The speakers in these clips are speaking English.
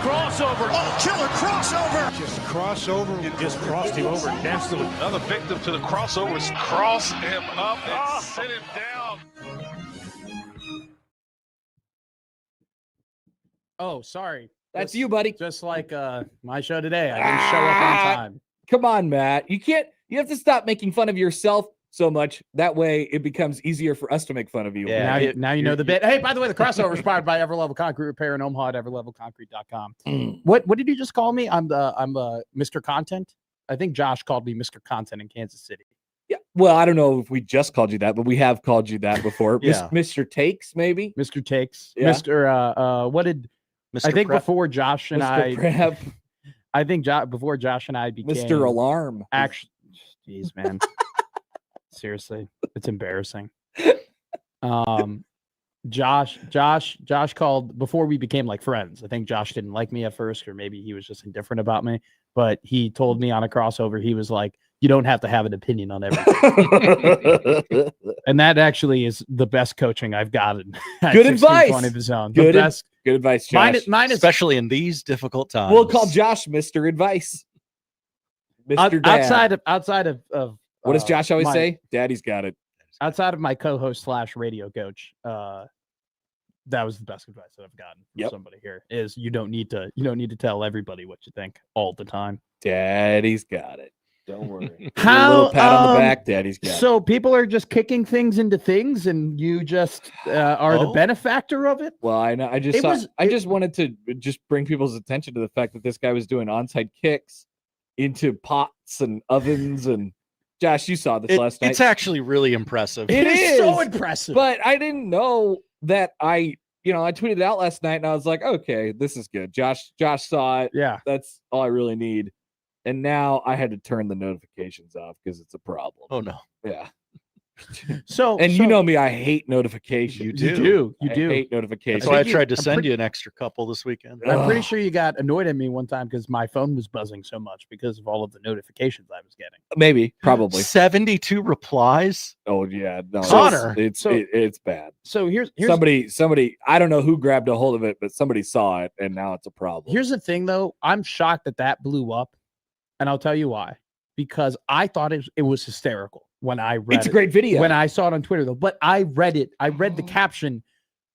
Crossover. Oh, killer crossover. Just crossover. It just crossed him over nastily. Another victim to the crossovers. Cross him up and sit him down. Oh, sorry. That's you, buddy. Just like my show today. I didn't show up on time. Come on, Matt. You have to stop making fun of yourself so much. That way it becomes easier for us to make fun of you. Yeah, now you know the bit. Hey, by the way, the crossover is powered by Everlevel Concrete Repair in Omaha at everlevelconcrete.com. What did you just call me? I'm Mr. Content. I think Josh called me Mr. Content in Kansas City. Yeah. Well, I don't know if we just called you that, but we have called you that before. Yeah. Mr. Takes, maybe? Mr. Takes. Yeah. Mr. What did Mr. I think Prep. before Josh and Mr. Prep. I think before Josh and I became Mr. Alarm. Actually, jeez, man. Seriously, it's embarrassing. Josh called before we became like friends. I think Josh didn't like me at first, or maybe he was just indifferent about me. But he told me on a crossover, he was like, "You don't have to have an opinion on everything." And that actually is the best coaching I've gotten. Good advice. 20 the zone. Good, The best. good advice, Josh. Mine is Especially in these difficult times. We'll call Josh Mr. Advice. Mr. Dad. outside of What does Josh always my- say? Daddy's got it. outside of my co-host / radio coach, that was the best advice that I've gotten from somebody here. Is you don't need to tell everybody what you think all the time. Daddy's got it. Don't worry. How, a little pat on the back. Daddy's got it. So people are just kicking things into things, and you just are the benefactor of it. Well, I know. I just wanted to just bring people's attention to the fact that this guy was doing onside kicks into pots and ovens. And Josh, you saw this last night. It's actually really impressive. It is so impressive. But I didn't know that I tweeted it out last night and I was like, okay, this is good. Josh saw it. Yeah. That's all I really need. And now I had to turn the notifications off because it's a problem. Oh no. Yeah. You know me, I hate notifications. You do. I hate notifications. That's why I tried to send you an extra couple this weekend. I'm pretty sure you got annoyed at me one time because my phone was buzzing so much because of all of the notifications I was getting. Maybe, probably 72 replies. Oh yeah, no, Connor. It's bad. So here's somebody. I don't know who grabbed a hold of it, but somebody saw it, and now it's a problem. Here's the thing, though. I'm shocked that blew up, and I'll tell you why. Because I thought it was hysterical when I read it. It's a great video. When I saw it on Twitter, though. But I read it. I read the caption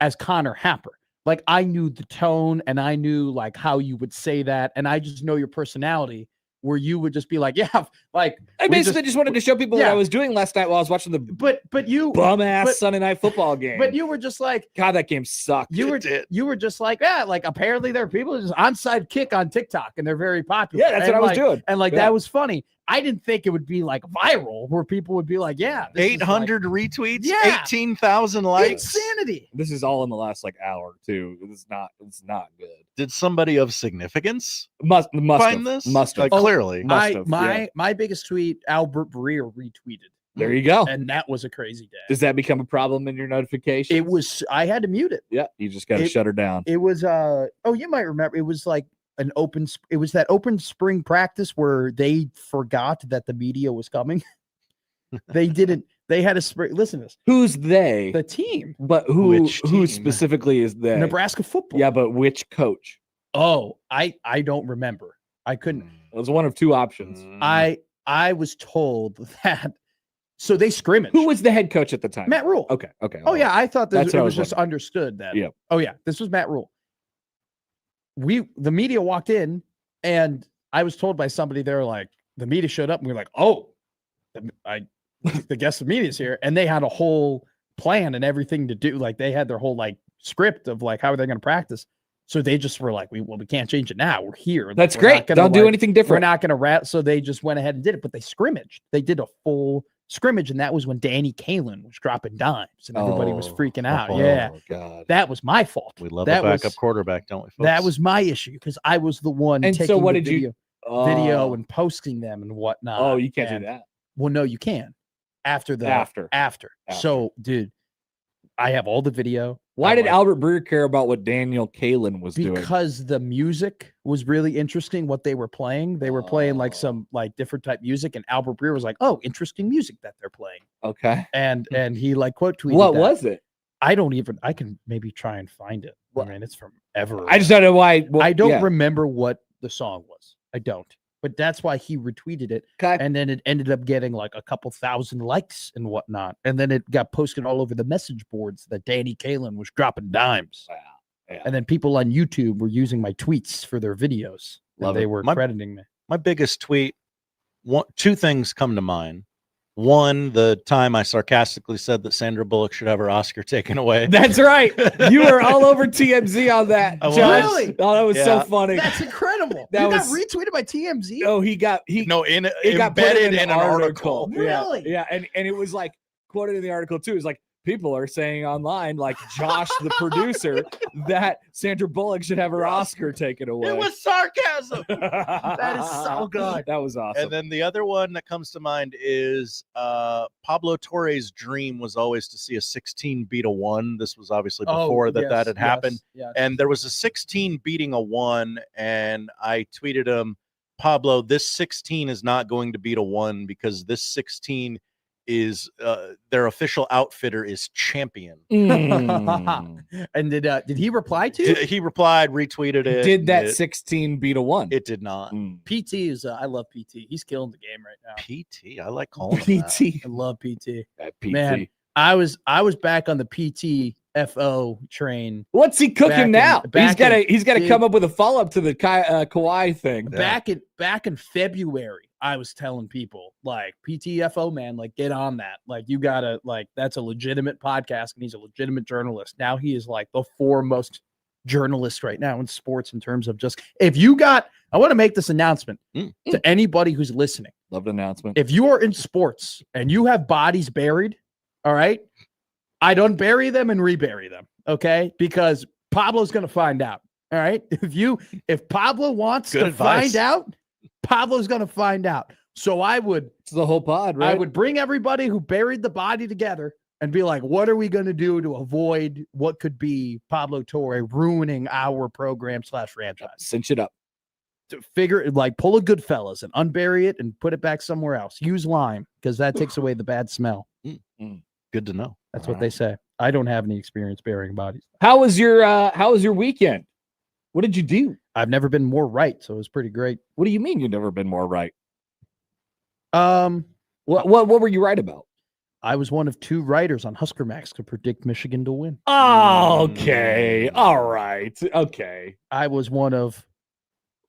as Connor Happer. Like, I knew the tone, and I knew, like, how you would say that. And I just know your personality, where you would just be like, yeah, like. I basically just wanted to show people what I was doing last night while I was watching the but you bum-ass Sunday night football game. But you were just like. God, that game sucked. You were just like, yeah, like, apparently there are people just onside kick on TikTok, and they're very popular. Yeah, that's what I was doing. And, like, that was funny. I didn't think it would be like viral where people would be like, yeah, 800 retweets, Yeah. 18,000 likes. Insanity. This is all in the last hour too. It's not good. Did somebody of significance Must find have. this? Must have. Clearly. My biggest tweet, Albert Breer retweeted. There you go. And that was a crazy day. Does that become a problem in your notifications? I had to mute it. Yeah, you just got to shut her down. It was you might remember, it was like it was that open spring practice where they forgot that the media was coming. They had a spring. Listen to this. Who's they? The team. But who specifically is they? Nebraska football. Yeah, but which coach? Oh, I don't remember. I couldn't. It was one of two options. I was told that. So they scrimmaged. Who was the head coach at the time? Matt Rule. Okay. Oh yeah, I thought it was just wondering. understood that. Yeah. Oh yeah, this was Matt Rule. The media walked in, and I was told by somebody, they're like, the media showed up, and we were like, oh, the guest of media is here, and they had a whole plan and everything to do. Like, they had their whole like script of like how are they going to practice. So they just were like, we can't change it now. We're here. That's great. Don't do anything different. We're not going to rat. So they just went ahead and did it, but they scrimmaged. They did a full scrimmage, and that was when Danny Kalen was dropping dimes, and everybody was freaking out. Yeah, God. that was my fault. We love that a backup quarterback, don't we, folks? That was my issue because I was the one taking so what the did video and posting them and whatnot. Oh, you can't do that. Well, no, you can. After. So, dude, I have all the video. Why did Albert Breer care about what Daniel Kalen was doing? Because the music was really interesting, what they were playing. They were playing like some like different type music, and Albert Breer was like, oh, interesting music that they're playing. Okay. And he like quote tweeted What was it? I can maybe try and find it. I mean, it's from ever. I just don't know why. I don't remember what the song was. I don't. But that's why he retweeted it. Okay. And then it ended up getting like a couple thousand likes and whatnot. And then it got posted all over the message boards that Danny Kalin was dropping dimes. Wow. Yeah. And then people on YouTube were using my tweets for their videos. They were crediting me. My biggest tweet, two things come to mind. One, the time I sarcastically said that Sandra Bullock should have her Oscar taken away. That's right. You were all over TMZ on that. I was. Josh. Really? Oh, that was so funny. That's incredible. That got was- retweeted by TMZ? Oh, it got put embedded in an article. Really? Yeah. And it was like quoted in the article too. It's like people are saying online, like Josh, the producer, that Sandra Bullock should have her Oscar taken away. It was sarcasm. That is so good. That was awesome. And then the other one that comes to mind is Pablo Torre's dream was always to see a 16 beat a 1. This was obviously before that had happened. Yes. And there was a 16 beating a 1, and I tweeted him, Pablo, this 16 is not going to beat a 1 because this 16 is their official outfitter is champion. And did he reply to you? He replied, retweeted it. Did that 16 beat a 1? It did not. PT is I love PT. He's killing the game right now. PT, I like calling him that. PT. I love PT. PT. Man, I was back on the PT FO train. What's he cooking now? He's got to dude, come up with a follow up to the Kawhi thing. Yeah. Back in February, I was telling people like PTFO, man, like get on that. Like you gotta that's a legitimate podcast and he's a legitimate journalist. Now he is like the foremost journalist right now in sports in terms of just I want to make this announcement to anybody who's listening. Love the announcement. If you are in sports and you have bodies buried, all right, I'd unbury them and rebury them, okay? Because Pablo's gonna find out. All right. If Pablo wants to find out, Pablo's gonna find out. So it's the whole pod, right? I would bring everybody who buried the body together and be like, what are we gonna do to avoid what could be Pablo Torre ruining our program / franchise? Cinch it up. To figure pull a Goodfellas and unbury it and put it back somewhere else. Use lime because that takes away the bad smell. Good to know. That's what they say. I don't have any experience burying bodies. How was your weekend? What did you do? I've never been more right, so it was pretty great. What do you mean you've never been more right? What were you right about? I was one of 2 writers on Husker Max to predict Michigan to win. Okay. All right. Okay. I was one of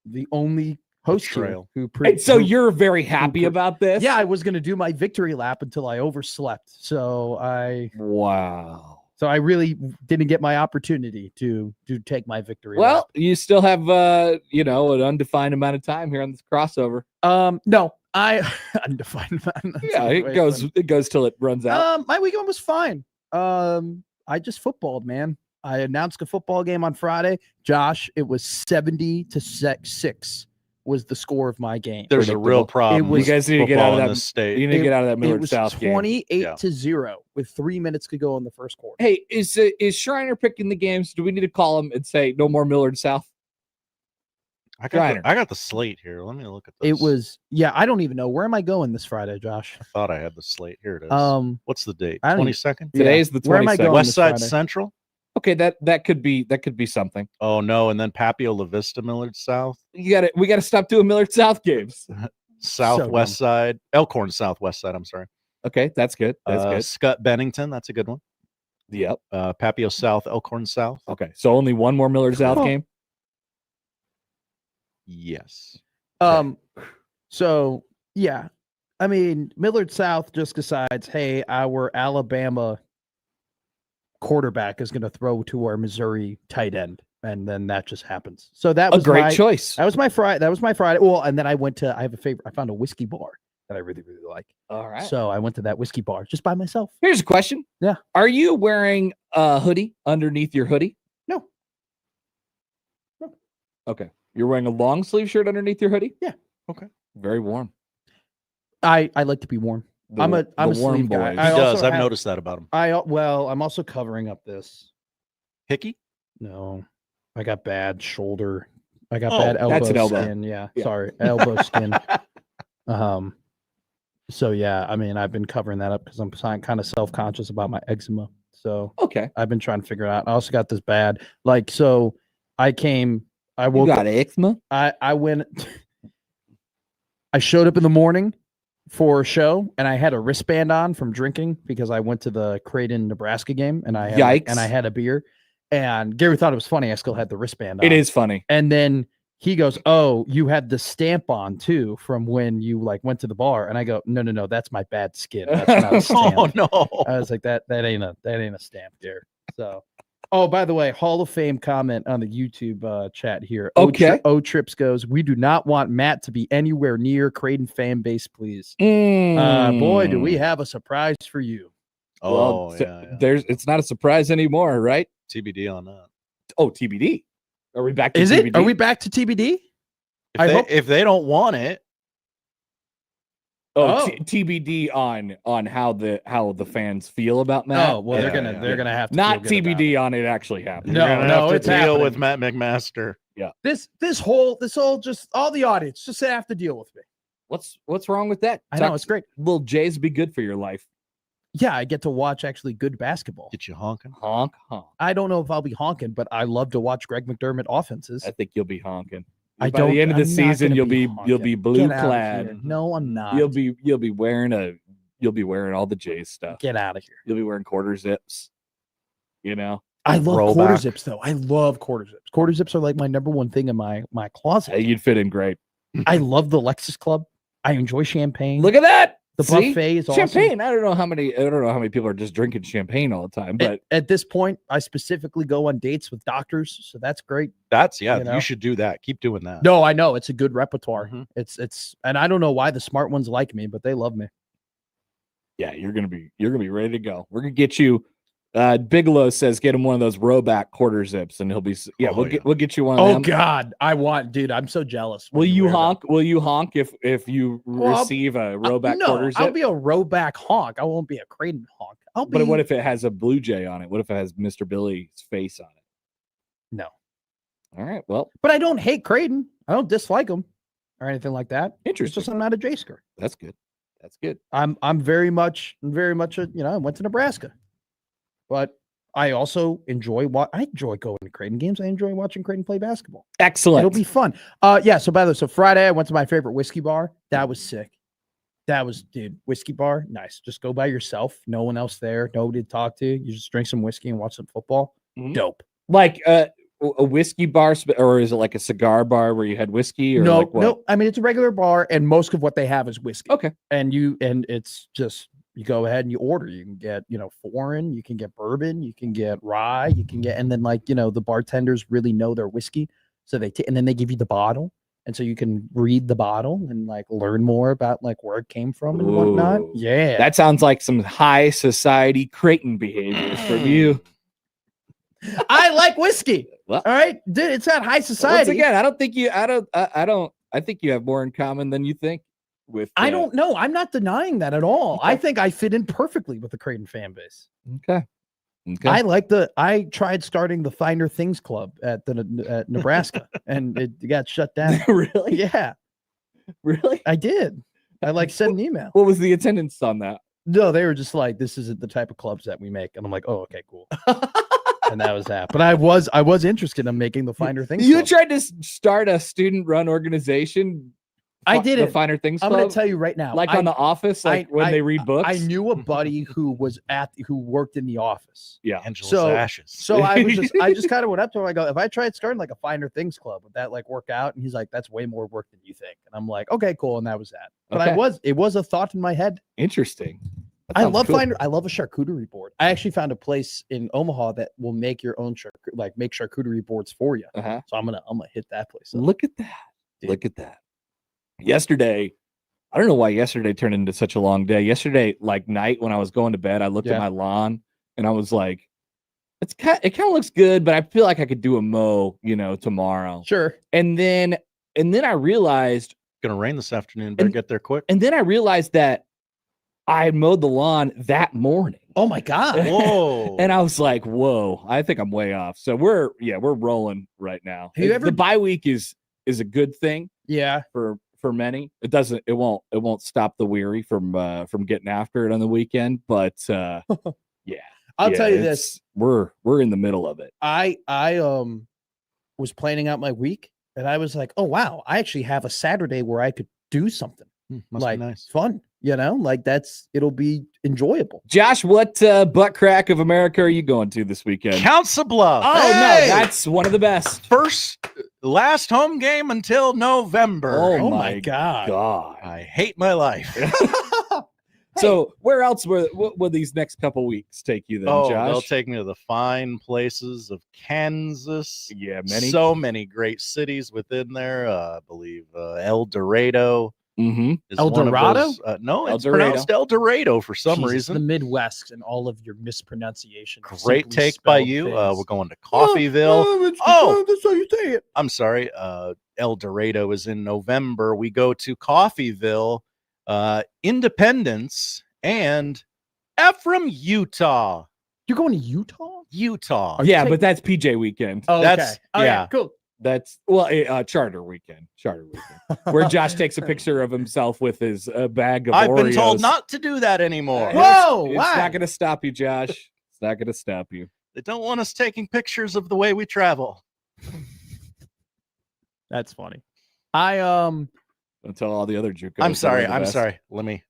the only hosts here who so you're very happy about this? Yeah, I was going to do my victory lap until I overslept. Wow. So I really didn't get my opportunity to take my victory. Well, you still have an undefined amount of time here on this crossover. No, undefined amount. Yeah, it goes till it runs out. My weekend was fine. I just footballed, man. I announced a football game on Friday. Josh, it was 70-6 was the score of my game. There's a real problem. You guys need to get out of that state. You need to get out of that Millard South game. 28-0 with 3 minutes to go in the first quarter. Hey, is Schreiner picking the games? Do we need to call him and say no more Millard South? I got the slate here. Let me look at this. It was I don't even know. Where am I going this Friday, Josh? I thought I had the slate. Here it is. What's the date? 22nd? Today is the 22nd. Where am I going West this Side Friday? Central? Okay, that could be something. Oh no, and then Papio La Vista Millard South. We gotta stop doing Millard South games. Southwest Side. Elkhorn Southwest Side, I'm sorry. Okay, that's good. That's good. Scott Bennington, that's a good one. Yep. Papio South, Elkhorn South. Okay, so only one more Millard South game? Yes. So yeah. I mean, Millard South just decides, hey, our Alabama quarterback is going to throw to our Missouri tight end, and then that just happens. So that was a great choice. That was my Friday. Well, and then I found a whiskey bar that I really, really like. All right. So I went to that whiskey bar just by myself. Here's a question. Yeah. Are you wearing a hoodie underneath your hoodie? No. Okay. You're wearing a long sleeve shirt underneath your hoodie? Yeah. Okay. Very warm. I like to be warm. I'm a sleeve guy. He does. I've noticed that about him. I'm also covering up this. Hickey? No. I got bad shoulder. I got bad elbow that's an elbow. skin. Yeah. Sorry. Elbow skin. So yeah, I mean, I've been covering that up because I'm kind of self-conscious about my eczema. So Okay. I've been trying to figure it out. I also got this bad. Like, so I You woke got up, eczema? I went, I showed up in the morning for a show and I had a wristband on from drinking because I went to the Creighton, Nebraska game and I had and I Yikes. had a beer and Gary thought it was funny. I still had the wristband on. It is funny. And then he goes, "Oh, you had the stamp on too from when you like went to the bar." And I go, "No, that's my bad skin. That's not a stamp." Oh no. I was like, that ain't a stamp there. So, oh, by the way, Hall of Fame comment on the YouTube chat here. Okay. O Trips goes, "We do not want Matt to be anywhere near Creighton fan base, please." Boy, do we have a surprise for you. Oh, Well, yeah. it's not a surprise anymore, right? TBD on that. Oh, TBD. Are we back to Is TBD? it? Are we back to TBD? If they don't want it, TBD on how the fans feel about Matt. Oh, well, they're gonna have to not feel good about TBD it. on it actually happening. No, you're gonna have to it's deal happening. with Matt McMaster. This whole just all the audience just have to deal with me. What's wrong with that? I know it's great. Little J's be good for your life. Yeah, I get to watch actually good basketball. Get you honking. Honk honk. I don't know if I'll be honking, but I love to watch Greg McDermott offenses. I think you'll be honking. By the end of the I'm not season, gonna you'll be be honking. blue Get out of clad. here. No, I'm not. You'll be wearing all the J's stuff. Get out of here. You'll be wearing quarter zips. You know. I love Rollback. quarter zips though. I love quarter zips. Quarter zips are like my number one thing in my closet. Hey, you'd fit in great. I love the Lexus Club. I enjoy champagne. Look at that. the See? buffet is awesome. Champagne. I don't know how many people are just drinking champagne all the time, but At this point, I specifically go on dates with doctors, so that's great. That's You know? you should do that. Keep doing that. No, I know it's a good repertoire. Mhm. It's and I don't know why the smart ones like me, but they love me. yeah, you're gonna be ready to go. We're gonna get you. Bigelow says get him one of those rowback quarter zips, and he'll be we'll get you one of Oh them. God, dude, I'm so jealous. when Will you wear them. honk? Will you honk if you Well, receive a rowback No, quarter zip? I'll be a rowback honk. I won't be a Creighton honk. But what if it has a Blue Jay on it? What if it has Mr. Billy's face on it? No. All right. Well, But I don't hate Creighton. I don't dislike them or anything like that. It's interesting. just I'm not a J-sker. That's good. That's good. I'm very much a, I went to Nebraska, but I also enjoy I enjoy going to Creighton games. I enjoy watching Creighton play basketball. Excellent. It'll be fun. Yeah. So by the way, so Friday I went to my favorite whiskey bar. That was sick. Dude, whiskey bar, nice. Just go by yourself. No one else there. Nobody to talk to. You just drink some whiskey and watch some football. Mhm. Dope. Like a whiskey bar, or is it like a cigar bar where you had whiskey? Or No, like what? no. I mean, it's a regular bar, and most of what they have is whiskey. Okay. And it's just you go ahead and you order. You can get foreign, you can get bourbon, you can get rye, you can get, and then the bartenders really know their whiskey, so and then they give you the bottle, and so you can read the bottle and learn more about where it came from and whatnot. Ooh. Yeah, That sounds like some high society Creighton behaviors from you. I like whiskey. Well, All right, dude, it's not high once society. again, I think you have more in common than you think with. I don't know. I'm not denying that at all. I think I fit in perfectly with the Creighton fan base. Okay. I tried starting the Finer Things Club at Nebraska, and it got shut down. Really? Yeah, Really? I did. I sent an email. What was the attendance on that? No, they were just like, "This isn't the type of clubs that we make," and I'm like, "Oh, okay, cool." And that was that. But I was interested in making the Finer Things. You Club. tried to start a student-run organization. I did the it. Finer Things I'm Club. going to tell you right now. Like on The Office, when they read books. I knew a buddy who worked in the office. Yeah. Angela's So- ashes. So I just kind of went up to him. I go, if I tried starting a Finer Things Club, would that work out? And he's like, that's way more work than you think. And I'm like, okay, cool. And that was that. But Okay. it was a thought in my head. Interesting. That I sounds love cool. I love a charcuterie board. I actually found a place in Omaha that will make your own make charcuterie boards for you. Uh-huh. So I'm gonna hit that place up. Look at that. Dude. Look at that. Yesterday, I don't know why yesterday turned into such a long day. Yesterday, night when I was going to bed, I looked at my lawn and I was like, it kind of looks good, but I feel like I could do a mow, tomorrow. Sure. And then I realized, Gonna rain this afternoon. Better get there quick. and then I realized that I had mowed the lawn that morning. Oh my God. Whoa. And I was like, whoa, I think I'm way off. So we're rolling right now. Have you ever- The bye week is a good thing Yeah. for many. It won't stop the weary from getting after it on the weekend, but yeah. I'll tell you this. We're in the middle of it. I was planning out my week and I was like, oh wow, I actually have a Saturday where I could do something Must like be nice. fun, like it'll be enjoyable. Josh, what butt crack of America are you going to this weekend? Council Bluff. Oh no, that's one of the best. Last home game until November. Oh my God. I hate my life. So where else will these next couple weeks take you then, Josh? They'll take me to the fine places of Kansas. Yeah, so many great cities within there. I believe El Dorado. Mm-hmm. El Dorado? No, El it's Dorado. pronounced El Dorado for some Jesus, reason. the Midwest and all of your mispronunciation. Great simply take by spelled you. things. We're going to Coffeyville. that's how you say it. I'm sorry. El Dorado is in November. We go to Coffeyville, Independence, and Ephraim, Utah. You're going to Utah? Utah. Yeah, but that's PJ weekend. Oh, That's- okay. Oh, yeah. Cool. That's charter weekend, where Josh takes a picture of himself with his bag of I've Oreos. been told not to do that anymore. Whoa, It's why? not going to stop you, Josh. It's not going to stop you. They don't want us taking pictures of the way we travel. That's funny. I Don't tell all the other jukos. I'm sorry. they're the I'm best. sorry. Let me.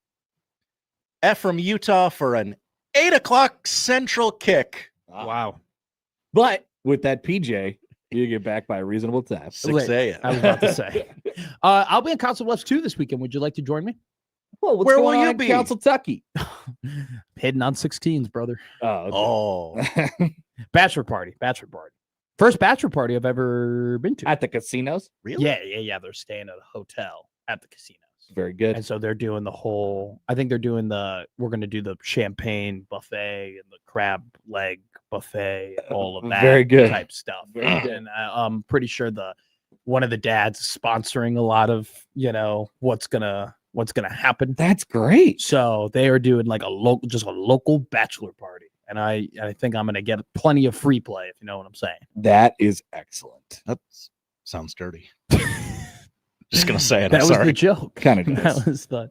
Ephraim, Utah for an 8:00 Central kick. wow. But with that PJ, you get back by a reasonable time. 6 a.m. I was about to say. I'll be in Council Bluffs 2 this weekend. Would you like to join me? Well, Where will you be? Council Tucky. Heading on 16s, brother. Oh, Bachelor party. First bachelor party I've ever been to. At the casinos. really? Yeah. They're staying at a hotel at the casinos. Very good. And so they're doing we're going to do the champagne buffet and the crab leg buffet, all of that Very good. type stuff. And I'm pretty sure one of the dads is sponsoring a lot of, what's going to happen. That's great. So they are doing like a local bachelor party. And I think I'm going to get plenty of free play, if you know what I'm saying. That is excellent. That sounds dirty. Just gonna say it. That I'm was sorry. the joke. Kind of That does. was a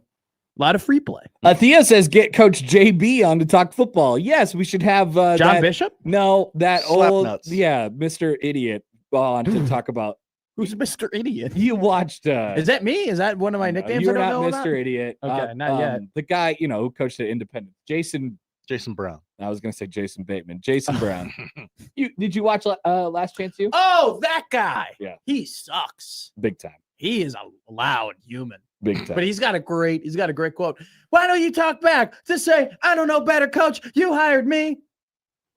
lot of free play. Theo says, get Coach JB on to talk football. Yes, we should have John Bishop? No, that Slap old, nuts. Mr. Idiot on to talk about. Who's Mr. Idiot? You watched. Is that me? Is that one of my nicknames? You're I not don't know Mr. about? Idiot. Okay, not yet. The guy, who coached at Independence. Jason Brown. I was going to say Jason Bateman. Jason Brown. Did you watch Last Chance U? Oh, that guy. Yeah. He sucks. Big time. He is a loud human. Big time. But he's got a great quote. Why don't you talk back to say, I don't know better, coach. You hired me.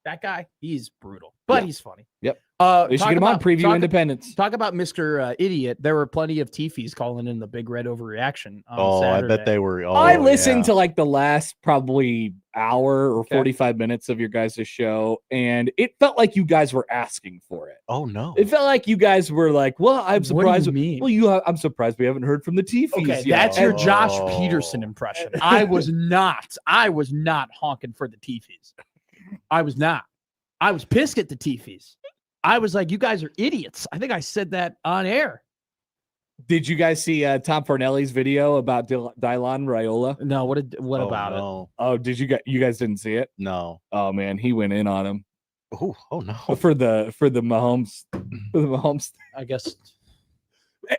That guy, he's brutal, but he's funny. Yep. Talk We should get him on preview Independence. Talk about Mr. Idiot. There were plenty of Teefies calling in the Big Red overreaction on Oh, Saturday. I bet they were. Oh, I listened yeah. to like the last probably hour or 45 minutes of your guys' show, and it felt like you guys were asking for it. Oh no! It felt like you guys were like, "Well, I'm surprised." What do you mean? Well, I'm surprised we haven't heard from the Teefies Okay, yet. that's your Oh. Josh Peterson impression. I was not honking for the Teefies. I was not. I was pissed at the Teefies. I was like, you guys are idiots. I think I said that on air. Did you guys see Tom Fornelli's video about Dylan Raiola? No, what Oh, about it? no. Oh, did you guys didn't see it? No. Oh man, he went in on him Oh no. for the Mahomes I guess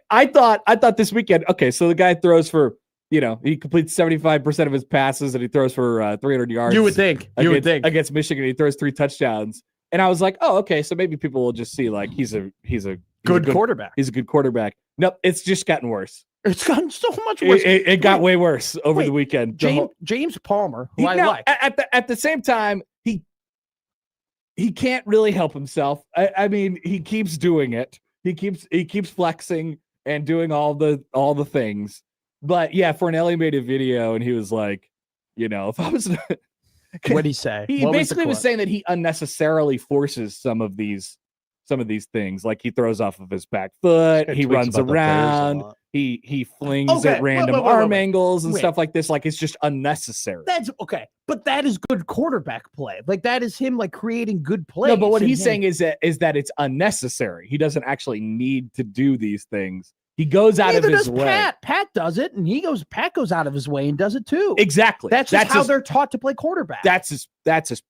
I thought this weekend, okay, so the guy throws for, he completes 75% of his passes and he throws for 300 yards. you would think. Against Michigan, he throws 3 touchdowns. And I was like, oh, okay, so maybe people will just see like he's a Good quarterback. He's a good quarterback. Nope, it's just gotten worse. It's gotten so much worse. It got way worse over the weekend. James Palmer, who I like. At the same time, he can't really help himself. I mean, he keeps doing it. He keeps flexing and doing all the things. But yeah, Fornelli made a video and he was like, if I was What'd he say? he basically was saying that he unnecessarily forces some of these things. Like he throws off of his back foot, he Tweets runs about the Bears a around, lot. he flings at random arm angles and stuff like this. Like it's just unnecessary. That's okay, but that is good quarterback play. Like that is him like creating good plays. No, but what and he's him- saying is that it's unnecessary. He doesn't actually need to do these things. He goes out Neither of his does way. Pat. Pat does it, and Pat goes out of his way and does it too. Exactly. That's how they're taught to play quarterback. That's his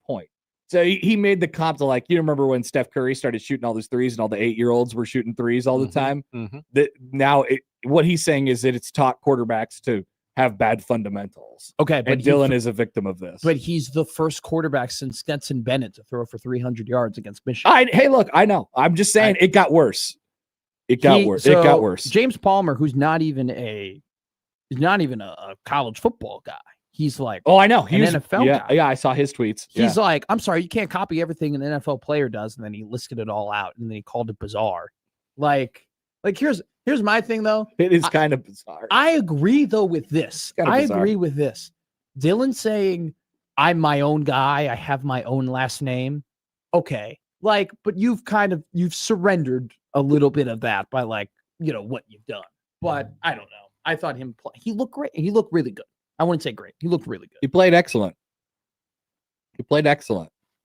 point. So he made the comp to like, you remember when Steph Curry started shooting all those threes and all the 8-year-olds were shooting threes all the time? That now what he's saying is that it's taught quarterbacks to have bad fundamentals. Okay, but and Dylan is a victim of this. But he's the first quarterback since Stetson Bennett to throw for 300 yards against Michigan. Hey, look, I know. I'm just saying it got worse. It got worse. It got worse. James Palmer, who's not even a college football guy. He's like, oh, I know. He's an NFL guy. Yeah, I saw his tweets. He's like, I'm sorry, you can't copy everything an NFL player does, and then he listed it all out, and then he called it bizarre. Like here's my thing though. It is kind of bizarre. I agree though with this. Agree with this. Dylan saying, I'm my own guy, I have my own last name. Okay. But you've surrendered a little bit of that by what you've done. But I don't know. I thought he looked great. He looked really good. I wouldn't say great. He looked really good. He played excellent.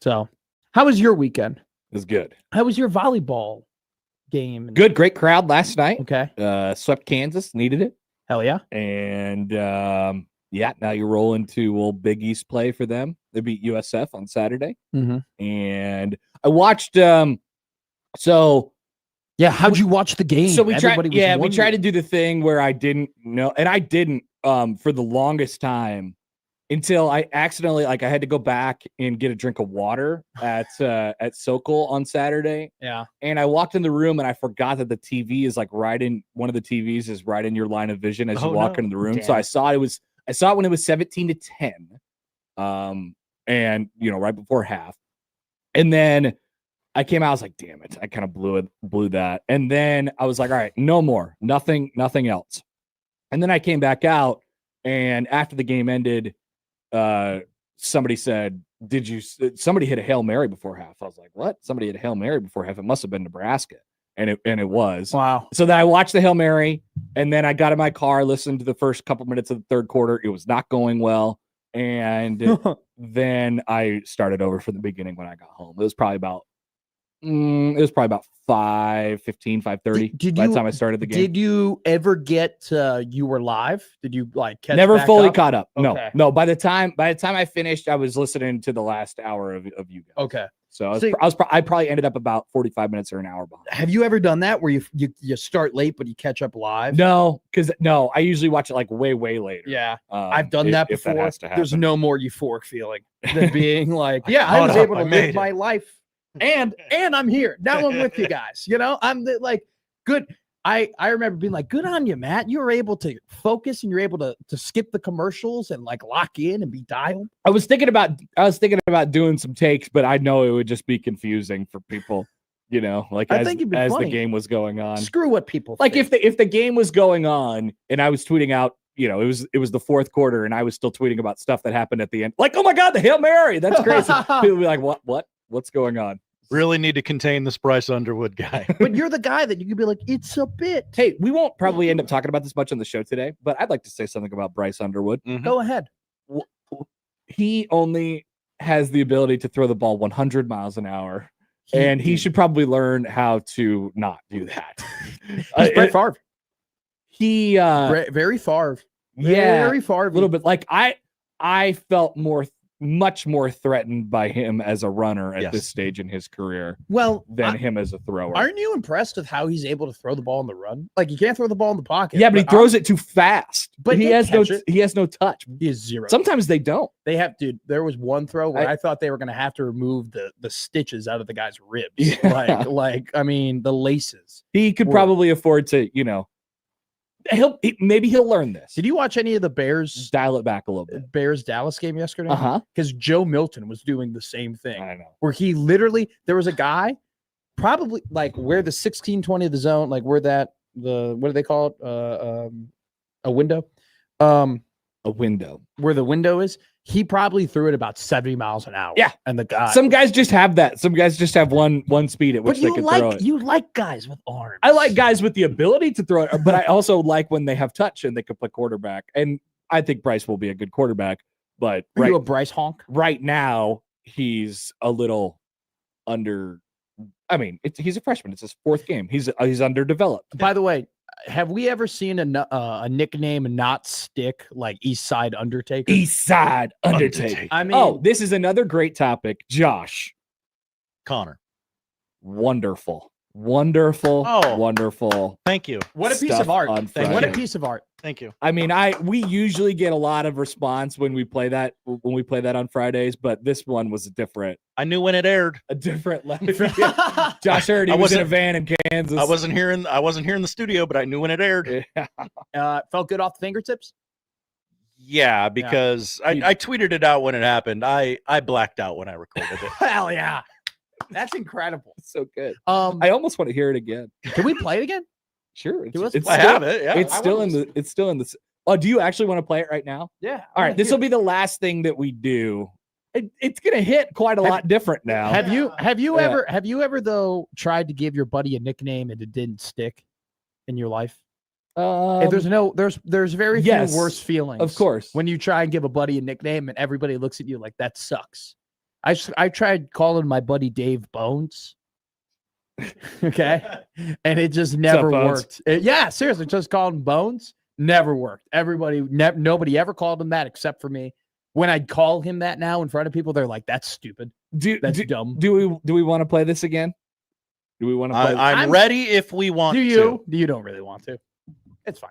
So how was your weekend? It was good. How was your volleyball game? Good, great crowd last night. Okay. Swept Kansas, needed it. Hell yeah. And now you're rolling to old Big East play for them. They beat USF on Saturday. Mm-hmm. And I watched how'd you watch the game? So we tried to do the thing where I didn't know, and I didn't for the longest time until I accidentally I had to go back and get a drink of water at Sokol on Saturday. Yeah. And I walked in the room and I forgot that the TV is one of the TVs is right in your line of vision as you walk into the room. Damn. So I saw it when it was 17-10. And right before half. And then I came out, I was like, damn it. I kind of blew that. And then I was like, all right, no more, nothing else. And then I came back out, and after the game ended, somebody said, somebody hit a Hail Mary before half? I was like, what? Somebody hit a Hail Mary before half. It must have been Nebraska. And it was. Wow. So then I watched the Hail Mary, and then I got in my car, listened to the first couple minutes of the third quarter. It was not going well. And then I started over from the beginning when I got home. It was probably about 5:15, 5:30 by the time I started the game. Did you ever get you were live? Did you catch Never back fully up? caught up. Okay. No. By the time I finished, I was listening to the last hour of you guys. Okay. So I probably ended up about 45 minutes or an hour behind. Have you ever done that where you start late but you catch up live? No, because I usually watch it way later. Yeah, I've done that before. That has to happen. There's no more euphoric feeling than being like, I was able to live my life, and I'm here now. I'm with you guys. I'm good. I remember being like, good on you, Matt. You were able to focus and you're able to skip the commercials and lock in and be dialed. I was thinking about doing some takes, but I know it would just be confusing for people, I think it'd be as funny. the game was going on. Screw what people think. If if the game was going on and I was tweeting out, it was the fourth quarter and I was still tweeting about stuff that happened at the end. Like, oh my God, the Hail Mary. That's crazy. People would be like, what's going on? Really need to contain this Bryce Underwood guy. But you're the guy that you could be like, it's a bit. Hey, we won't probably end up talking about this much on the show today, but I'd like to say something about Bryce Underwood. Mm-hmm. Go ahead. He only has the ability to throw the ball 100 miles an hour, and he should probably learn how to not do that. He's Brett Favre. Very Favre. Yeah, very Favre. A little bit. I felt much more threatened by him as a runner at this stage in his career than him as a thrower. Aren't you impressed with how he's able to throw the ball in the run? He can't throw the ball in the pocket. Yeah, but he throws it too fast. But he has no touch. He has zero. Sometimes they don't. They have, dude. There was one throw where I thought they were going to have to remove the stitches out of the guy's ribs. Yeah. The laces. He could probably afford to, maybe he'll learn this. Did you watch any of the Bears? Dial it back a little bit. Bears Dallas game yesterday? Because Joe Milton was doing the same thing. I know. Where he literally, there was a guy, probably where the 16-20 of the zone, where what do they call it? A window. A window. Where the window is. He probably threw it about 70 miles an hour. Yeah. And the guy. Some guys just have that. Some guys just have one speed at which they can throw it. You like guys with arms. I like guys with the ability to throw it, but I also like when they have touch and they can play quarterback. And I think Bryce will be a good quarterback. But Are you a Bryce honk? Right now, he's a little under. I mean, he's a freshman. It's his fourth game. He's underdeveloped. By the way, have we ever seen a nickname not stick like East Side Undertaker? East Side Undertaker. I mean, Oh, this is another great topic. Josh. Connor. Wonderful. Wonderful. Thank you. what a piece stuff of art. on What a Friday. piece of art. Thank you. I mean, we usually get a lot of response when we play that on Fridays, but this one was I knew when it aired. a different level. Josh heard he I was in a wasn't- van in Kansas. I wasn't here in the studio, but I knew when it aired. Yeah. Felt good off the fingertips. Yeah, because I tweeted it out when it happened. I blacked out when I recorded it. Hell yeah. That's incredible. So good. I I almost want to hear it again. can we play it again? Sure. let's It's I play still, have it. Yeah. it's still in the. It's still in the. Oh, do you actually want to play it right now? Yeah. All right. This will be the last thing that we do. It's gonna hit quite a lot different now. Have you Yeah. ever though tried to give your buddy a nickname and it didn't stick in your life? There's very yes, few worse feelings. of course. When you try and give a buddy a nickname and everybody looks at you like that sucks. I tried calling my buddy Dave Bones. Okay. And it just never Bones? worked. Yeah, seriously, just called him Bones. Never worked. Nobody ever called him that except for me. When I call him that now in front of people, they're like, "That's stupid. That's dumb." Do we want to play this again? Do we want to play? I'm ready if we want Do to. you? You don't really want to. It's fine.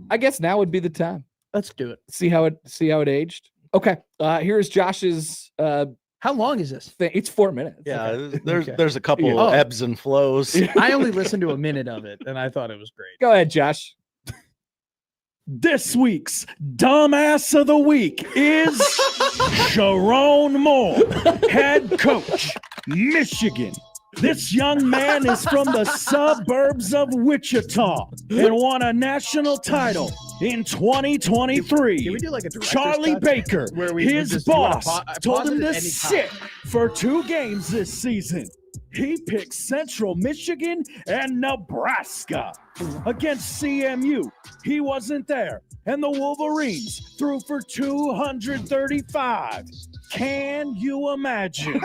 I guess now would be the time. Let's do it. See how it aged. Okay. Here's Josh's How long is this? thing. It's 4 minutes. Yeah, Okay. there's a couple Yeah. ebbs and flows. I only listened to a minute of it, and I thought it was great. Go ahead, Josh. This week's Dumbass of the Week is Sharon Moore, head coach, Michigan. This young man is from the suburbs of Wichita and won a national title in 2023. Can we do like a director's Charlie cut? Baker, Where we his just- you wanna boss, pause told it him at to any time. sit for 2 games this season. He picked Central Michigan and Nebraska. Against CMU, he wasn't there, and the Wolverines threw for 235. Can you imagine?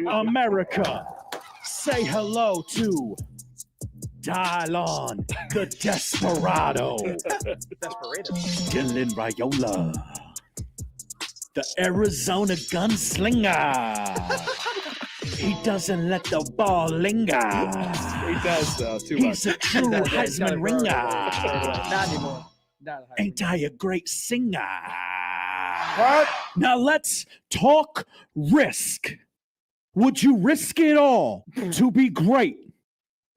America, say hello to Dylon, the Desperado. Dylan Raiola, the Arizona gunslinger. He doesn't let the ball linger. He does though. Too He's a true Heisman ringer. Not anymore. Ain't I a great singer? What? Now let's talk risk. Would you risk it all to be great?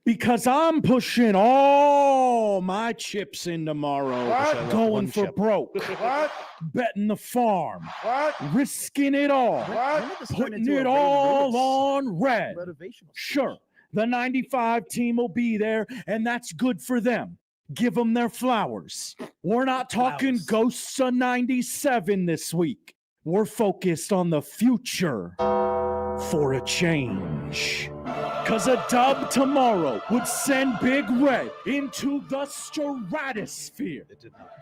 Because I'm pushing all my chips in tomorrow. Going for broke. What? Betting the farm. What? Risking it all. Putting it all on red. Sure, the 95 team will be there, and that's good for them. Give them their flowers. We're not talking ghosts of 97 this week. We're focused on the future for a change. Because a dub tomorrow would send Big Red into the stratosphere.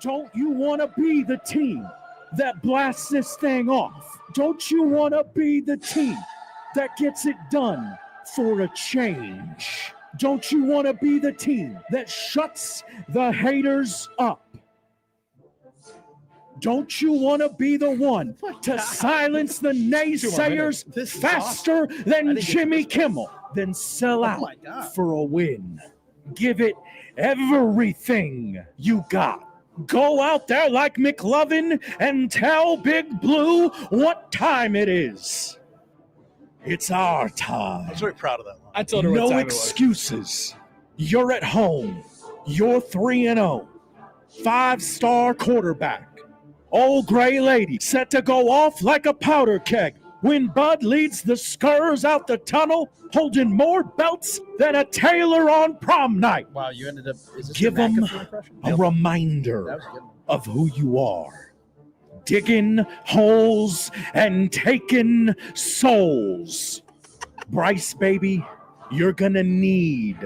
Don't you want to be the team that blasts this thing off? Don't you want to be the team that gets it done for a change? Don't you want to be the team that shuts the haters up? Don't you want to be the one to silence the naysayers faster than Jimmy Kimmel? Then sell out for a win. Give it everything you got. Go out there like McLovin and tell Big Blue what time it is. It's our time. I was very proud of that line. I told her what No time it was. excuses. You're at home. You're 3-0. 5-star quarterback. Old gray lady set to go off like a powder keg when Bud leads the Skurs out the tunnel holding more belts than a tailor on prom night. Wow, you ended up. Is this Give your 'em McAfee impression? A reminder That was a good one. of who you are. Digging holes and taking souls. Bryce, baby, you're gonna need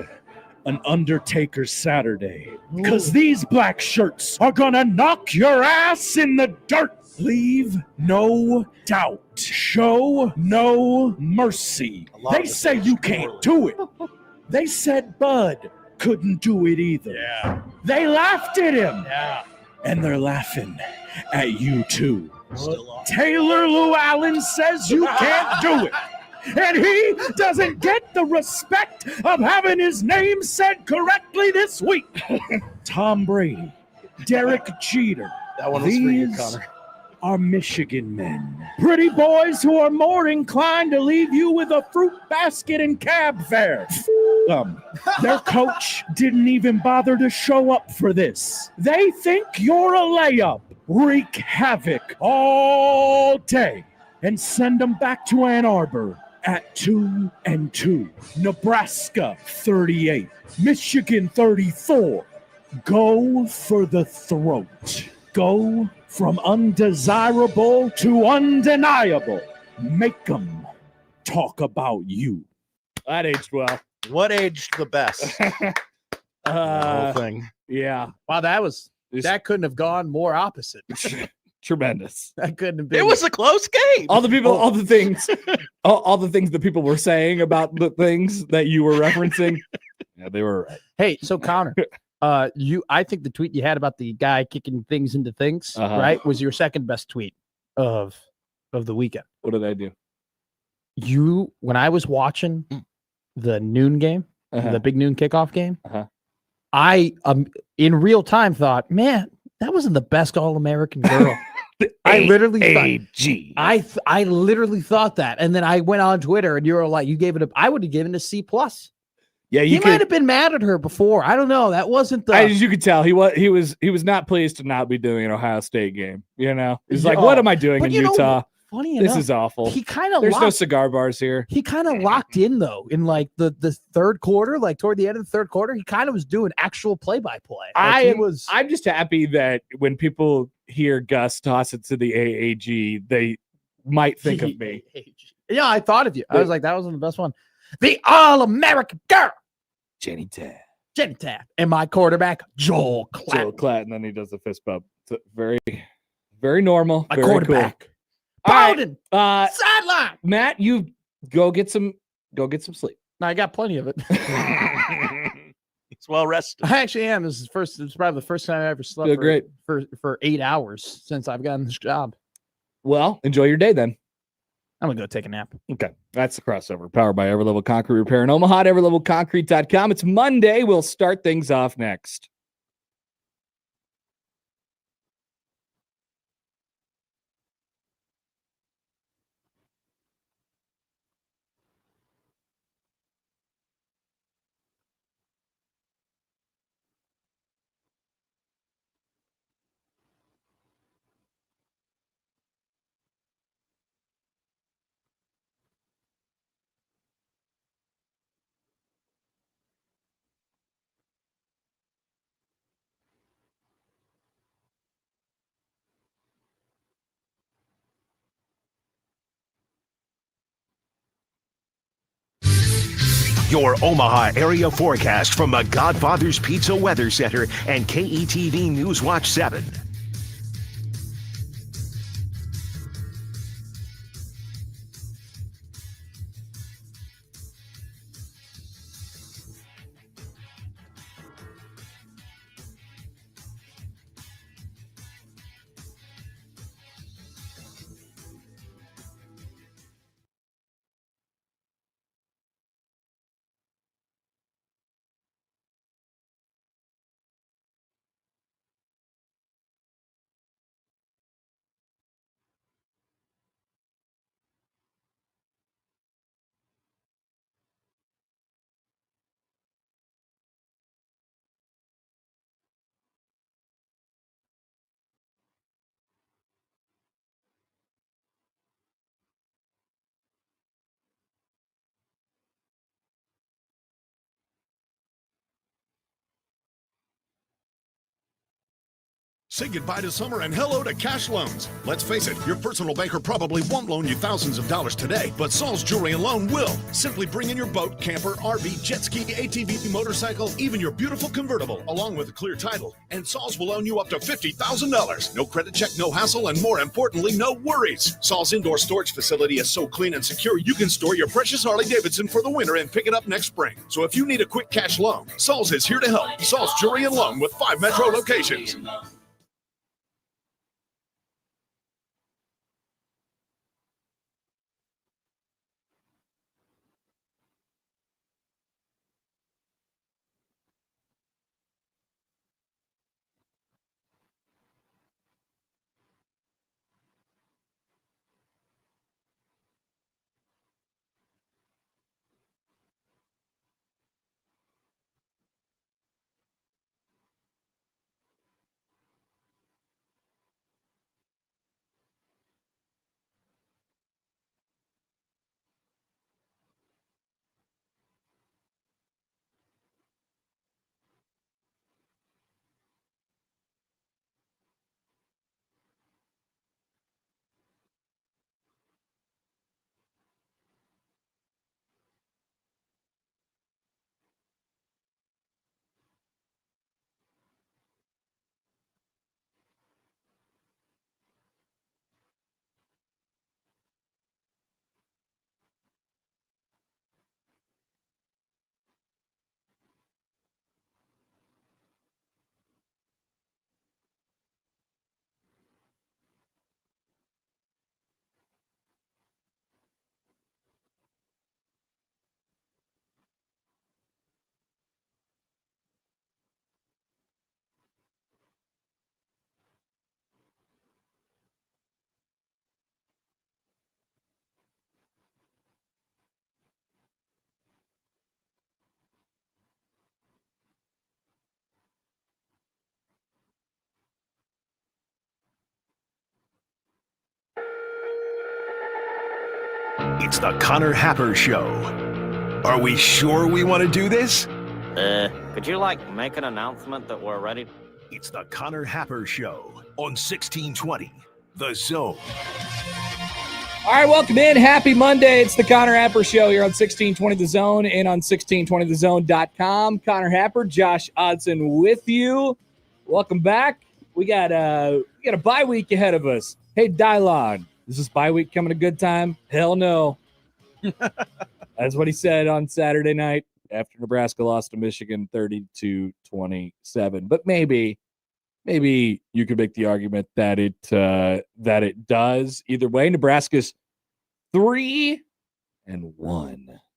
an Undertaker Saturday. Because these black shirts are gonna knock your ass in the dirt. Leave no doubt. Show no mercy. A lot They of this say is you can't poorly. do it. They said Bud couldn't do it either. Yeah. They laughed at him. Yeah. And they're laughing at you too. Still on. Taylor Llewellyn says you can't do it. And he doesn't get the respect of having his name said correctly this week. Tom Brady, Derek Jeter. That one was for you, These Connor. are Michigan men. Pretty boys who are more inclined to leave you with a fruit basket and cab fare. Their coach didn't even bother to show up for this. They think you're a layup. Wreak havoc all day and send them back to Ann Arbor at 2-2. Nebraska 38. Michigan 34. Go for the throat. Go from undesirable to undeniable. Make them talk about you. That aged well. What aged the best? The whole thing. Yeah. Wow, that couldn't have gone more opposite. Tremendous. That couldn't have been. It was a close game. All the people, all the things that people were saying about the things that you were referencing. Yeah, they were right. Hey, so Connor, I think the tweet you had about the guy kicking things into things, right, was your second best tweet of the weekend. What did I do? When I was watching the noon game, the big noon kickoff game, I in real time thought, man, that wasn't the best All-American girl. I literally thought, I literally thought that, and then I went on Twitter, and you were like, you gave it I would have given it a C+. Yeah, he might have been mad at her before. I don't know. That wasn't the. As you could tell, he was not pleased to not be doing an Ohio State game. You know, he's like, what am I doing in Utah? Funny this enough, is awful. He kind of there's no cigar bars here. He kind of locked in though in like the third quarter, like toward the end of the third quarter. He kind of was doing actual play-by-play. I'm just happy that when people hear Gus toss it to the AAG, they might think of me. Yeah, I thought of you. I was like, that wasn't the best one. The All-American girl, Jenny Tapp, and my quarterback Joel Klatt. And then he does the fist bump. So very, very normal. My very quarterback. Cool. Bowden, sideline. Matt, you go get some sleep. No, I got plenty of it. He's well rested. I actually am. This is probably the first time I ever slept for 8 hours since I've gotten this job. Well, enjoy your day then. I'm gonna go take a nap. Okay. That's the crossover. Powered by Everlevel Concrete Repair in Omaha at everlevelconcrete.com. It's Monday. We'll start things off next. Your Omaha area forecast from the Godfather's Pizza Weather Center and KETV News Watch 7. Say goodbye to summer and hello to cash loans. Let's face it, your personal banker probably won't loan you thousands of dollars today, but Saul's Jewelry and Loan will. Simply bring in your boat, camper, RV, jet ski, ATV, motorcycle, even your beautiful convertible, along with a clear title. And Saul's will loan you up to $50,000. No credit check, no hassle, and more importantly, no worries. Saul's indoor storage facility is so clean and secure, you can store your precious Harley-Davidson for the winter and pick it up next spring. So if you need a quick cash loan, Saul's is here to help. Saul's Jewelry and Loan with 5 metro locations. It's the Connor Happer Show. Are we sure we want to do this? Could you, make an announcement that we're ready? It's the Connor Happer Show on 1620, The Zone. All right, welcome in. Happy Monday. It's the Connor Happer Show here on 1620 The Zone and on 1620thezone.com. Connor Happer, Josh Odson with you. Welcome back. We got a bye week ahead of us. Hey, Dylon, is this bye week coming a good time? Hell no. That's what he said on Saturday night after Nebraska lost to Michigan 30-27. But maybe you could make the argument that it does. Either way, Nebraska's 3-1,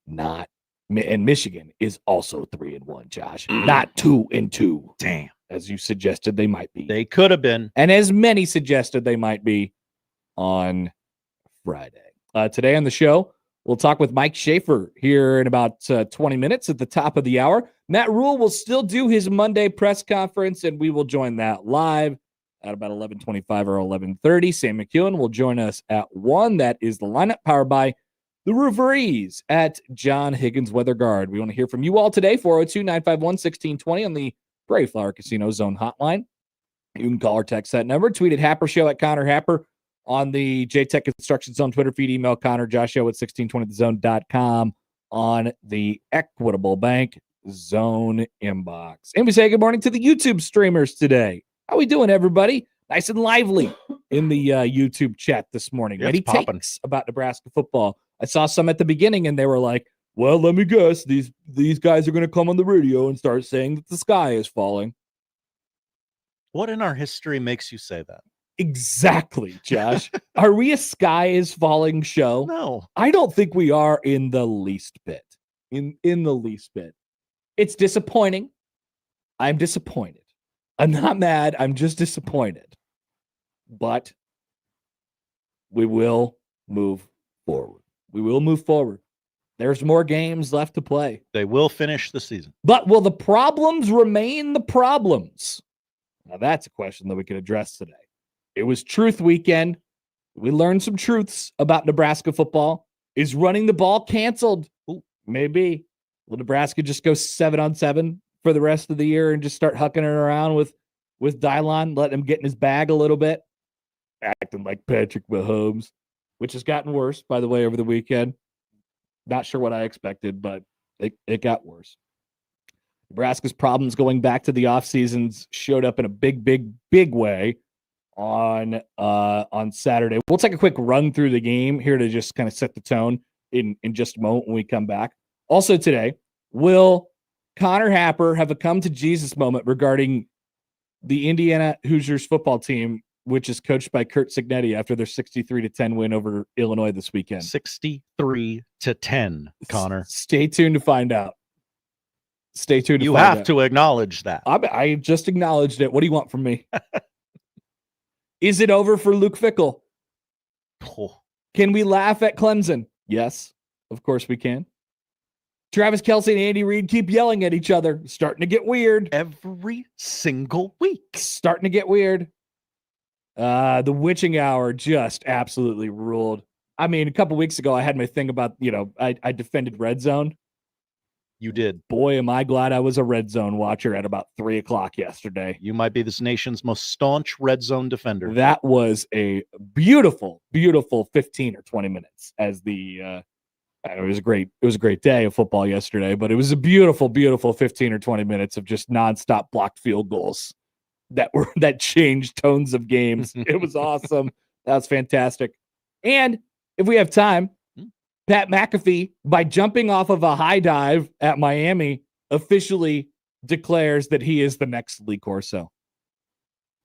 and Michigan is also 3-1, Josh, not 2-2. Damn. As you suggested they might be. They could have been. And as many suggested they might be on Friday. Today on the show, we'll talk with Mike Schaefer here in about 20 minutes at the top of the hour. Matt Rule will still do his Monday press conference, and we will join that live at about 11:25 or 11:30. Sam McKewon will join us at 1. That is the lineup powered by the Reveries at John Higgins Weather Guard. We want to hear from you all today, 402-951-1620 on the Brave Flower Casino Zone hotline. You can call or text that number. Tweet at Happer Show at Connor Happer on the JTech Construction Zone Twitter feed. Email Connor, Josh Show at 1620thezone.com on the Equitable Bank Zone inbox. And we say good morning to the YouTube streamers today. How we doing, everybody? Nice and lively in the YouTube chat this morning. Yeah, Many takes about Nebraska football. I saw some at the beginning, and they were like, well, let me guess. These guys are going to come on the radio and start saying that the sky is falling. What in our history makes you say that? Exactly, Josh. Are we a sky is falling show? No. I don't think we are in the least bit. In the least bit. It's disappointing. I'm disappointed. I'm not mad. I'm just disappointed. But we will move forward. We will move forward. There's more games left to play. They will finish the season. But will the problems remain the problems? Now, that's a question that we can address today. It was Truth Weekend. We learned some truths about Nebraska football. Is running the ball canceled? Ooh, maybe. Will Nebraska just go 7-on-7 for the rest of the year and just start hucking it around with with Dylon, letting him get in his bag a little bit, acting like Patrick Mahomes, which has gotten worse, by the way, over the weekend. Not sure what I expected, but it got worse. Nebraska's problems going back to the off seasons showed up in a big way on Saturday. We'll take a quick run through the game here to just kind of set the tone in just a moment when we come back. Also today, will Connor Happer have a come to Jesus moment regarding the Indiana Hoosiers football team, which is coached by Curt Cignetti after their 63-10 win over Illinois this weekend? 63-10, Connor. Stay tuned to find out. Stay tuned. You have to acknowledge that. I just acknowledged it. What do you want from me? Is it over for Luke Fickell? Oh. Can we laugh at Clemson? Yes, of course we can. Travis Kelce and Andy Reid keep yelling at each other. Starting to get weird. Every single week. Starting to get weird. The witching hour just absolutely ruled. I mean, a couple weeks ago, I had my thing about, I defended Red Zone. You did. Boy, am I glad I was a Red Zone watcher at about 3:00 yesterday. You might be this nation's most staunch Red Zone defender. That was a beautiful 15 or 20 minutes as it was a great day of football yesterday, but it was a beautiful 15 or 20 minutes of just nonstop blocked field goals that changed tones of games. It was awesome. That was fantastic. And if we have time, Pat McAfee, by jumping off of a high dive at Miami, officially declares that he is the next Lee Corso.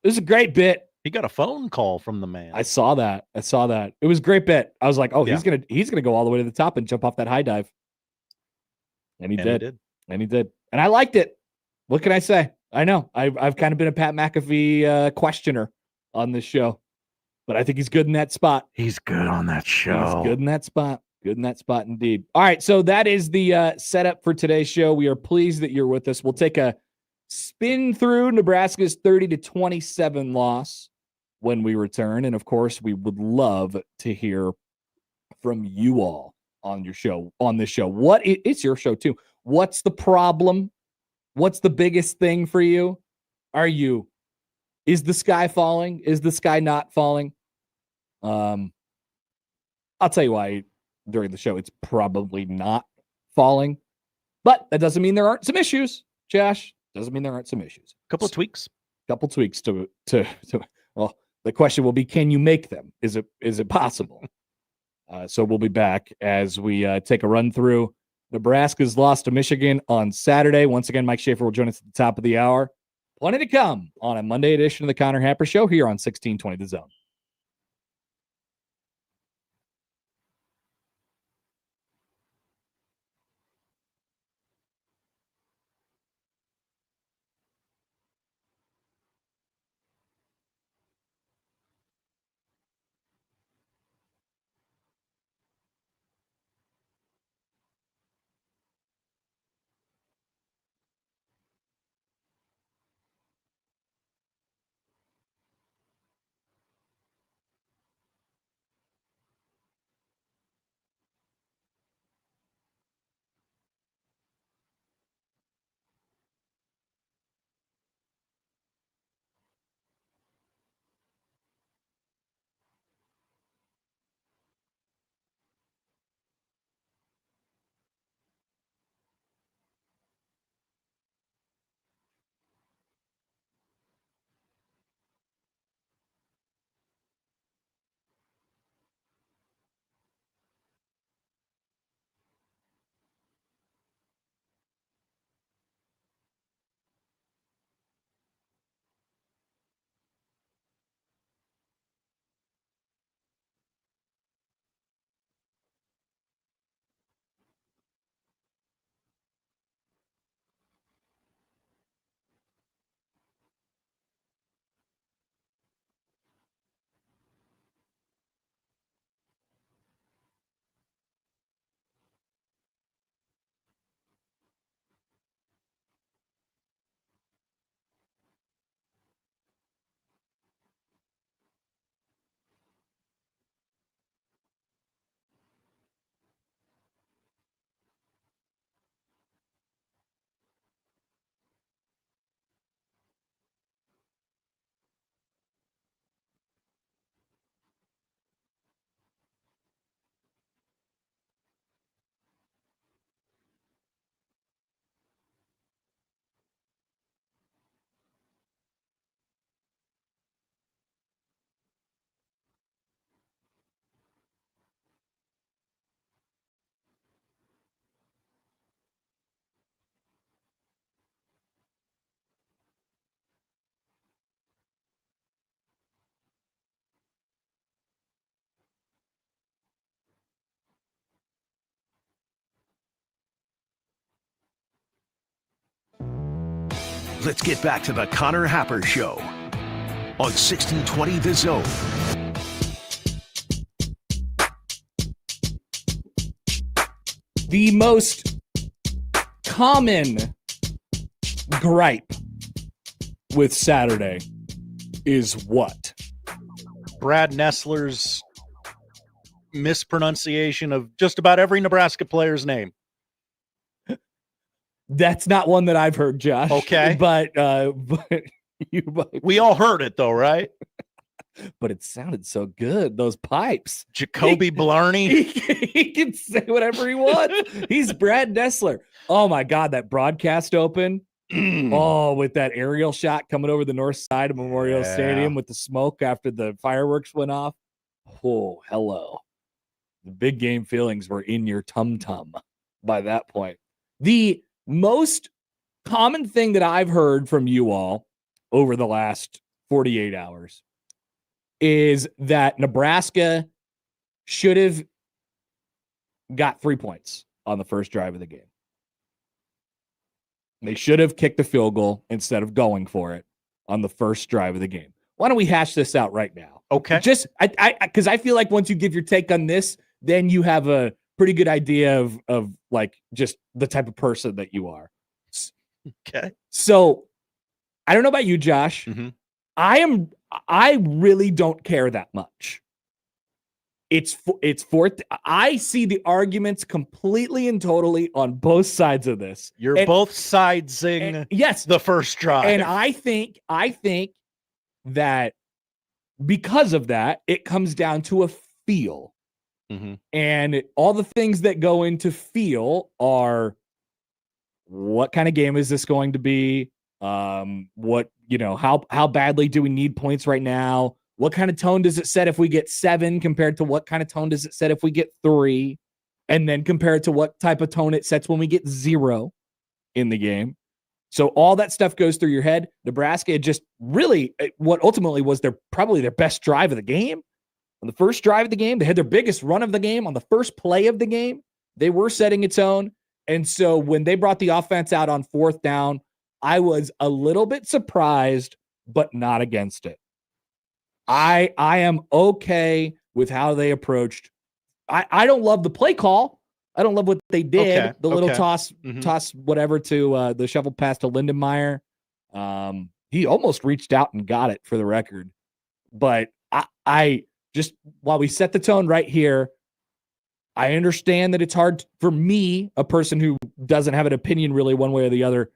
It was a great bit. He got a phone call from the man. I saw that. It was a great bit. I was like, oh, yeah. he's gonna go all the way to the top and jump off that high dive. And he did. And I liked it. What can I say? I know. I've kind of been a Pat McAfee questioner on this show, but I think he's good in that spot. He's good on that show. He's good in that spot. Good in that spot indeed. All right, so that is the setup for today's show. We are pleased that you're with us. We'll take a spin through Nebraska's 30-27 loss when we return, and of course, we would love to hear from you all on this show. It's your show too. What's the problem? What's the biggest thing for you? Is the sky falling? Is the sky not falling? I'll tell you why. During the show, it's probably not falling, but that doesn't mean there aren't some issues. Josh, doesn't mean there aren't some issues. Couple of tweaks to well, the question will be, can you make them? Is it possible? So we'll be back as we take a run through Nebraska's loss to Michigan on Saturday. Once again, Mike Schaefer will join us at the top of the hour. Plenty to come on a Monday edition of the Connor Happer Show here on 1620 The Zone. Let's get back to the Connor Happer Show on 1620 The Zone. The most common gripe with Saturday is what? Brad Nessler's mispronunciation of just about every Nebraska player's name. That's not one that I've heard, Josh. Okay. But we all heard it though, right? But it sounded so good. Those pipes. Jacoby Blarney. He can say whatever he wants. He's Brad Nessler. Oh my God, that broadcast open. Oh, with that aerial shot coming over the north side of Memorial Stadium with the smoke after the fireworks went off. Oh, hello. The big game feelings were in your tum-tum by that point. The most common thing that I've heard from you all over the last 48 hours is that Nebraska should have got 3 points on the first drive of the game. They should have kicked the field goal instead of going for it on the first drive of the game. Why don't we hash this out right now? Okay. Just because I feel like once you give your take on this, then you have a pretty good idea of like just the type of person that you are. Okay. So I don't know about you, Josh. Mm-hmm. I really don't care that much. It's fourth. I see the arguments completely and totally on both sides of this. You're both sidesing yes, the first drive. And I think that because of that, it comes down to a feel. Mm-hmm. And all the things that go into feel are what kind of game is this going to be? What, how badly do we need points right now? What kind of tone does it set if we get 7 compared to what kind of tone does it set if we get 3? And then compared to what type of tone it sets when we get 0 in the game. So all that stuff goes through your head. Nebraska just really what ultimately was probably their best drive of the game. On the first drive of the game, they had their biggest run of the game on the first play of the game. They were setting its own. And so when they brought the offense out on 4th down, I was a little bit surprised, but not against it. I am okay with how they approached. I don't love the play call. I don't love what they did. Okay, the little okay. toss whatever to the shovel pass to Lindenmeyer. He almost reached out and got it for the record. But I just, while we set the tone right here, I understand that it's hard for me, a person who doesn't have an opinion really one way or the other,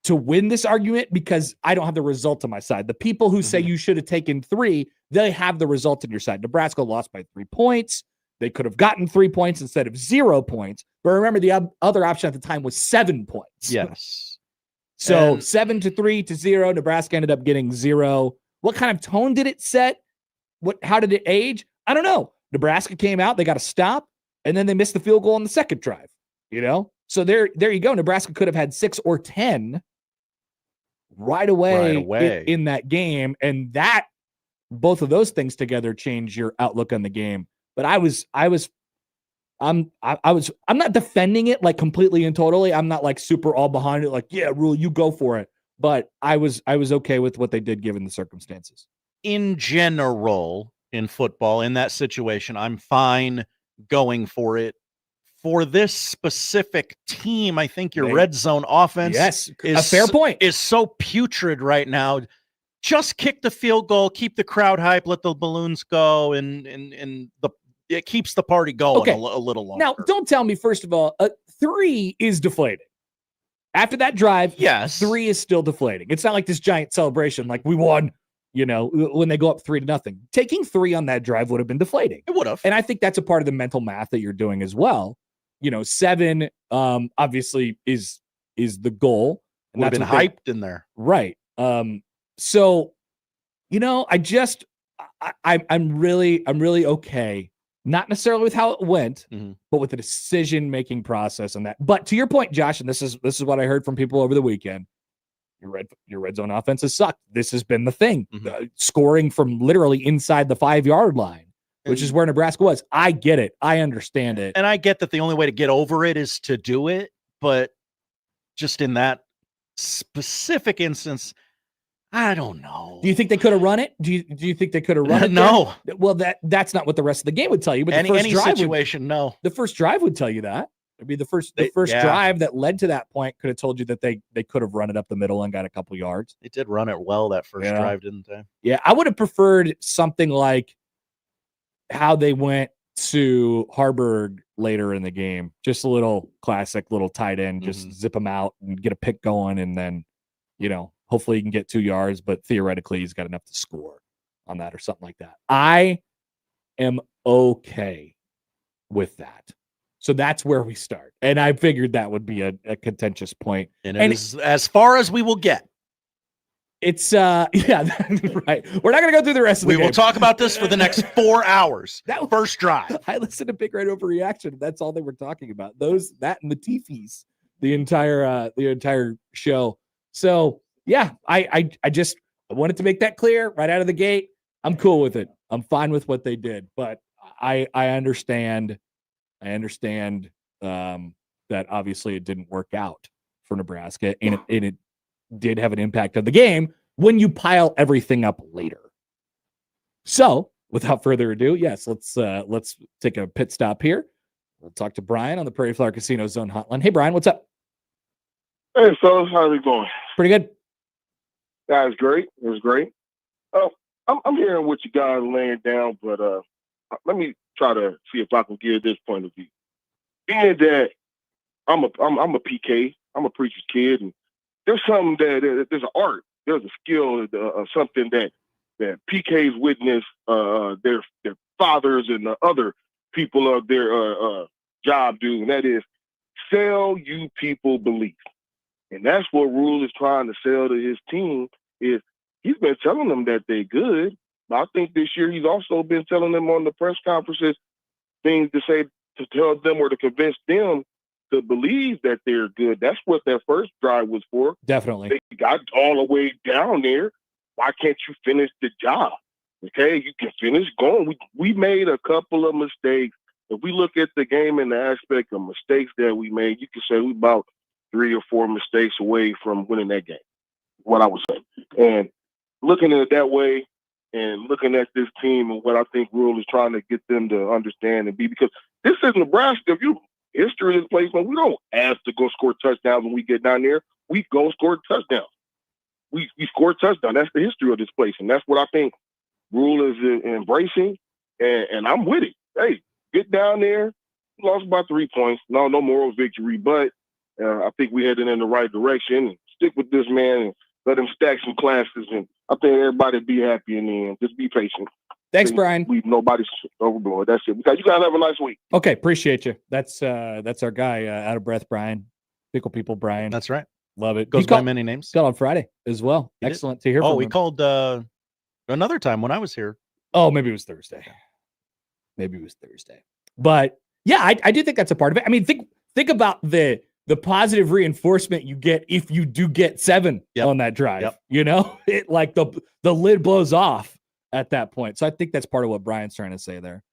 to win this argument because I don't have the result on my side. The people who say you should have taken 3, they have the result on your side. Nebraska lost by 3 points. They could have gotten 3 points instead of 0 points. But remember, the other option at the time was 7 points. Yes. So and 7 to 3 to 0. Nebraska ended up getting 0. What kind of tone did it set? How did it age? I don't know. Nebraska came out, they got a stop, and then they missed the field goal on the second drive. So there you go. Nebraska could have had 6 or 10 right away. In that game, and that both of those things together change your outlook on the game. But I'm not defending it like completely and totally. I'm not like super all behind it. Like, yeah, Rule, you go for it. But I was okay with what they did given the circumstances. In general, in football, in that situation, I'm fine going for it. For this specific team, I think your red zone offense is a fair point. Is so putrid right now. Just kick the field goal, keep the crowd hype, let the balloons go, and it keeps the party going a little longer. Now, don't tell me, first of all, 3 is deflating. After that drive, yes, 3 is still deflating. It's not like this giant celebration like we won, when they go up 3-0. Taking 3 on that drive would have been deflating. It would have. And I think that's a part of the mental math that you're doing as well. 7 obviously is the goal. Would have been hyped in there. Right. So, I'm really okay. Not necessarily with how it went, but with the decision-making process and that. But to your point, Josh, and this is what I heard from people over the weekend, your red zone offense has sucked. This has been the thing. Scoring from literally inside the 5-yard line, which is where Nebraska was. I get it. I understand it. And I get that the only way to get over it is to do it, but just in that specific instance, I don't know. Do you think they could have run it? Do you think they could have run it? No. There? Well, that's not what the rest of the game would tell you. But any situation, no. The first drive would tell you that. It'd be the first drive that led to that point could have told you that they could have run it up the middle and got a couple yards. They did run it well that first drive, didn't they? Yeah, I would have preferred something like how they went to Harburg later in the game. Just a little classic, little tight end, just zip him out and get a pick going, and then, hopefully he can get 2 yards, but theoretically he's got enough to score on that or something like that. I am okay with that. So that's where we start. And I figured that would be a contentious point. And it's as far as we will get. It's right. We're not going to go through the rest of the game. We will talk about this for the next 4 hours. That first drive. I listened to Big Red Overreaction. That's all they were talking about. That and the Tifis the entire show. So yeah, I just wanted to make that clear right out of the gate. I'm cool with it. I'm fine with what they did, but I understand that obviously it didn't work out for Nebraska, and it did have an impact on the game when you pile everything up later. So without further ado, yes, let's take a pit stop here. We'll talk to Brian on the Prairie Flower Casino Zone Hotline. Hey, Brian, what's up? Hey, fellas, how's it going? Pretty good. That was great. It was great. I'm hearing what you guys are laying down, but let me try to see if I can give this point of view. Being that I'm a PK, I'm a preacher's kid, and there's something that there's an art, there's a skill, something that PKs witness their fathers and the other people of their job do, and that is sell you people belief. And that's what Rule is trying to sell to his team. Is he's been telling them that they're good, but I think this year he's also been telling them on the press conferences things to say, to tell them or to convince them to believe that they're good. That's what that first drive was for. Definitely. They got all the way down there. Why can't you finish the job? Okay, you can finish going. We made a couple of mistakes. If we look at the game in the aspect of mistakes that we made, you can say we about 3 or 4 mistakes away from winning that game, what I was saying. And looking at it that way and looking at this team and what I think Rule is trying to get them to understand and be, because this is Nebraska. If you history of this place, man, we don't ask to go score touchdowns when we get down there. We go score touchdowns. We score touchdowns. That's the history of this place. And that's what I think Rule is embracing. And I'm with it. Hey, get down there. We lost by 3 points. No moral victory, but I think we headed in the right direction. And stick with this man and let him stack some classes. And I think everybody be happy in the end. Just be patient. Thanks, Brian. Leave nobody overboard. That's it. Because you guys have a nice week. Okay, appreciate you. That's our guy, out of breath, Brian. Pickle people, Brian. That's right. Love it. Goes by many names. Got on Friday as well. He Excellent to hear from him. We called another time when I was here. Oh, maybe it was Thursday. But yeah, I do think that's a part of it. I mean, think about the positive reinforcement you get if you do get 7 on that drive. Yep. It like the lid blows off at that point. So I think that's part of what Brian's trying to say there.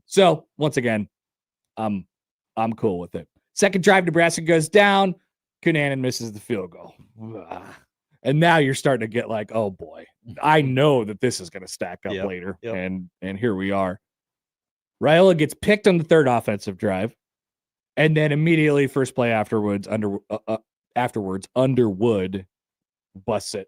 So once again, I'm cool with it. Second drive, Nebraska goes down. Cunanan misses the field goal. And now you're starting to get like, oh boy, I know that this is going to stack up later. Yep. And here we are. Raiola gets picked on the third offensive drive. And then immediately first play afterwards, Underwood busts it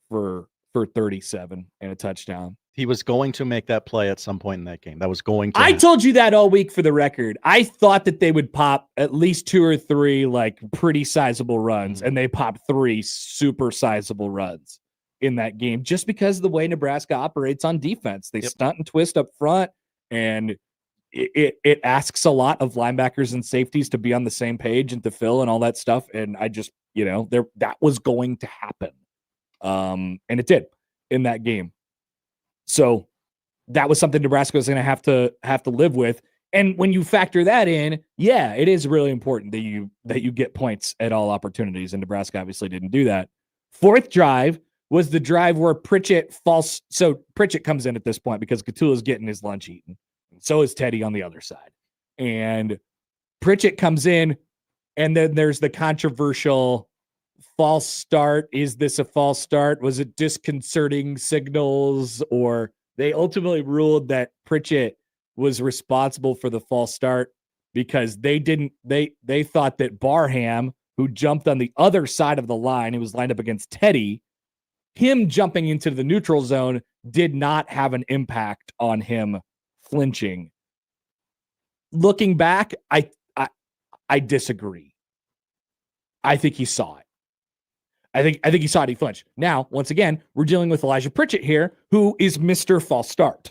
for 37 and a touchdown. He was going to make that play at some point in that game. That was going to I happen. told you that all week for the record. I thought that they would pop at least 2 or 3 like pretty sizable runs, and they popped 3 super sizable runs in that game just because of the way Nebraska operates on defense. They stunt and twist up front, and it asks a lot of linebackers and safeties to be on the same page and to fill and all that stuff. And I just, that was going to happen. And it did in that game. So that was something Nebraska was going to have to live with. And when you factor that in, yeah, it is really important that you get points at all opportunities. And Nebraska obviously didn't do that. Fourth drive was the drive where Pritchett falls. So Pritchett comes in at this point because Catula's getting his lunch eaten. So is Teddy on the other side. And Pritchett comes in, and then there's the controversial false start? Is this a false start? Was it disconcerting signals? Or they ultimately ruled that Pritchett was responsible for the false start because they thought that Barham, who jumped on the other side of the line, he was lined up against Teddy, him jumping into the neutral zone did not have an impact on him flinching. Looking back, I disagree. I think he saw it. I think he saw it. He flinched. Now, once again, we're dealing with Elijah Pritchett here, who is Mr. False Start.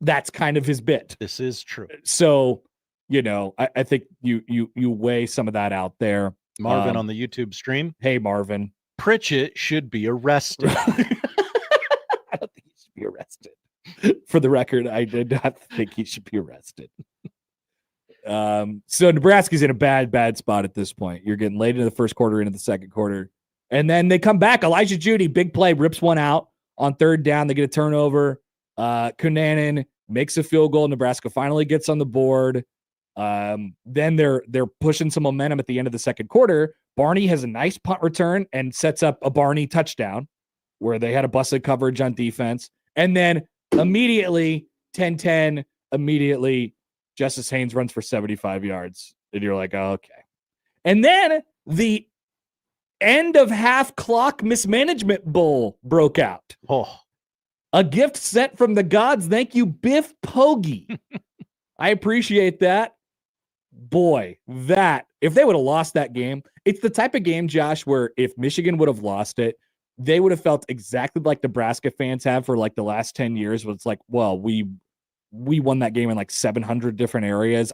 That's kind of his bit. This is true. So, I think you weigh some of that out there. Marvin on the YouTube stream. Hey, Marvin. Pritchett should be arrested. I don't think he should be arrested. For the record, I did not think he should be arrested. So Nebraska's in a bad spot at this point. You're getting late into the first quarter, into the second quarter. And then they come back. Elijah Judy, big play, rips one out on third down. They get a turnover. Cunanan makes a field goal. Nebraska finally gets on the board. Then they're pushing some momentum at the end of the second quarter. Barney has a nice punt return and sets up a Barney touchdown where they had a busted coverage on defense. And then immediately, 10-10, immediately, Justice Haynes runs for 75 yards. And you're like, oh, okay. And then the end of half clock mismanagement bull broke out. Oh, a gift sent from the gods. Thank you, Biff Poggi. I appreciate that. Boy, that if they would have lost that game, it's the type of game, Josh, where if Michigan would have lost it, they would have felt exactly like Nebraska fans have for like the last 10 years. Where it's like, well, we won that game in like 700 different areas.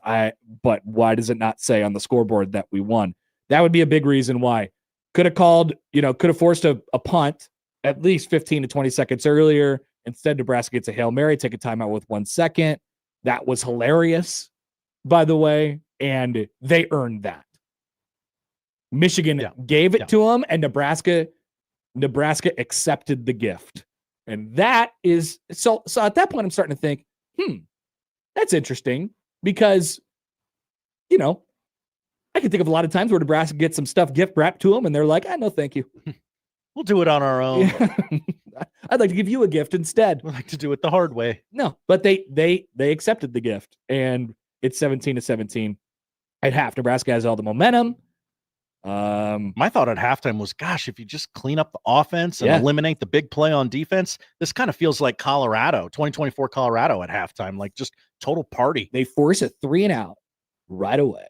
But why does it not say on the scoreboard that we won? That would be a big reason why. Could have forced a punt at least 15 to 20 seconds earlier. Instead, Nebraska gets a Hail Mary, take a timeout with 1 second. That was hilarious, by the way, and they earned that. Michigan gave it to them, and Nebraska accepted the gift. And that is so at that point I'm starting to think, that's interesting because, I can think of a lot of times where Nebraska gets some stuff gift wrapped to them and they're like, no, thank you. We'll do it on our own. I'd like to give you a gift instead. We'd like to do it the hard way. No, but they accepted the gift, and it's 17-17 at half. Nebraska has all the momentum. My thought at halftime was, gosh, if you just clean up the offense and eliminate the big play on defense, this kind of feels like 2024 Colorado at halftime, like just total party. They force a 3-and-out right away.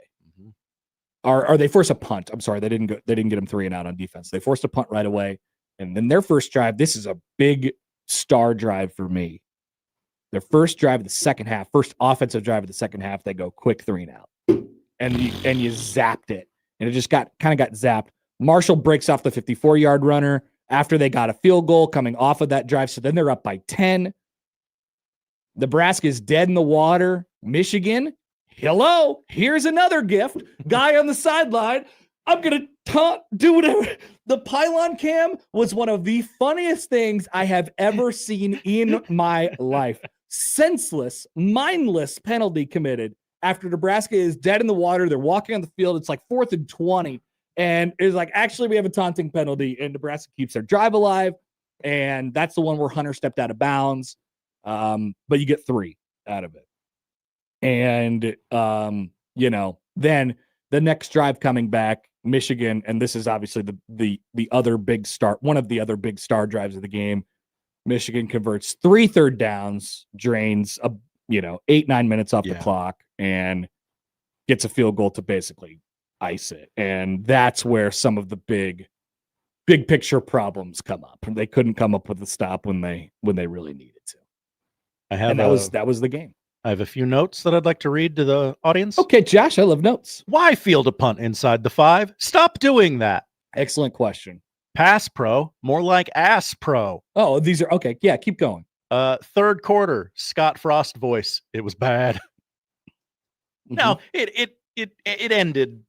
Or they force a punt. I'm sorry, they didn't get them 3-and-out on defense. They forced a punt right away. And then their first drive, this is a big star drive for me. Their first drive of the second half, first offensive drive of the second half, they go quick 3-and-out. And you zapped it. And it just got zapped. Marshall breaks off the 54-yard runner after they got a field goal coming off of that drive. So then they're up by 10. Nebraska is dead in the water. Michigan, hello, here's another gift. Guy on the sideline. I'm going to do whatever. The pylon cam was one of the funniest things I have ever seen in my life. Senseless, mindless penalty committed after Nebraska is dead in the water. They're walking on the field. It's like 4th and 20. And it's like, actually, we have a taunting penalty. And Nebraska keeps their drive alive. And that's the one where Hunter stepped out of bounds. But you get 3 out of it. And, then the next drive coming back, Michigan, and this is obviously the other big start, one of the other big star drives of the game. Michigan converts 3 third downs, drains 8-9 minutes off the clock, and gets a field goal to basically ice it. And that's where some of the big picture problems come up. They couldn't come up with a stop when they really needed to. That was the game. I have a few notes that I'd like to read to the audience. Okay, Josh, I love notes. Why field a punt inside the 5? Stop doing that. Excellent question. Pass pro, more like ass pro. Oh, these are okay. Yeah, keep going. Third quarter, Scott Frost voice. It was bad. No, it ended.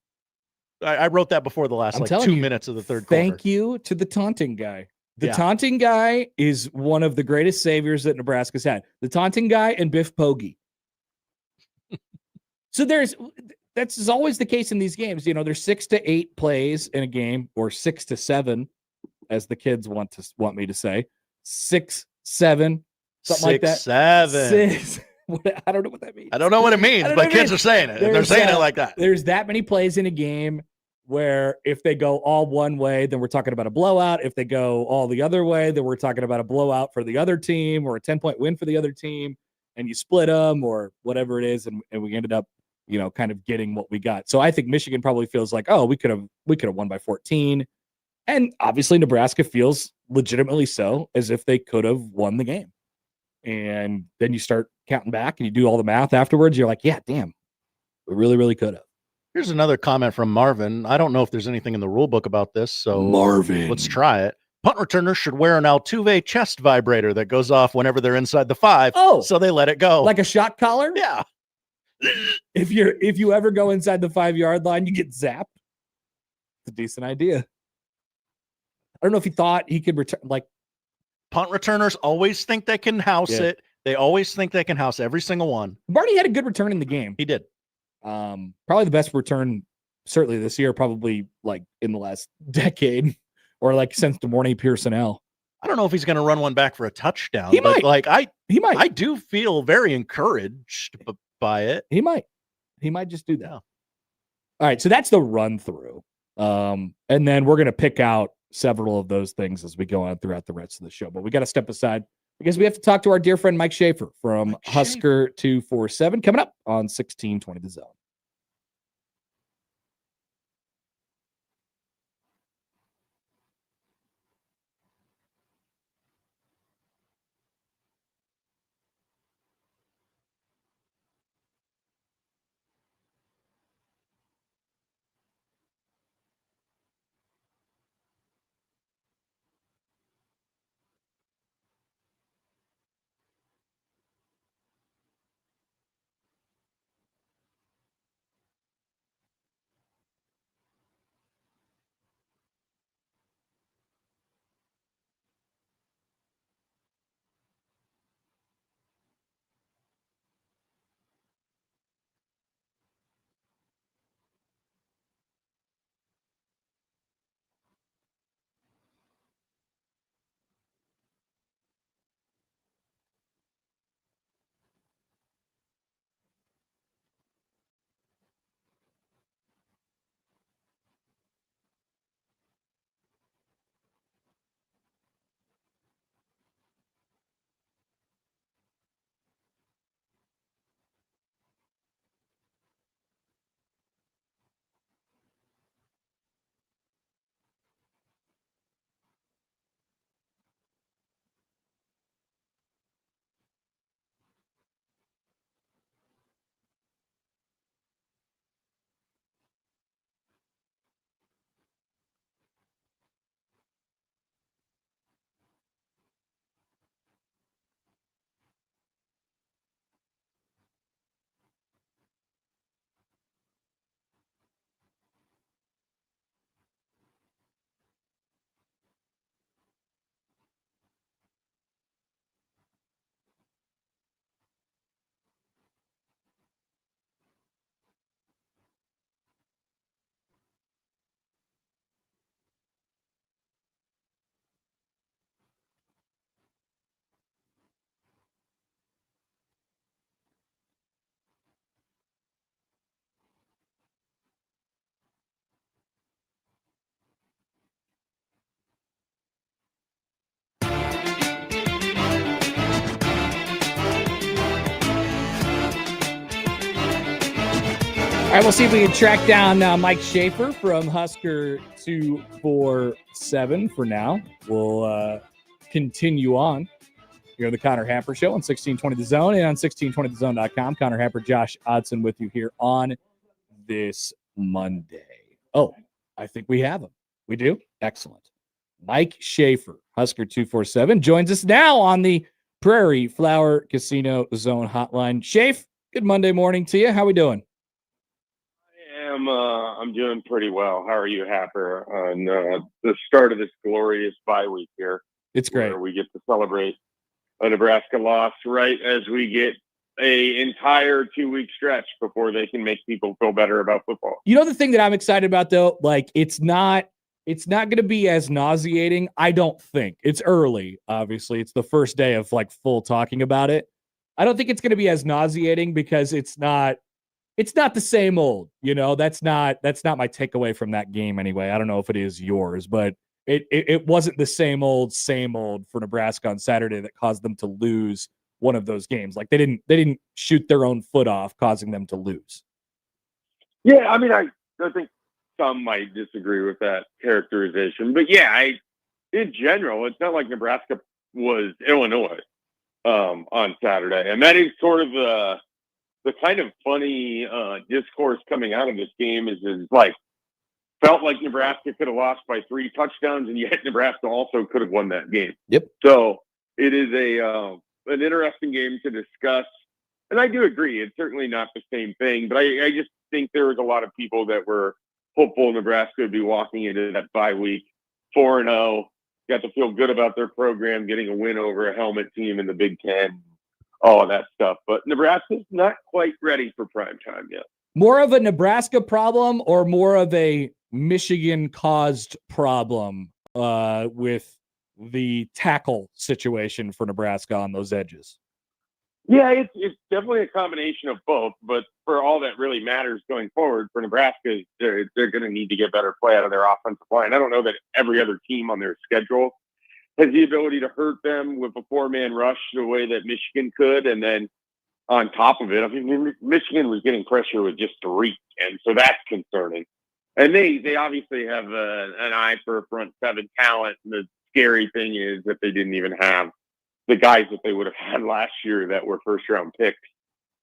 I wrote that before the last 2 minutes of the third quarter. Thank you to the taunting guy. The taunting guy is one of the greatest saviors that Nebraska's had. The taunting guy and Biff Poggi. So that's always the case in these games. You know, there's 6 to 8 plays in a game, or 6 to 7, as the kids want me to say. 6, 7, something like that. 7. 6. I don't know what that means. I don't know what it means, but kids are saying it. They're saying it like that. There's that many plays in a game where if they go all one way, then we're talking about a blowout. If they go all the other way, then we're talking about a blowout for the other team, or a 10-point win for the other team, and you split them or whatever it is, and we ended up, you know, kind of getting what we got. So I think Michigan probably feels like, oh, we could have won by 14. And obviously Nebraska feels legitimately so, as if they could have won the game. And then you start counting back and you do all the math afterwards. You're like, yeah, damn, we really, really could have. Here's another comment from Marvin. I don't know if there's anything in the rule book about this, so Marvin, let's try it. Punt returners should wear an Altuve chest vibrator that goes off whenever they're inside the 5. Oh, so they let it go. Like a shot collar? Yeah. If you ever go inside the 5-yard line, you get zapped. It's a decent idea. I don't know if he thought he could return, like, punt returners always think they can house it. They always think they can house every single one. Barney had a good return in the game. He did. Probably the best return, certainly this year, probably like in the last decade, or like since DeMornay Pearsonell. I don't know if he's going to run one back for a touchdown. He might. Like he might. I do feel very encouraged by it. He might just do that. All right, so that's the run through. And then we're going to pick out several of those things as we go on throughout the rest of the show. But we got to step aside because we have to talk to our dear friend Mike Schaefer from Husker 247 coming up on 1620 The Zone. All right, we'll see if we can track down Mike Schaefer from Husker 247 for now. We'll continue on here on the Connor Happer Show on 1620 The Zone and on 1620thezone.com. Connor Happer, Josh Odson with you here on this Monday. Oh, I think we have him. We do? Excellent. Mike Schaefer, Husker 247, joins us now on the Prairie Flower Casino Zone hotline. Schaefer, good Monday morning to you. How we doing? I'm doing pretty well. How are you, Happer, on the start of this glorious bye week here? It's great. Where we get to celebrate a Nebraska loss right as we get a entire 2-week stretch before they can make people feel better about football. You know, the thing that I'm excited about though, like it's not going to be as nauseating. I don't think. It's early. Obviously, it's the first day of like full talking about it. I don't think it's going to be as nauseating because it's not the same old, you know. That's not my takeaway from that game anyway. I don't know if it is yours, but it wasn't the same old for Nebraska on Saturday that caused them to lose one of those games. Like they didn't shoot their own foot off, causing them to lose. Yeah, I mean, I think some might disagree with that characterization, but yeah, in general, it's not like Nebraska was Illinois on Saturday, and that is sort of the kind of funny discourse coming out of this game is like felt like Nebraska could have lost by 3 touchdowns, and yet Nebraska also could have won that game. Yep. So it is an interesting game to discuss, and I do agree it's certainly not the same thing, but I just think there was a lot of people that were hopeful Nebraska would be walking into that bye week 4-0, got to feel good about their program, getting a win over a helmet team in the Big Ten, all of that stuff. But Nebraska's not quite ready for prime time yet. More of a Nebraska problem or more of a Michigan-caused problem with the tackle situation for Nebraska on those edges? Yeah, it's definitely a combination of both. But for all that really matters going forward for Nebraska, they're going to need to get better play out of their offensive line. I don't know that every other team on their schedule has the ability to hurt them with a 4-man rush the way that Michigan could. And then on top of it, I mean, Michigan was getting pressure with just 3, and so that's concerning. And they obviously have an eye for front 7 talent. And the scary thing is that they didn't even have the guys that they would have had last year that were first-round picks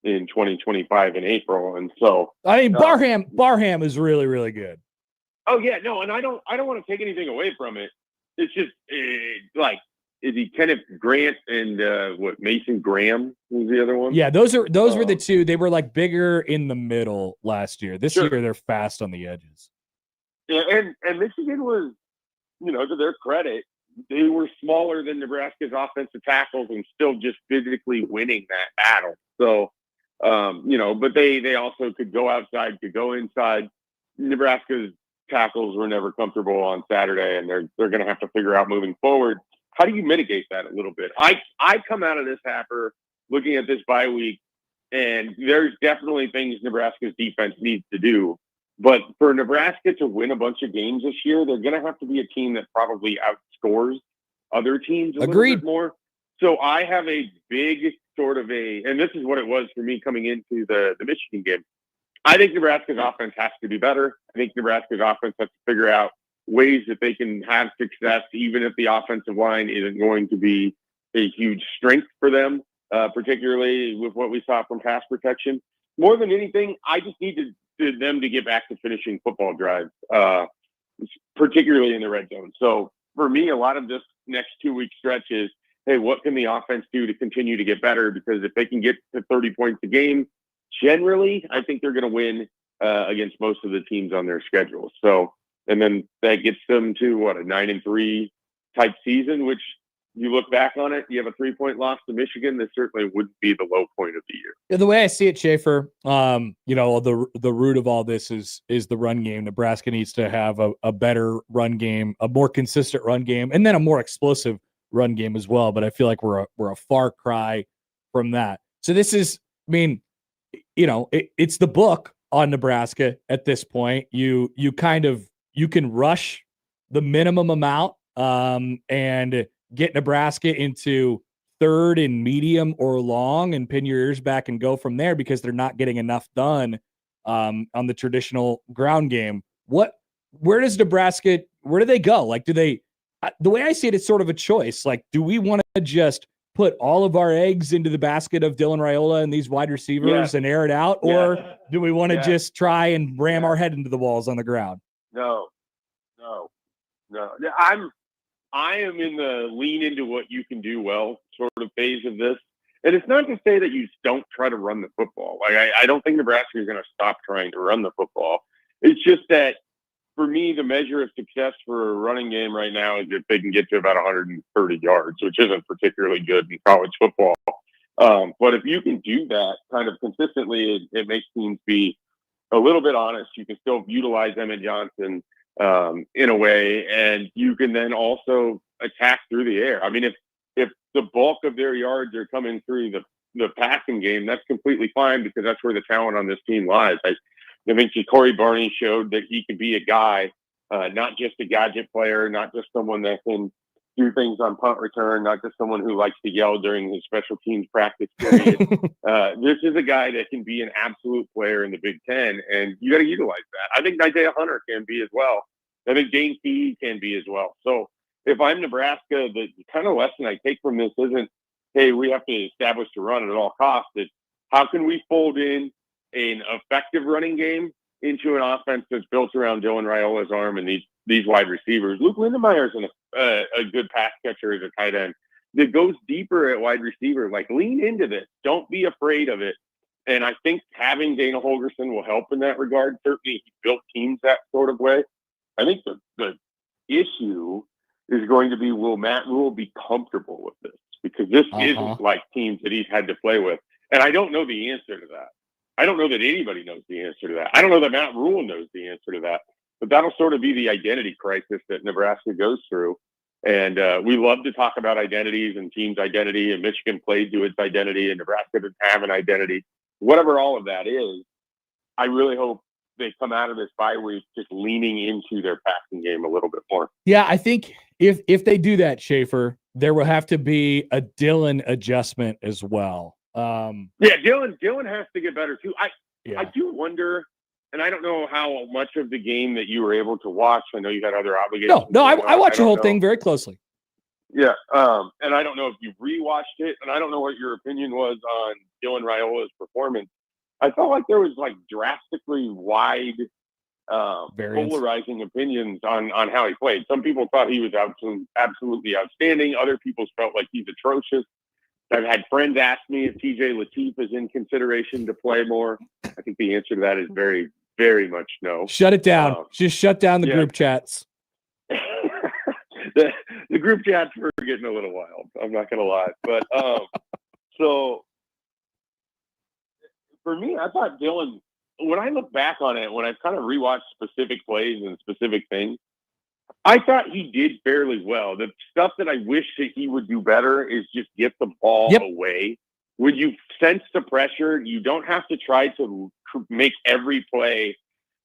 in 2025 in April. And so, I mean, Barham is really, really good. Oh yeah, no, and I don't want to take anything away from it. It's just like, is he Kenneth Grant and Mason Graham was the other one? Yeah, those were the two. They were like bigger in the middle last year. This year they're fast on the edges. Yeah, and Michigan was, you know, to their credit, they were smaller than Nebraska's offensive tackles and still just physically winning that battle. So, you know, but they also could go outside, could go inside. Nebraska's tackles were never comfortable on Saturday, and they're going to have to figure out moving forward, how do you mitigate that a little bit? I come out of this, Happer, looking at this bye week, and there's definitely things Nebraska's defense needs to do. But for Nebraska to win a bunch of games this year, they're going to have to be a team that probably outscores other teams a little bit more. So I have a big sort of and this is what it was for me coming into the Michigan game. I think Nebraska's offense has to be better. I think Nebraska's offense has to figure out ways that they can have success, even if the offensive line isn't going to be a huge strength for them, particularly with what we saw from pass protection. More than anything, I just need them to get back to finishing football drives, particularly in the red zone. So for me, a lot of this next 2-week stretch is, hey, what can the offense do to continue to get better? Because if they can get to 30 points a game, generally, I think they're going to win against most of the teams on their schedule. So, and then that gets them to a 9-3 type season, which you look back on it, you have a 3-point loss to Michigan. That certainly wouldn't be the low point of the year. Yeah, the way I see it, Schaefer, you know, the root of all this is the run game. Nebraska needs to have a better run game, a more consistent run game, and then a more explosive run game as well. But I feel like we're a far cry from that. So this is, I mean, you know, it's the book on Nebraska at this point. You can rush the minimum amount and get Nebraska into third and medium or long and pin your ears back and go from there because they're not getting enough done on the traditional ground game. Where does Nebraska, where do they go? Like, the way I see it, it's sort of a choice. Like, do we want to just put all of our eggs into the basket of Dylan Raiola and these wide receivers and air it out? Or do we want to just try and ram our head into the walls on the ground? No. I am in the lean into what you can do well sort of phase of this. And it's not to say that you don't try to run the football. Like, I don't think Nebraska is going to stop trying to run the football. It's just that, for me, the measure of success for a running game right now is if they can get to about 130 yards, which isn't particularly good in college football. But if you can do that kind of consistently, it makes teams be a little bit honest. You can still utilize Emmett Johnson in a way, and you can then also attack through the air. I mean, if the bulk of their yards are coming through the passing game, that's completely fine because that's where the talent on this team lies. I think Corey Barney showed that he could be a guy, not just a gadget player, not just someone that can do things on punt return, not just someone who likes to yell during his special teams practice period. This is a guy that can be an absolute player in the Big Ten, and you got to utilize that. I think Isaiah Hunter can be as well. I think Dane Key can be as well. So if I'm Nebraska, the kind of lesson I take from this isn't, hey, we have to establish the run at all costs. It's how can we fold in an effective running game into an offense that's built around Dylan Raiola's arm and these wide receivers. Luke Lindemeyer's a good pass catcher as a tight end that goes deeper at wide receiver. Like, lean into this. Don't be afraid of it. And I think having Dana Holgerson will help in that regard. Certainly, he built teams that sort of way. I think the issue is going to be, will Matt Rule be comfortable with this? Because this isn't like teams that he's had to play with. And I don't know the answer to that. I don't know that anybody knows the answer to that. I don't know that Matt Rule knows the answer to that. But that'll sort of be the identity crisis that Nebraska goes through. And we love to talk about identities and teams' identity, and Michigan played to its identity, and Nebraska doesn't have an identity. Whatever all of that is, I really hope they come out of this bye week just leaning into their passing game a little bit more. Yeah, I think if they do that, Schaefer, there will have to be a Dylan adjustment as well. Dylan has to get better too. I do wonder, and I don't know how much of the game that you were able to watch. I know you had other obligations. No, I watched the whole thing very closely. Yeah, and I don't know if you rewatched it, and I don't know what your opinion was on Dylan Raiola's performance. I felt like there was like drastically wide, polarizing opinions on how he played. Some people thought he was absolutely outstanding. Other people felt like he's atrocious. I've had friends ask me if TJ Lateef is in consideration to play more. I think the answer to that is very, very much no. Shut it down. Just shut down the group chats. the group chats were getting a little wild. I'm not going to lie. But so for me, I thought Dylan, when I look back on it, when I've kind of rewatched specific plays and specific things, I thought he did fairly well. The stuff that I wish that he would do better is just get the ball away. When you sense the pressure, you don't have to try to make every play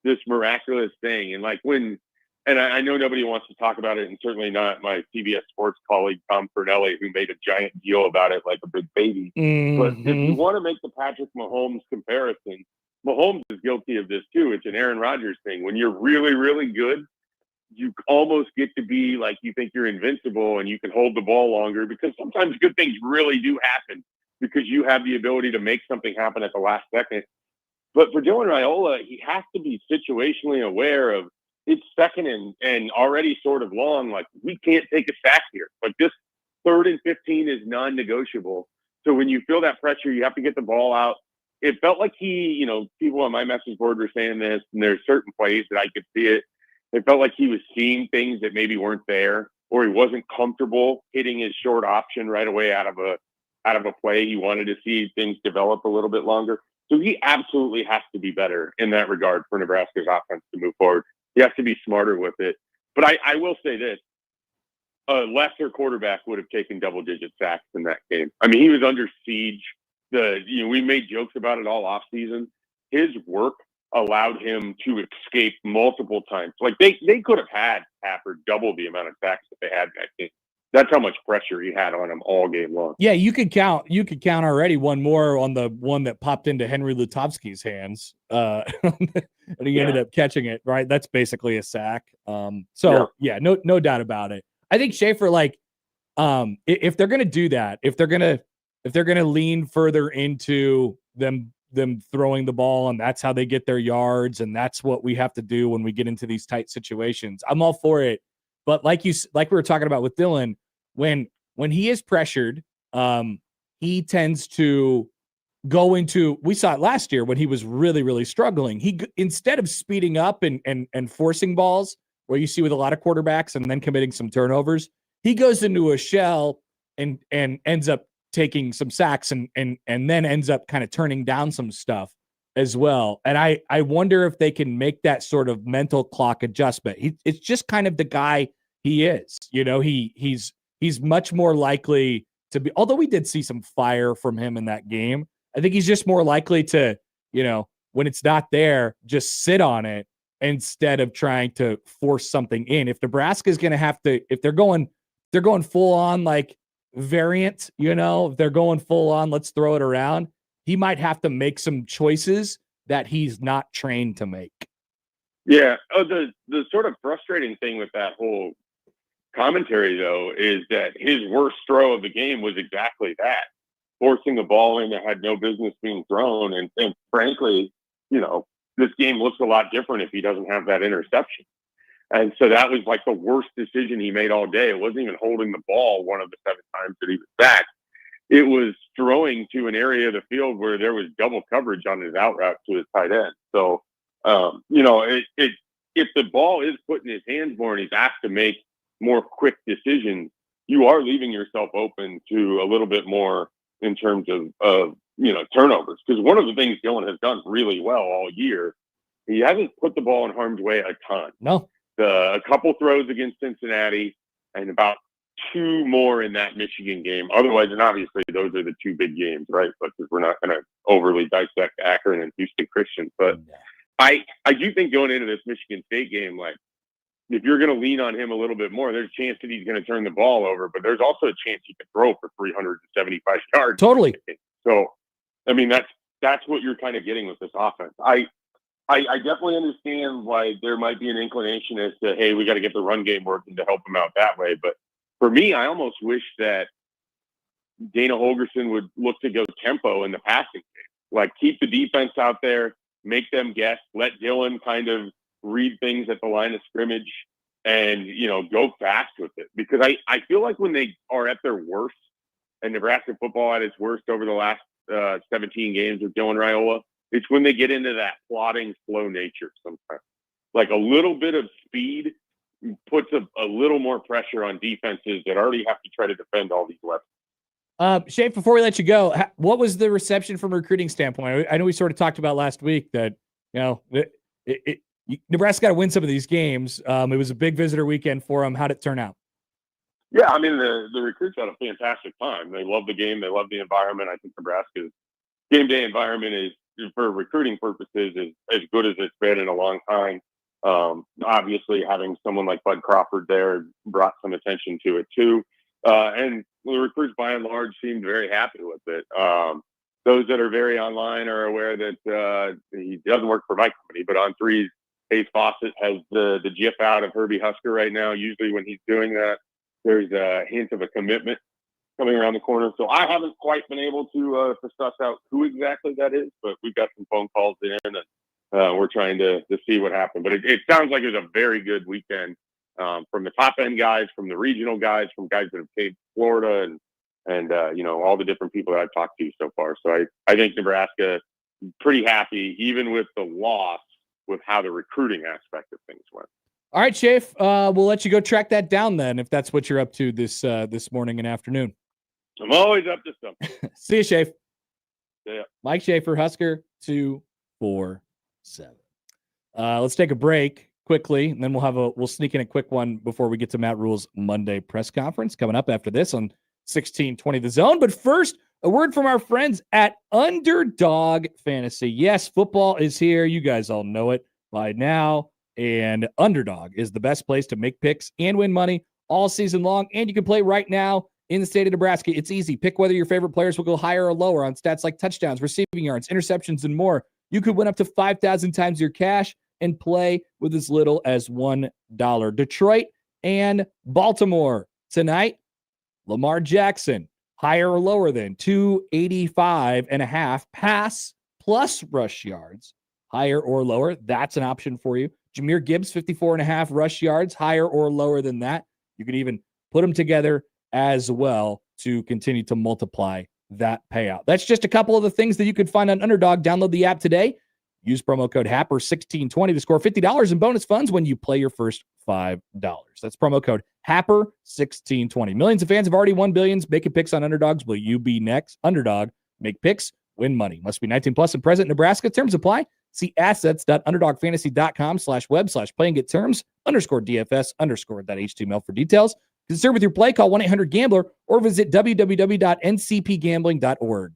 this miraculous thing. And like I know nobody wants to talk about it, and certainly not my CBS Sports colleague, Tom Fernelli, who made a giant deal about it like a big baby. Mm-hmm. But if you want to make the Patrick Mahomes comparison, Mahomes is guilty of this too. It's an Aaron Rodgers thing. When you're really, really good, you almost get to be like, you think you're invincible and you can hold the ball longer, because sometimes good things really do happen because you have the ability to make something happen at the last second. But for Dylan Raiola, he has to be situationally aware of, it's second and already sort of long. Like, we can't take a sack here. Like, this 3rd and 15 is non-negotiable. So when you feel that pressure, you have to get the ball out. It felt like he, people on my message board were saying this, and there's certain plays that I could see it. It felt like he was seeing things that maybe weren't there, or he wasn't comfortable hitting his short option right away out of a play. He wanted to see things develop a little bit longer. So he absolutely has to be better in that regard for Nebraska's offense to move forward. He has to be smarter with it. But I will say this. A lesser quarterback would have taken double-digit sacks in that game. I mean, he was under siege. We made jokes about it all offseason. His work allowed him to escape multiple times. Like, they could have had Happer double the amount of sacks that they had in that game. That's how much pressure he had on him all game long. Yeah, you could count already one more on the one that popped into Henry Lutovsky's hands. And he ended up catching it, right? That's basically a sack. No doubt about it. I think Schaefer, if they're gonna do that, if they're gonna lean further into them throwing the ball, and that's how they get their yards, and that's what we have to do when we get into these tight situations, I'm all for it. But like we were talking about with Dylan, when he is pressured, he tends to go into, we saw it last year when he was really, really struggling. He, instead of speeding up and forcing balls, where you see with a lot of quarterbacks and then committing some turnovers, he goes into a shell and ends up taking some sacks and then ends up kind of turning down some stuff as well. And I wonder if they can make that sort of mental clock adjustment. It's just kind of the guy he is. You know, he's much more likely to be, although we did see some fire from him in that game, I think he's just more likely to, you know, when it's not there, just sit on it instead of trying to force something in. If Nebraska is going to have to, if they're going full on like variant, you know, if they're going full on, let's throw it around, he might have to make some choices that he's not trained to make. Yeah. Oh, the sort of frustrating thing with that whole commentary, though, is that his worst throw of the game was exactly that, forcing the ball in that had no business being thrown. And frankly, you know, this game looks a lot different if he doesn't have that interception. And so that was like the worst decision he made all day. It wasn't even holding the ball one of the 7 times that he was sacked. It was throwing to an area of the field where there was double coverage on his out route to his tight end. So, you know, if the ball is put in his hands more and he's asked to make more quick decisions, you are leaving yourself open to a little bit more in terms of you know, turnovers. Because one of the things Dylan has done really well all year, he hasn't put the ball in harm's way a ton. No. A couple throws against Cincinnati and about 2 more in that Michigan game. Otherwise, and obviously those are the 2 big games, right? But we're not going to overly dissect Akron and Houston Christian. But I do think going into this Michigan State game, like, if you're going to lean on him a little bit more, there's a chance that he's going to turn the ball over, but there's also a chance he could throw for 375 yards. Totally. So, I mean, that's what you're kind of getting with this offense. I definitely understand why there might be an inclination as to, hey, we got to get the run game working to help him out that way. But for me, I almost wish that Dana Holgerson would look to go tempo in the passing game. Like, keep the defense out there, make them guess, let Dylan kind of read things at the line of scrimmage and, you know, go fast with it. Because I feel like when they are at their worst, and Nebraska football at its worst over the last 17 games with Dylan Raiola, it's when they get into that plodding, slow nature sometimes. Like, a little bit of speed puts a little more pressure on defenses that already have to try to defend all these weapons. Schaefer, before we let you go, what was the reception from a recruiting standpoint? I know we sort of talked about last week that, you know, Nebraska got to win some of these games. It was a big visitor weekend for them. How did it turn out? Yeah, I mean, the recruits had a fantastic time. They love the game. They love the environment. I think Nebraska's game day environment is, for recruiting purposes, is as good as it's been in a long time. Obviously, having someone like Bud Crawford there brought some attention to it too. And the recruits, by and large, seemed very happy with it. Those that are very online are aware that he doesn't work for my company, but on threes, Hayes Fawcett has the GIF out of Herbie Husker right now. Usually when he's doing that, there's a hint of a commitment coming around the corner. So I haven't quite been able to suss out who exactly that is, but we've got some phone calls in and we're trying to see what happened. But it sounds like it was a very good weekend from the top end guys, from the regional guys, from guys that have played Florida and you know, all the different people that I've talked to so far. So I think Nebraska pretty happy, even with the loss, with how the recruiting aspect of things went. All right, Schaefer, we'll let you go track that down then, if that's what you're up to this morning and afternoon. I'm always up to something. See you, Schaefer. Yeah. Mike Schaefer, Husker 247. Let's take a break quickly, and then we'll sneak in a quick one before we get to Matt Rule's Monday press conference coming up after this on 1620 The Zone. But first, a word from our friends at Underdog Fantasy. Yes, football is here. You guys all know it by now. And Underdog is the best place to make picks and win money all season long. And you can play right now in the state of Nebraska. It's easy. Pick whether your favorite players will go higher or lower on stats like touchdowns, receiving yards, interceptions, and more. You could win up to 5,000 times your cash and play with as little as $1. Detroit and Baltimore tonight. Lamar Jackson, higher or lower than 285.5 pass plus rush yards, higher or lower. That's an option for you. Jahmyr Gibbs, 54.5 rush yards, higher or lower than that. You can even put them together as well to continue to multiply that payout. That's just a couple of the things that you could find on Underdog. Download the app today. Use promo code HAPPER1620 to score $50 in bonus funds when you play your first $5. That's promo code HAPPER1620. Millions of fans have already won billions making picks on underdogs. Will you be next? Underdog. Make picks. Win money. Must be 19 plus and present in Nebraska. Terms apply. See assets.underdogfantasy.com/web/play and get terms _DFS_.html for details. Concerned with your play? Call 1-800-GAMBLER or visit www.ncpgambling.org.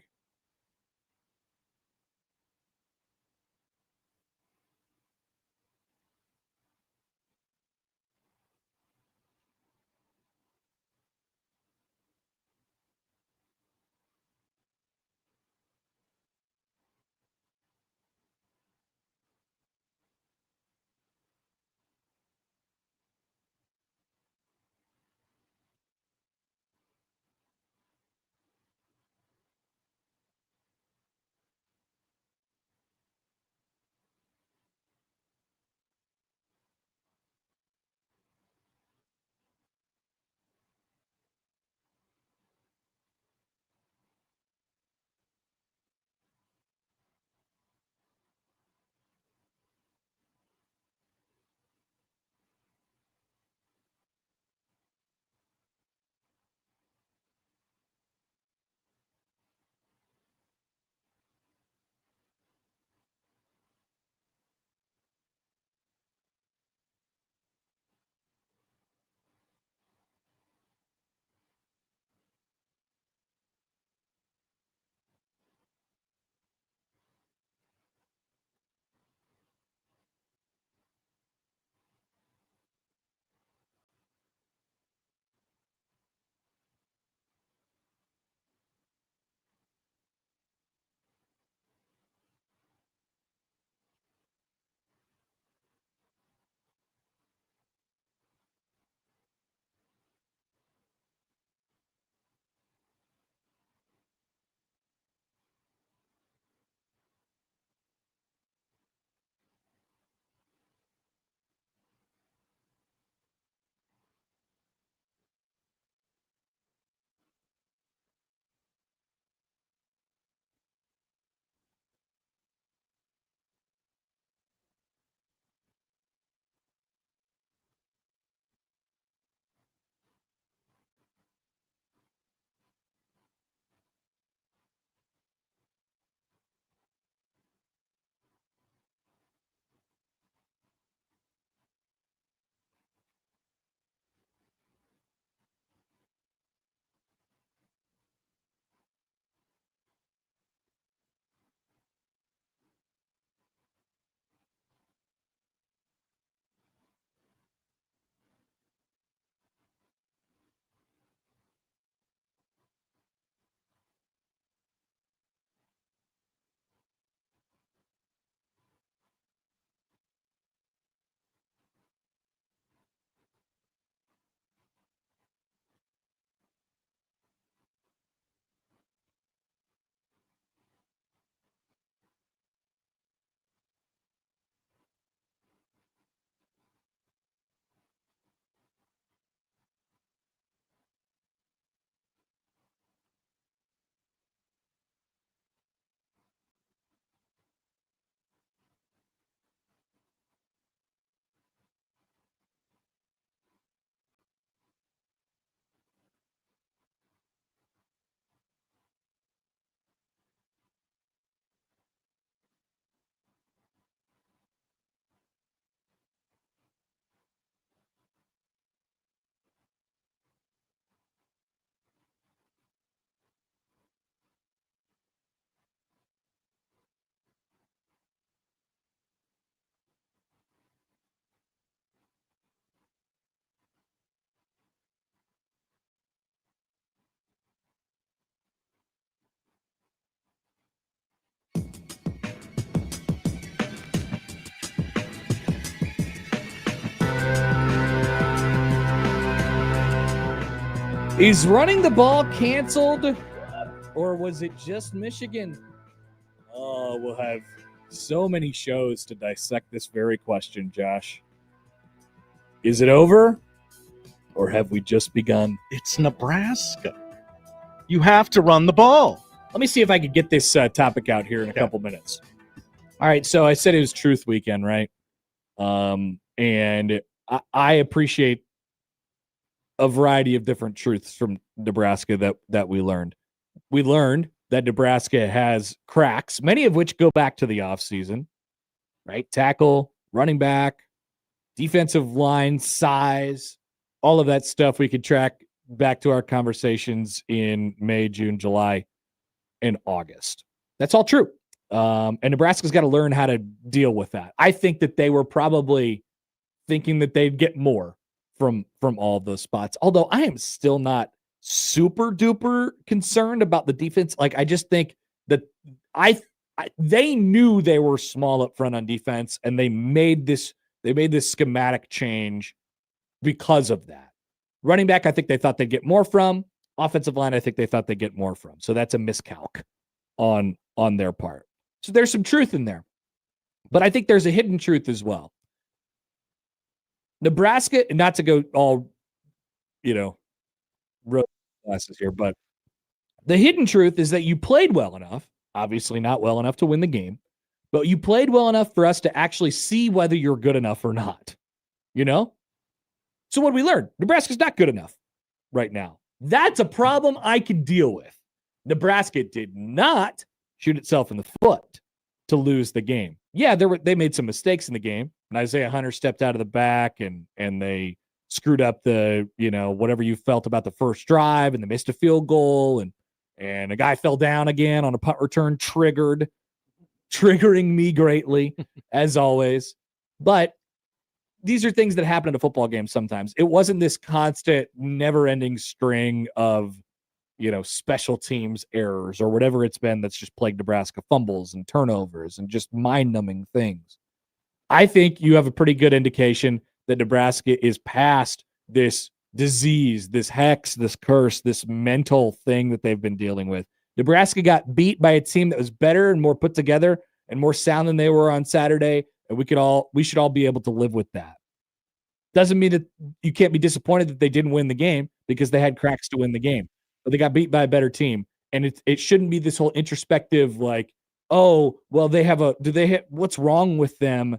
Is running the ball canceled, or was it just Michigan? Oh, we'll have so many shows to dissect this very question, Josh. Is it over, or have we just begun? It's Nebraska. You have to run the ball. Let me see if I can get this topic out here in a couple minutes. All right, so I said it was Truth Weekend, right? And I appreciate a variety of different truths from Nebraska that we learned. We learned that Nebraska has cracks, many of which go back to the offseason, right? Tackle, running back, defensive line, size, all of that stuff we could track back to our conversations in May, June, July, and August. That's all true. And Nebraska's got to learn how to deal with that. I think that they were probably thinking that they'd get more from all those spots. Although I am still not super duper concerned about the defense. Like, I just think that they knew they were small up front on defense, and they made this schematic change because of that. Running back, I think they thought they'd get more from. Offensive line, I think they thought they'd get more from. So that's a miscalc on their part. So there's some truth in there. But I think there's a hidden truth as well. Nebraska, not to go all, rose glasses here, but the hidden truth is that you played well enough, obviously not well enough to win the game, but you played well enough for us to actually see whether you're good enough or not. So what we learned, Nebraska's not good enough right now. That's a problem I can deal with. Nebraska did not shoot itself in the foot to lose the game. Yeah, they made some mistakes in the game. And Isaiah Hunter stepped out of the back and they screwed up the, whatever you felt about the first drive, and they missed a field goal, and a guy fell down again on a punt return, triggering me greatly, as always. But these are things that happen in a football game sometimes. It wasn't this constant, never-ending string of, special teams errors or whatever it's been that's just plagued Nebraska, fumbles and turnovers and just mind-numbing things. I think you have a pretty good indication that Nebraska is past this disease, this hex, this curse, this mental thing that they've been dealing with. Nebraska got beat by a team that was better and more put together and more sound than they were on Saturday, and we should all be able to live with that. Doesn't mean that you can't be disappointed that they didn't win the game, because they had cracks to win the game, but they got beat by a better team. And it shouldn't be this whole introspective, like, oh, well, what's wrong with them?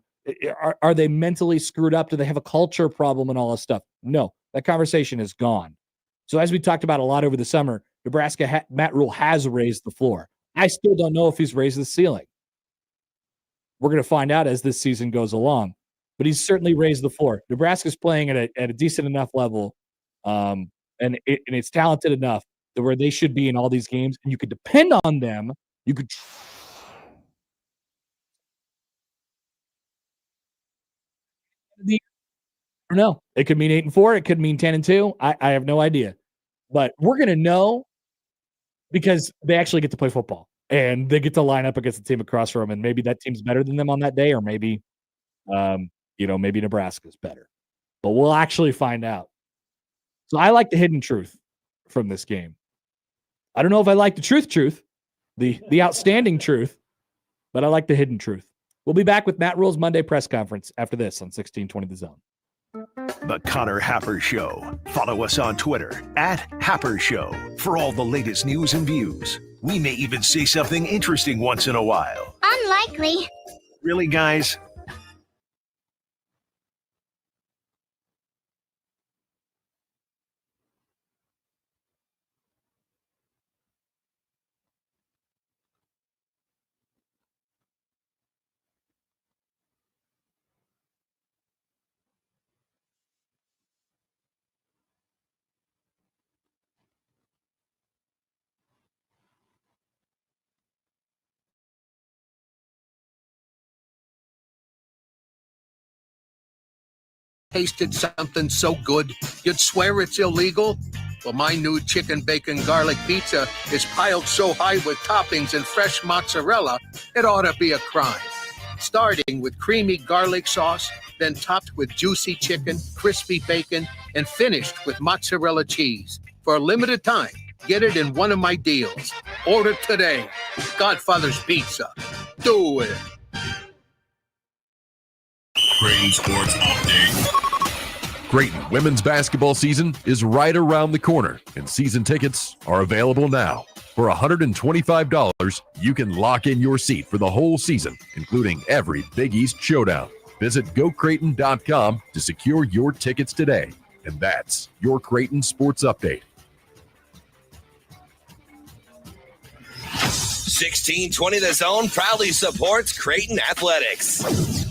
Are they mentally screwed up? Do they have a culture problem and all this stuff? No, that conversation is gone. So as we talked about a lot over the summer, Nebraska, Matt Rule has raised the floor. I still don't know if he's raised the ceiling. We're going to find out as this season goes along, but he's certainly raised the floor. Nebraska's playing at a decent enough level, and it's talented enough to where they should be in all these games, and you could depend on them. You could. I don't know. It could mean 8-4. It could mean 10-2. I have no idea, but we're going to know because they actually get to play football and they get to line up against the team across from them. And maybe that team's better than them on that day, or maybe, maybe Nebraska's better, but we'll actually find out. So I like the hidden truth from this game. I don't know if I like the truth, the outstanding truth, but I like the hidden truth. We'll be back with Matt Rule's Monday press conference after this on 1620 The Zone. The Connor Happer Show. Follow us on Twitter @Happer Show for all the latest news and views. We may even say something interesting once in a while. Unlikely. Really, guys? Tasted something so good, you'd swear it's illegal? Well, my new chicken bacon garlic pizza is piled so high with toppings and fresh mozzarella, it ought to be a crime. Starting with creamy garlic sauce, then topped with juicy chicken, crispy bacon, and finished with mozzarella cheese. For a limited time, get it in one of my deals. Order today. Godfather's Pizza. Do it. Creighton Sports Update. Creighton women's basketball season is right around the corner, and season tickets are available now. For $125, you can lock in your seat for the whole season, including every Big East showdown. Visit GoCreighton.com to secure your tickets today. And that's your Creighton Sports Update. 1620 The Zone proudly supports Creighton Athletics.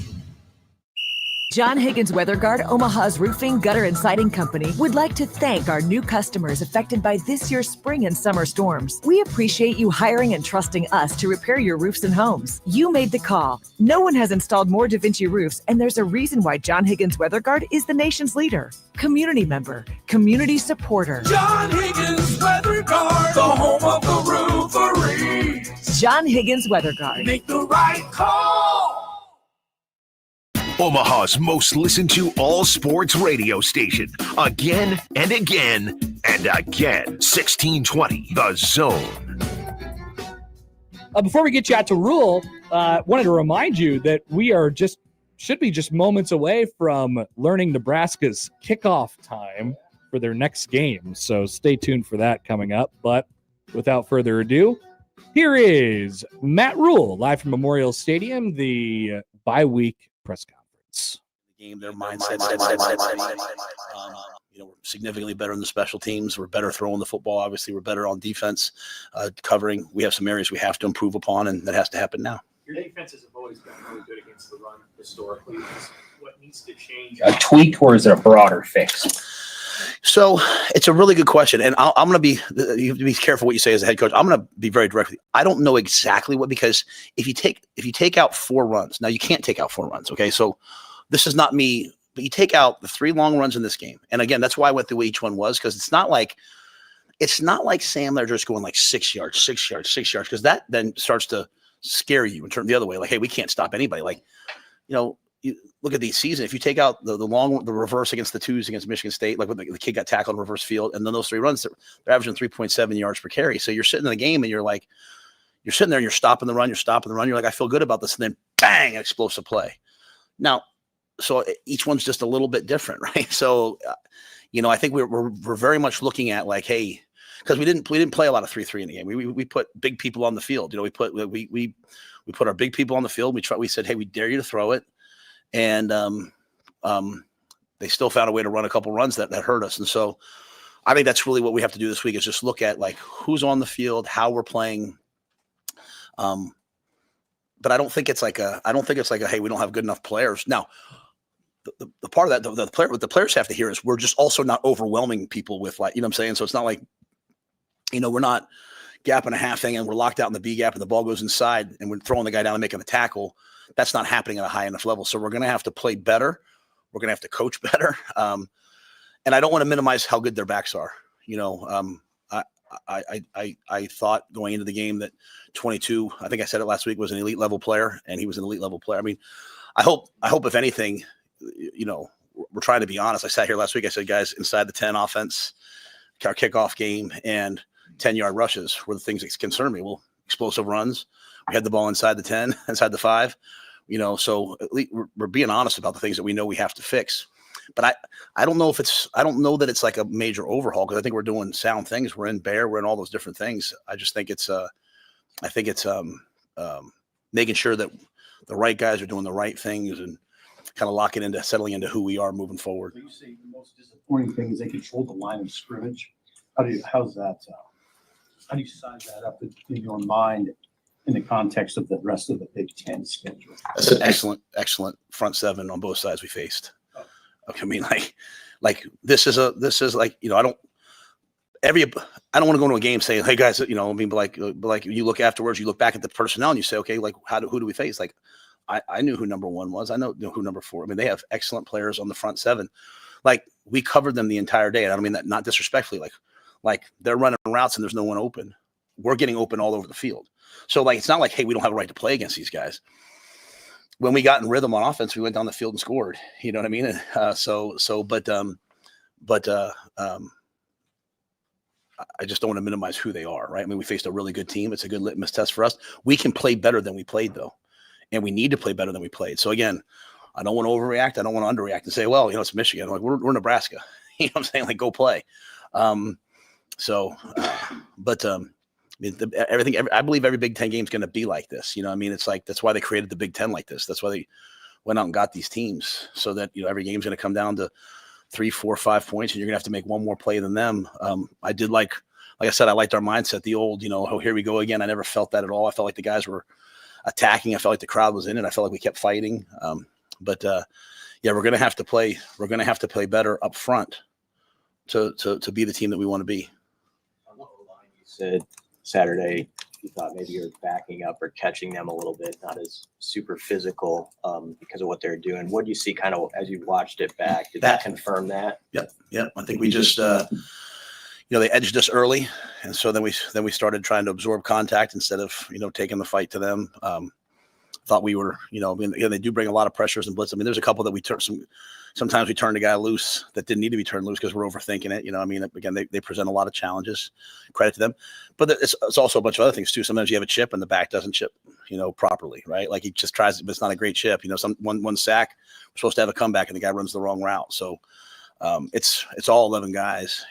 John Higgins Weather Guard, Omaha's roofing, gutter, and siding company, would like to thank our new customers affected by this year's spring and summer storms. We appreciate you hiring and trusting us to repair your roofs and homes. You made the call. No one has installed more Da Vinci roofs, and there's a reason why John Higgins Weather Guard is the nation's leader. Community member, community supporter. John Higgins Weather Guard, the home of the roofery. John Higgins Weather Guard. Make the right call. Omaha's most listened to all sports radio station. Again and again and again. 1620 The Zone. Before we get you out to Rule, wanted to remind you that we are should be just moments away from learning Nebraska's kickoff time for their next game. So stay tuned for that coming up. But without further ado, here is Matt Rule live from Memorial Stadium, the bye-week press conference. Game, their mindset. We're significantly better in the special teams. We're better throwing the football. Obviously, we're better on defense, covering. We have some areas we have to improve upon, and that has to happen now. Your defenses have always been really good against the run historically. What needs to change? A tweak, or is it a broader fix? So it's a really good question, and I'm going to be. You have to be careful what you say as a head coach. I'm going to be very direct with you. I don't know exactly what, because if you take out 4 runs, now you can't take out 4 runs. Okay, so this is not me, but you take out the 3 long runs in this game, and again, that's why I went through what each one was, because it's not like Sam Ledger just going like 6 yards, 6 yards, 6 yards, because that then starts to scare you and turn the other way. Like, hey, we can't stop anybody. Like, you look at the season. If you take out the reverse against the 2s against Michigan State, like when the kid got tackled in reverse field, and then those 3 runs, they're averaging 3.7 yards per carry. So you're sitting in the game and you're sitting there and you're stopping the run. You're like, I feel good about this. And then bang, explosive play. Now, so each one's just a little bit different, right? So, I think we're very much looking at like, hey, because we didn't play a lot of 3-3 in the game. We put big people on the field. We put our big people on the field. We said, hey, we dare you to throw it. And they still found a way to run a couple runs that hurt us. And so I think that's really what we have to do this week, is just look at like who's on the field, how we're playing. But I don't think it's like a hey, we don't have good enough players. Now, the part of that, what the players have to hear is we're just also not overwhelming people with, like, what I'm saying? So it's not like, we're not gap and a half thing and we're locked out in the B gap and the ball goes inside and we're throwing the guy down and making a tackle. That's not happening at a high enough level. So we're going to have to play better. We're going to have to coach better. And I don't want to minimize how good their backs are. I thought going into the game that 22, I think I said it last week, was an elite level player, and he was an elite level player. I mean, I hope if anything, we're trying to be honest. I sat here last week. I said, guys, inside the 10 offense, our kickoff game, and 10-yard rushes were the things that concern me. Well, explosive runs. We had the ball inside the 10, inside the 5, so at least we're being honest about the things that we know we have to fix. But I don't know that it's like a major overhaul, because I think we're doing sound things. We're in Bear, we're in all those different things. I just think it's making sure that the right guys are doing the right things and kind of settling into who we are moving forward. So you say the most disappointing thing is they control the line of scrimmage. How do you size that up in your mind in the context of the rest of the Big Ten schedule? That's an excellent front seven on both sides we faced. I mean, like this is like, I don't want to go into a game saying, hey guys, but like you look afterwards, you look back at the personnel and you say, okay, like who do we face? Like I knew who number 1 was. I know who number 4. I mean, they have excellent players on the front seven. Like we covered them the entire day. And I don't mean that not disrespectfully, like they're running routes and there's no one open. We're getting open all over the field. So like, it's not like, hey, we don't have a right to play against these guys. When we got in rhythm on offense, we went down the field and scored. You know what I mean? I just don't want to minimize who they are, right? I mean, we faced a really good team. It's a good litmus test for us. We can play better than we played, though, and we need to play better than we played. So again, I don't want to overreact. I don't want to underreact and say, well, it's Michigan. Like we're Nebraska. You know what I'm saying? Like go play. I believe every Big Ten game is going to be like this. I mean, it's like, that's why they created the Big Ten like this. That's why they went out and got these teams, so that, every game's going to come down to 3, 4, 5 points, and you're gonna have to make one more play than them. I did like I said, I liked our mindset, the old, oh, here we go again. I never felt that at all. I felt like the guys were attacking. I felt like the crowd was in it. I felt like we kept fighting. But we're going to have to play. We're going to have to play better up front to be the team that we want to be. You said Saturday you thought maybe you're backing up or catching them a little bit, not as super physical because of what they're doing. What do you see kind of as you watched it back? Did that confirm that? Yep. I think we just they edged us early, and so then we started trying to absorb contact instead of taking the fight to them. Thought we were, again, they do bring a lot of pressures and blitz. I mean, there's a couple that we turn sometimes we turn a guy loose that didn't need to be turned loose because we're overthinking it. Again, they present a lot of challenges, credit to them, but it's also a bunch of other things too. Sometimes you have a chip and the back doesn't chip, properly, right? Like he just tries, but it's not a great chip. One sack, we're supposed to have a comeback and the guy runs the wrong route. So it's all 11 guys,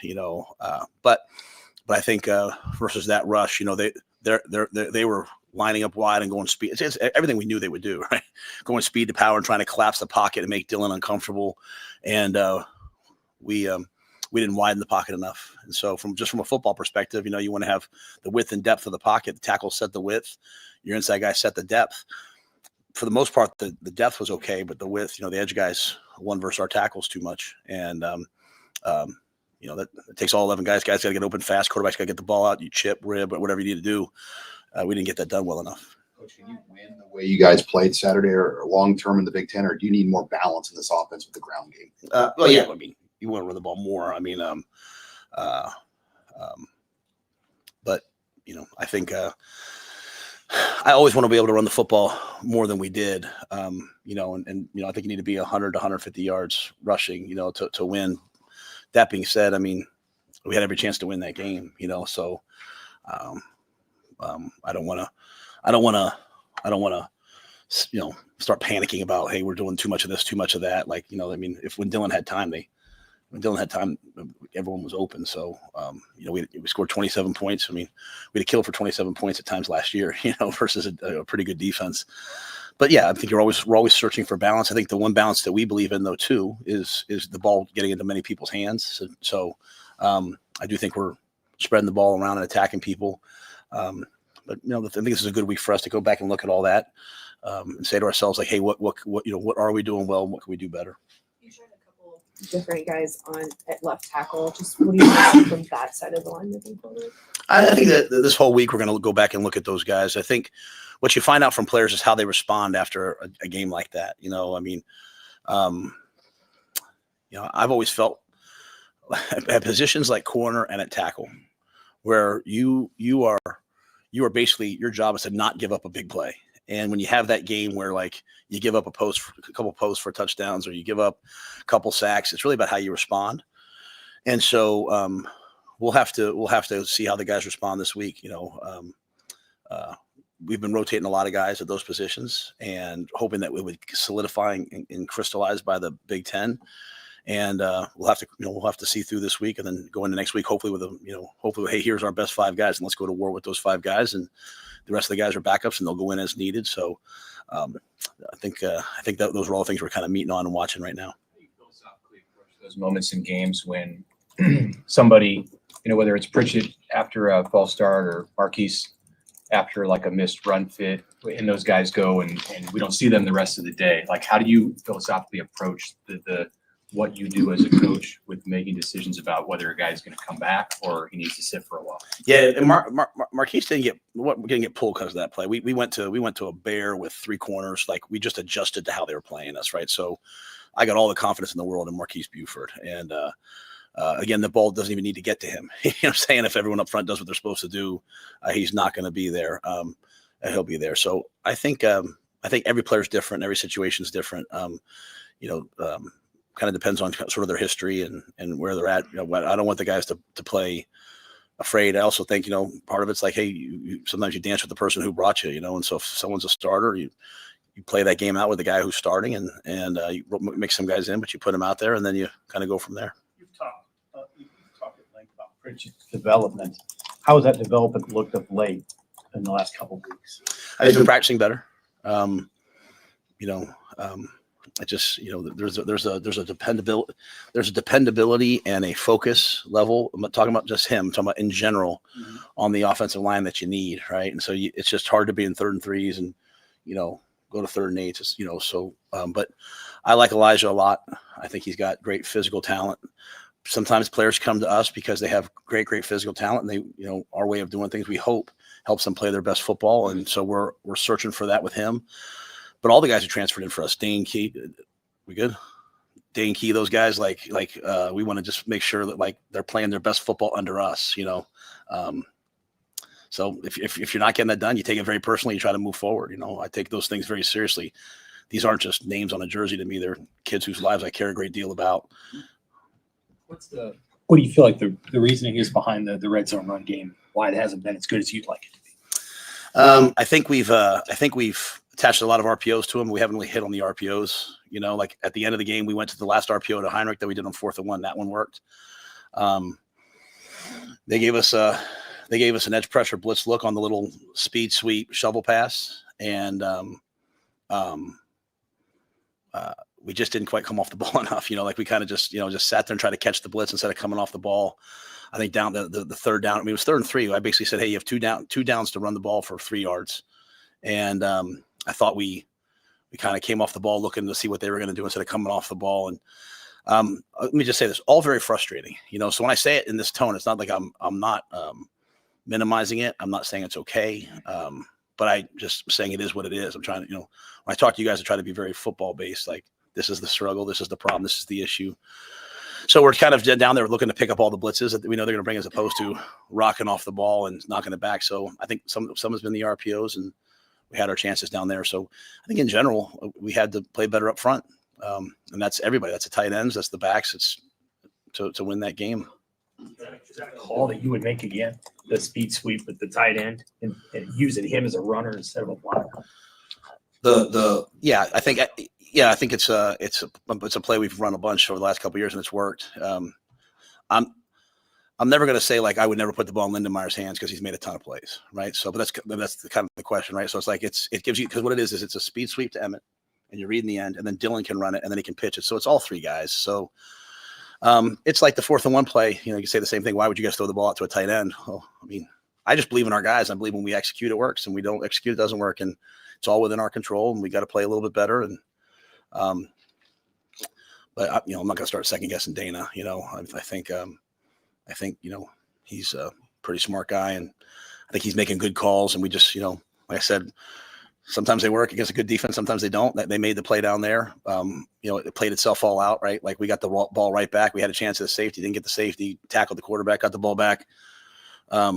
but I think versus that rush, they were lining up wide and going speed. It's everything we knew they would do, right? Going speed to power and trying to collapse the pocket and make Dylan uncomfortable. And we didn't widen the pocket enough. And so from a football perspective, you want to have the width and depth of the pocket. The tackle set the width. Your inside guy set the depth. For the most part, the depth was okay, but the width, the edge guys won versus our tackles too much. And, that it takes all 11 guys. Guys got to get open fast. Quarterback's got to get the ball out. You chip, rib, or whatever you need to do. We didn't get that done well enough. Coach, can you win the way you guys played Saturday or long term in the Big Ten, or do you need more balance in this offense with the ground game? I mean, you want to run the ball more. I mean, but I think I always want to be able to run the football more than we did. I think you need to be 100 to 150 yards rushing, to win. That being said, I mean, we had every chance to win that game, so. I don't want to, start panicking about, hey, we're doing too much of this, too much of that. Like, when Dylan had time, everyone was open. So, we scored 27 points. I mean, we had a kill for 27 points at times last year, versus a pretty good defense. But yeah, I think we're always searching for balance. I think the one balance that we believe in though too is the ball getting into many people's hands. So I do think we're spreading the ball around and attacking people. But I think this is a good week for us to go back and look at all that and say to ourselves, like, hey, what are we doing well and what can we do better? You showed a couple different guys at left tackle. Just what do you see from that side of the line moving forward? I think that this whole week we're going to go back and look at those guys. I think what you find out from players is how they respond after a game like that. I've always felt at positions like corner and at tackle, where you are basically, your job is to not give up a big play. And when you have that game where like you give up a couple posts for touchdowns, or you give up a couple sacks, it's really about how you respond. And so we'll have to see how the guys respond this week. We've been rotating a lot of guys at those positions and hoping that we would solidify and crystallize by the Big Ten. And we'll have to see through this week, and then go into next week, hopefully with hey, here's our best 5 guys, and let's go to war with those 5 guys, and the rest of the guys are backups, and they'll go in as needed. So I think that those are all things we're kind of meeting on and watching right now. Those moments in games when somebody, whether it's Pritchett after a false start or Marquise after like a missed run fit, and those guys go and we don't see them the rest of the day. Like, how do you philosophically approach the what you do as a coach with making decisions about whether a guy is going to come back or he needs to sit for a while? Yeah, and Marquise didn't get pulled because of that play. We went to a bear with 3 corners. Like, we just adjusted to how they were playing us, right? So I got all the confidence in the world in Marquise Buford. And again, the ball doesn't even need to get to him. You know what I'm saying? If everyone up front does what they're supposed to do, he's not going to be there. And he'll be there. So I think every player is different. Every situation is different. Kind of depends on sort of their history and where they're at. I don't want the guys to play afraid. I also think, part of it's like, hey, sometimes you dance with the person who brought you, and so if someone's a starter, you play that game out with the guy who's starting and you mix some guys in, but you put them out there and then you kind of go from there. You've talked at length about Pritchett's development. How has that development looked of late in the last couple of weeks? I've been practicing better. I just, there's a dependability and a focus level. I'm not talking about just him, I'm talking about in general on the offensive line that you need, right? And so it's just hard to be in 3rd and 3s and, go to 3rd and 8s. But I like Elijah a lot. I think he's got great physical talent. Sometimes players come to us because they have great physical talent, and they, our way of doing things, we hope helps them play their best football. And so we're searching for that with him. But all the guys who transferred in for us, Dane Key, we good? Dane Key, those guys, we want to just make sure that they're playing their best football under us, So if you're not getting that done, you take it very personally. You try to move forward. I take those things very seriously. These aren't just names on a jersey to me. They're kids whose lives I care a great deal about. What do you feel like the reasoning is behind the red zone run game? Why it hasn't been as good as you'd like it to be? I think we've attached a lot of RPOs to them. We haven't really hit on the RPOs. At the end of the game, we went to the last RPO to Heinrich that we did on 4th and 1. That one worked. They gave us an edge pressure blitz look on the little speed sweep shovel pass, and we just didn't quite come off the ball enough. We kind of just sat there and tried to catch the blitz instead of coming off the ball. I think down the 3rd down, it was 3rd and 3. I basically said, hey, you have two downs to run the ball for 3 yards. And I thought we kind of came off the ball looking to see what they were going to do instead of coming off the ball. And let me just say this, all very frustrating, So when I say it in this tone, it's not like I'm not minimizing it. I'm not saying it's okay. But I just saying it is what it is. I'm trying to, when I talk to you guys, I try to be very football based. Like, this is the struggle. This is the problem. This is the issue. So we're kind of down there looking to pick up all the blitzes that we know they're going to bring, as opposed to rocking off the ball and knocking it back. So I think some has been the RPOs, and we had our chances down there. So I think in general, we had to play better up front. And that's everybody. That's the tight ends. That's the backs. It's to win that game. Is that a call that you would make again? The speed sweep with the tight end and using him as a runner instead of a blocker? I think it's a play we've run a bunch over the last couple of years, and it's worked. I'm never going to say I would never put the ball in Lindenmeyer's hands because he's made a ton of plays, right? So, but that's the kind of the question, right? So it's it gives you, because what it is it's a speed sweep to Emmett, and you're reading the end, and then Dylan can run it, and then he can pitch it. So it's all 3 guys. So it's like the 4th and 1 play. You can say the same thing. Why would you guys throw the ball out to a tight end? Well, I mean, I just believe in our guys. I believe when we execute, it works, and we don't execute, it doesn't work. And it's all within our control, and we got to play a little bit better. And but I'm not going to start second guessing Dana. I think he's a pretty smart guy, and I think he's making good calls. And we just, like I said, sometimes they work against a good defense, sometimes they don't. They made the play down there. It played itself all out, right? We got the ball right back. We had a chance at the safety, didn't get the safety, tackled the quarterback, got the ball back, at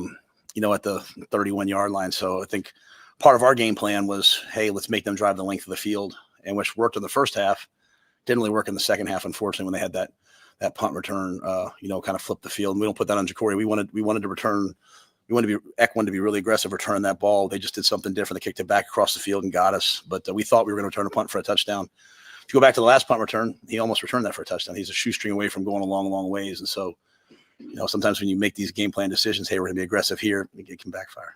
the 31-yard line. So I think part of our game plan was, hey, let's make them drive the length of the field, and which worked in the first half. Didn't really work in the second half, unfortunately, when they had that punt return, kind of flip the field. And we don't put that on Jacory. We wanted to return. Eck wanted to be really aggressive, return that ball. They just did something different. They kicked it back across the field and got us. But we thought we were going to return a punt for a touchdown. If you go back to the last punt return, he almost returned that for a touchdown. He's a shoestring away from going a long, long ways. And so, sometimes when you make these game plan decisions, hey, we're going to be aggressive here, it can backfire.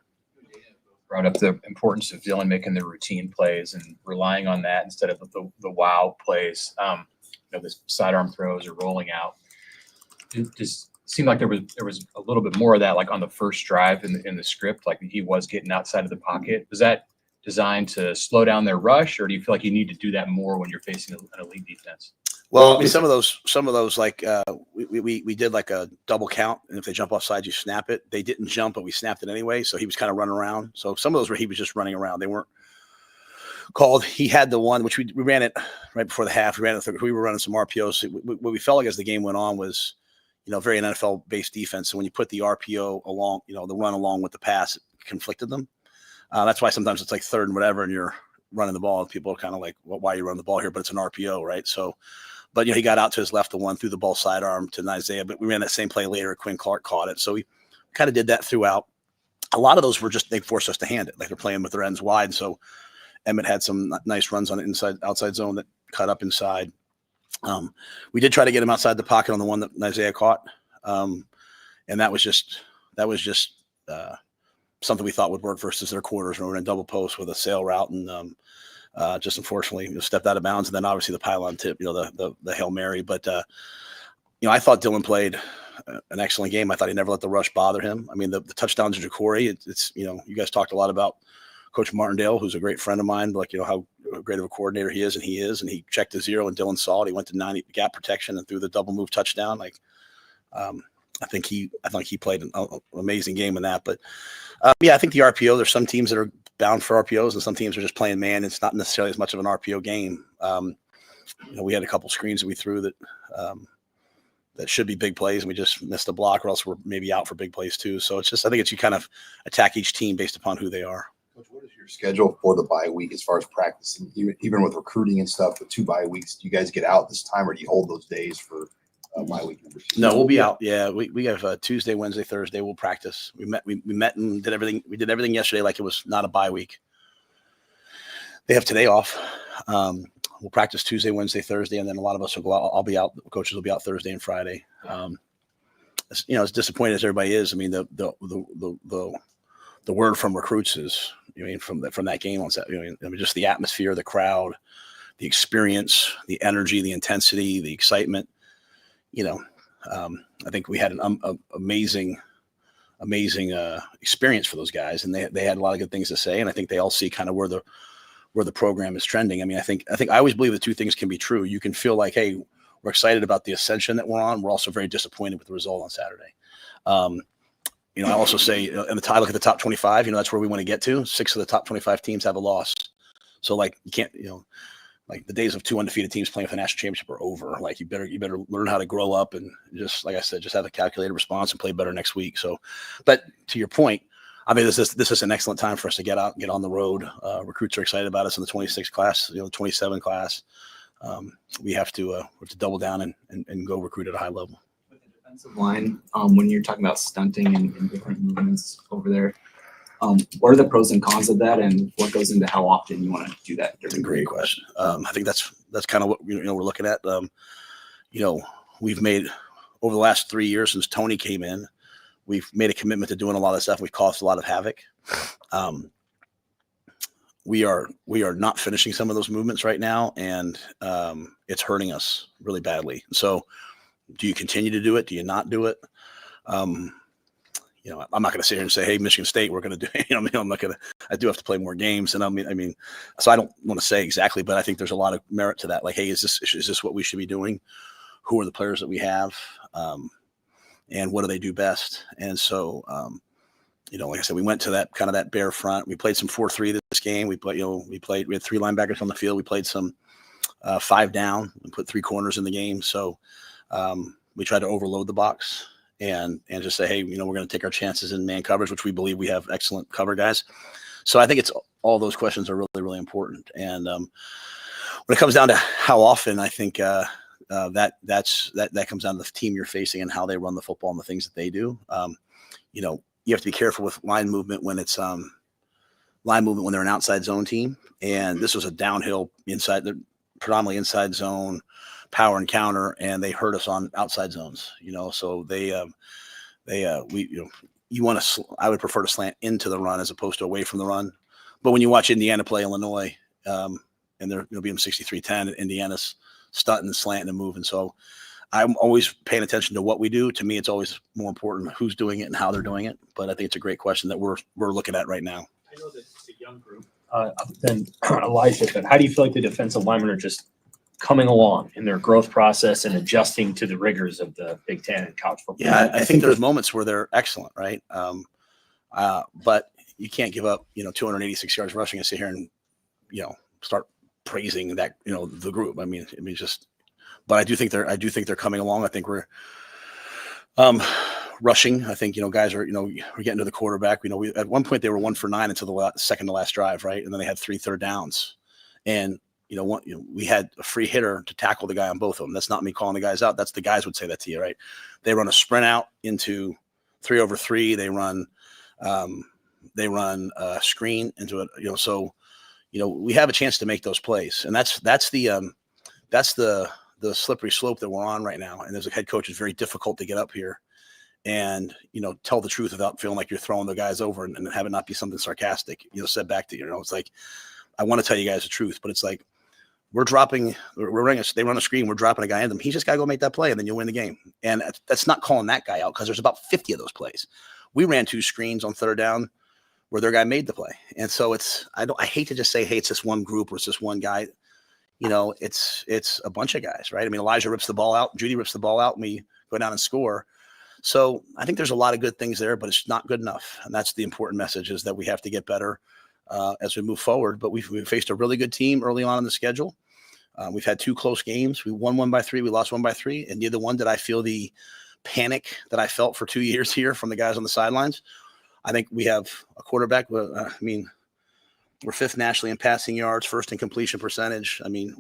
Brought up the importance of Dylan making the routine plays and relying on that instead of the wow plays. The sidearm throws or rolling out. It just seemed like there was a little bit more of that, like on the first drive in the script, like he was getting outside of the pocket. Was that designed to slow down their rush, or do you feel like you need to do that more when you're facing an elite defense? Well, I mean, some of those we did like a double count, and if they jump offside, you snap it. They didn't jump, but we snapped it anyway. So he was kind of running around. So some of those where he was just running around, they weren't called. He had the one which we ran it right before the half. We ran it. We were running some RPOs. What we felt like as the game went on was, very an NFL based defense. So when you put the RPO along, the run along with the pass, it conflicted them. That's why sometimes it's like 3rd and whatever, and you're running the ball, and people are kind of like, well, why are you running the ball here? But it's an RPO, right? So. But, he got out to his left, the one, threw the ball sidearm to Isaiah. But we ran that same play later. Quinn Clark caught it. So we kind of did that throughout. A lot of those were just, they forced us to hand it. Like they're playing with their ends wide. So Emmett had some nice runs on the outside zone that cut up inside. We did try to get him outside the pocket on the one that Isaiah caught. And that was just something we thought would work versus their quarters. When we're in double post with a sail route and just unfortunately stepped out of bounds. And then obviously the pylon tip, the Hail Mary. But, I thought Dylan played an excellent game. I thought he never let the rush bother him. I mean, the touchdowns to Ja'Cory, it's you guys talked a lot about Coach Martindale, who's a great friend of mine, like, how great of a coordinator he is. And he checked the zero and Dylan saw it. He went to 90 gap protection and threw the double move touchdown. Like, I think he played an amazing game in that. But I think the RPO, there's some teams that are bound for RPOs and some teams are just playing man. It's not necessarily as much of an RPO game. We had a couple screens that we threw that should be big plays and we just missed a block, or else we're maybe out for big plays too. So I think it's you kind of attack each team based upon who they are. Coach, what is your schedule for the bye week as far as practice and even with recruiting and stuff? The 2 bye weeks, do you guys get out this time or do you hold those days for bye week numbers? No, we'll be out. Yeah, we have Tuesday, Wednesday, Thursday. We'll practice. We met and did everything. We did everything yesterday like it was not a bye week. They have today off. We'll practice Tuesday, Wednesday, Thursday, and then a lot of us will go out. I'll be out. Coaches will be out Thursday and Friday. As disappointed as everybody is, I mean, the word from recruits is, from that game on Saturday, just the atmosphere, the crowd, the experience, the energy, the intensity, the excitement. I think we had an amazing experience for those guys, and they had a lot of good things to say, and I think they all see kind of where the program is trending. I mean, I think I always believe the two things can be true. You can feel like, hey, we're excited about the ascension that we're on. We're also very disappointed with the result on Saturday. I also say in the look at the top 25, that's where we want to get to. 6 of the top 25 teams have a loss. So like, you can't, like the days of 2 undefeated teams playing for the national championship are over. Like you better learn how to grow up and just, like I said, just have a calculated response and play better next week. So, but to your point, I mean, this is an excellent time for us to get out, get on the road. Recruits are excited about us in the 26 class, the 27 class. We have to double down and go recruit at a high level. With the defensive line, when you're talking about stunting and different movements over there, what are the pros and cons of that, and what goes into how often you want to do that? That's a great question. I think that's kind of what we're looking at. We've made over the last 3 years since Tony came in, we've made a commitment to doing a lot of stuff. We've caused a lot of havoc. We are not finishing some of those movements right now, and it's hurting us really badly. So, do you continue to do it? Do you not do it? I'm not going to sit here and say, "Hey, Michigan State, we're going to do." I'm not going to. I do have to play more games, and I mean, so I don't want to say exactly, but I think there's a lot of merit to that. Like, hey, is this what we should be doing? Who are the players that we have? And what do they do best? And so, like I said, we went to that bare front. We played some 4-3 this game. We had 3 linebackers on the field. We played some 5 down and put 3 corners in the game. So we tried to overload the box and just say, hey, we're going to take our chances in man coverage, which we believe we have excellent cover guys. So I think it's all those questions are really, really important. And when it comes down to how often, I think that comes down to the team you're facing and how they run the football and the things that they do. You have to be careful with line movement when it's when they're an outside zone team. And this was a downhill predominantly inside zone power and counter, and they hurt us on outside zones, so I would prefer to slant into the run as opposed to away from the run. But when you watch Indiana play Illinois, and they're being 63-10, Indiana's stunting, slanting, and moving. So I'm always paying attention to what we do. To me, it's always more important who's doing it and how they're doing it. But I think it's a great question that we're looking at right now. I know that it's a young group than Elijah, but how do you feel like the defensive linemen are just coming along in their growth process and adjusting to the rigors of the Big Ten and college football? Yeah, I think there's moments where they're excellent, right? But you can't give up, 286 yards rushing and sit here and, start praising that, the group. I mean, but I do think they're coming along. I think we're rushing. I think, guys are, we're getting to the quarterback. We at one point they were 1 for 9 until the second to last drive, right? And then they had 3 third downs, and we had a free hitter to tackle the guy on both of them. That's not me calling the guys out. That's the guys would say that to you, right? They run a sprint out into 3 over 3. They run a screen into it. So, we have a chance to make those plays, and that's the slippery slope that we're on right now. And as a head coach, it's very difficult to get up here and, tell the truth without feeling like you're throwing the guys over and have it not be something sarcastic, said back to you. It's like, I want to tell you guys the truth, but it's like, they run a screen, we're dropping a guy in them. He's just got to go make that play and then you'll win the game. And that's not calling that guy out because there's about 50 of those plays. We ran 2 screens on third down where their guy made the play. And so I hate to just say, hey, it's this one group or it's this one guy. It's a bunch of guys, right? I mean, Elijah rips the ball out, Judy rips the ball out, and we go down and score. So I think there's a lot of good things there, but it's not good enough. And that's the important message, is that we have to get better as we move forward. But we've faced a really good team early on in the schedule. We've had 2 close games. We won 1 by 3. We lost 1 by 3. And neither one did I feel the panic that I felt for 2 years here from the guys on the sidelines. I think we have a quarterback. We're 5th nationally in passing yards, 1st in completion percentage. I mean,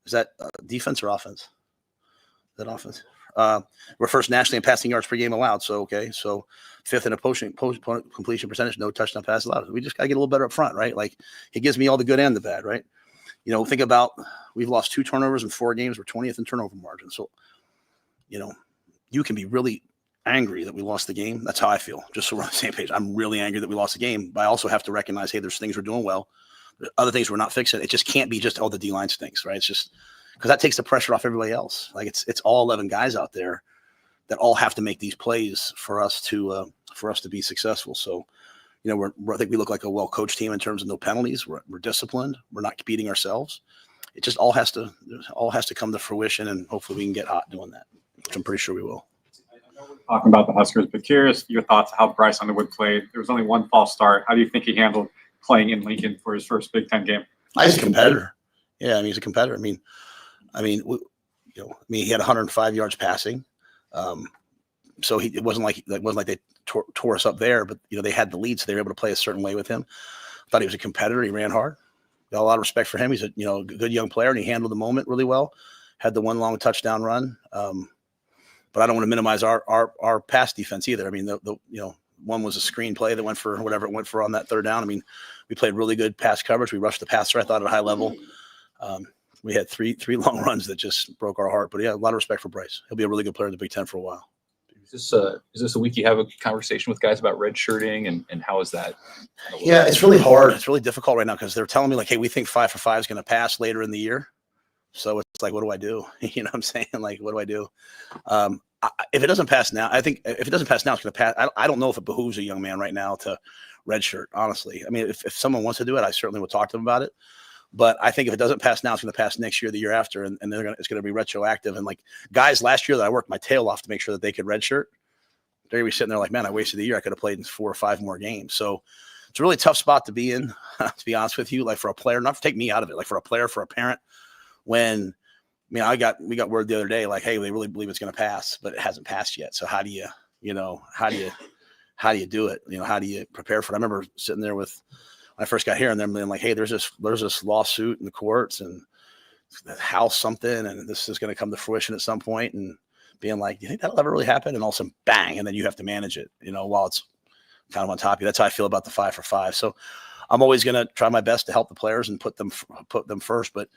is that defense or offense? Is that offense? We're 1st nationally in passing yards per game allowed. So, okay. So 5th in opponent completion percentage, no touchdown passes allowed. We just got to get a little better up front, right? Like, it gives me all the good and the bad, right? Think about, we've lost 2 turnovers in 4 games. We're 20th in turnover margin. So, you can be really angry that we lost the game. That's how I feel. Just so we're on the same page. I'm really angry that we lost the game, but I also have to recognize, hey, there's things we're doing well. There's other things we're not fixing. It just can't be just, the D-line stinks, right? It's just because that takes the pressure off everybody else. Like, it's all 11 guys out there that all have to make these plays for us to be successful. So, I think we look like a well-coached team in terms of no penalties. We're disciplined. We're not beating ourselves. It just all has to come to fruition, and hopefully we can get hot doing that, which I'm pretty sure we will. Talking about the Huskers, but curious your thoughts on how Bryce Underwood played. There was only 1 false start. How do you think he handled playing in Lincoln for his first Big Ten game? He's a competitor. Yeah, he's a competitor. He had 105 yards passing. So it wasn't like they tore us up there, but they had the lead, so they were able to play a certain way with him. I thought he was a competitor. He ran hard. Got a lot of respect for him. He's a good young player, and he handled the moment really well. Had the 1 long touchdown run. But I don't want to minimize our pass defense either. I mean, the one was a screen play that went for whatever it went for on that third down. I mean, we played really good pass coverage. We rushed the passer, I thought, at a high level. We had three long runs that just broke our heart. But yeah, a lot of respect for Bryce. He'll be a really good player in the Big Ten for a while. Is this a week you have a conversation with guys about redshirting, and how is that? Yeah, it's really hard. It's really difficult right now because they're telling me, like, hey, we think 5 for 5 is going to pass later in the year. So it's like, what do I do? You know what I'm saying? Like, what do I do? If it doesn't pass now, I think if it doesn't pass now, it's going to pass. I don't know if it behooves a young man right now to redshirt, honestly. I mean, if someone wants to do it, I certainly will talk to them about it. But I think if it doesn't pass now, it's going to pass next year, the year after, and it's going to be retroactive. And like guys last year that I worked my tail off to make sure that they could redshirt, they're going to be sitting there like, man, I wasted the year. I could have played in 4 or 5 more games. So it's a really tough spot to be in, to be honest with you. Like for a player, not to take me out of it, like for a player, for a parent, when we got word the other day, like, hey, they really believe it's going to pass, but it hasn't passed yet. So how do you do it? How do you prepare for it? I remember sitting there when I first got here and them being like, hey, there's this lawsuit in the courts and the house something, and this is going to come to fruition at some point, and being like, do you think that'll ever really happen? And all of a sudden, bang, and then you have to manage it, while it's kind of on top of you. That's how I feel about the 5 for 5. So I'm always going to try my best to help the players and put them first. But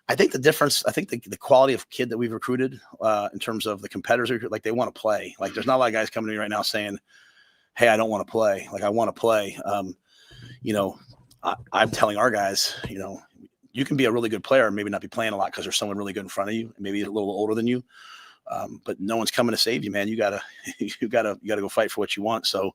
I think the difference, the quality of kid that we've recruited in terms of the competitors, like they want to play. Like there's not a lot of guys coming to me right now saying, hey, I don't want to play. Like I want to play. I'm telling our guys, you can be a really good player and maybe not be playing a lot because there's someone really good in front of you, maybe a little older than you. But no one's coming to save you, man. You gotta go fight for what you want. So,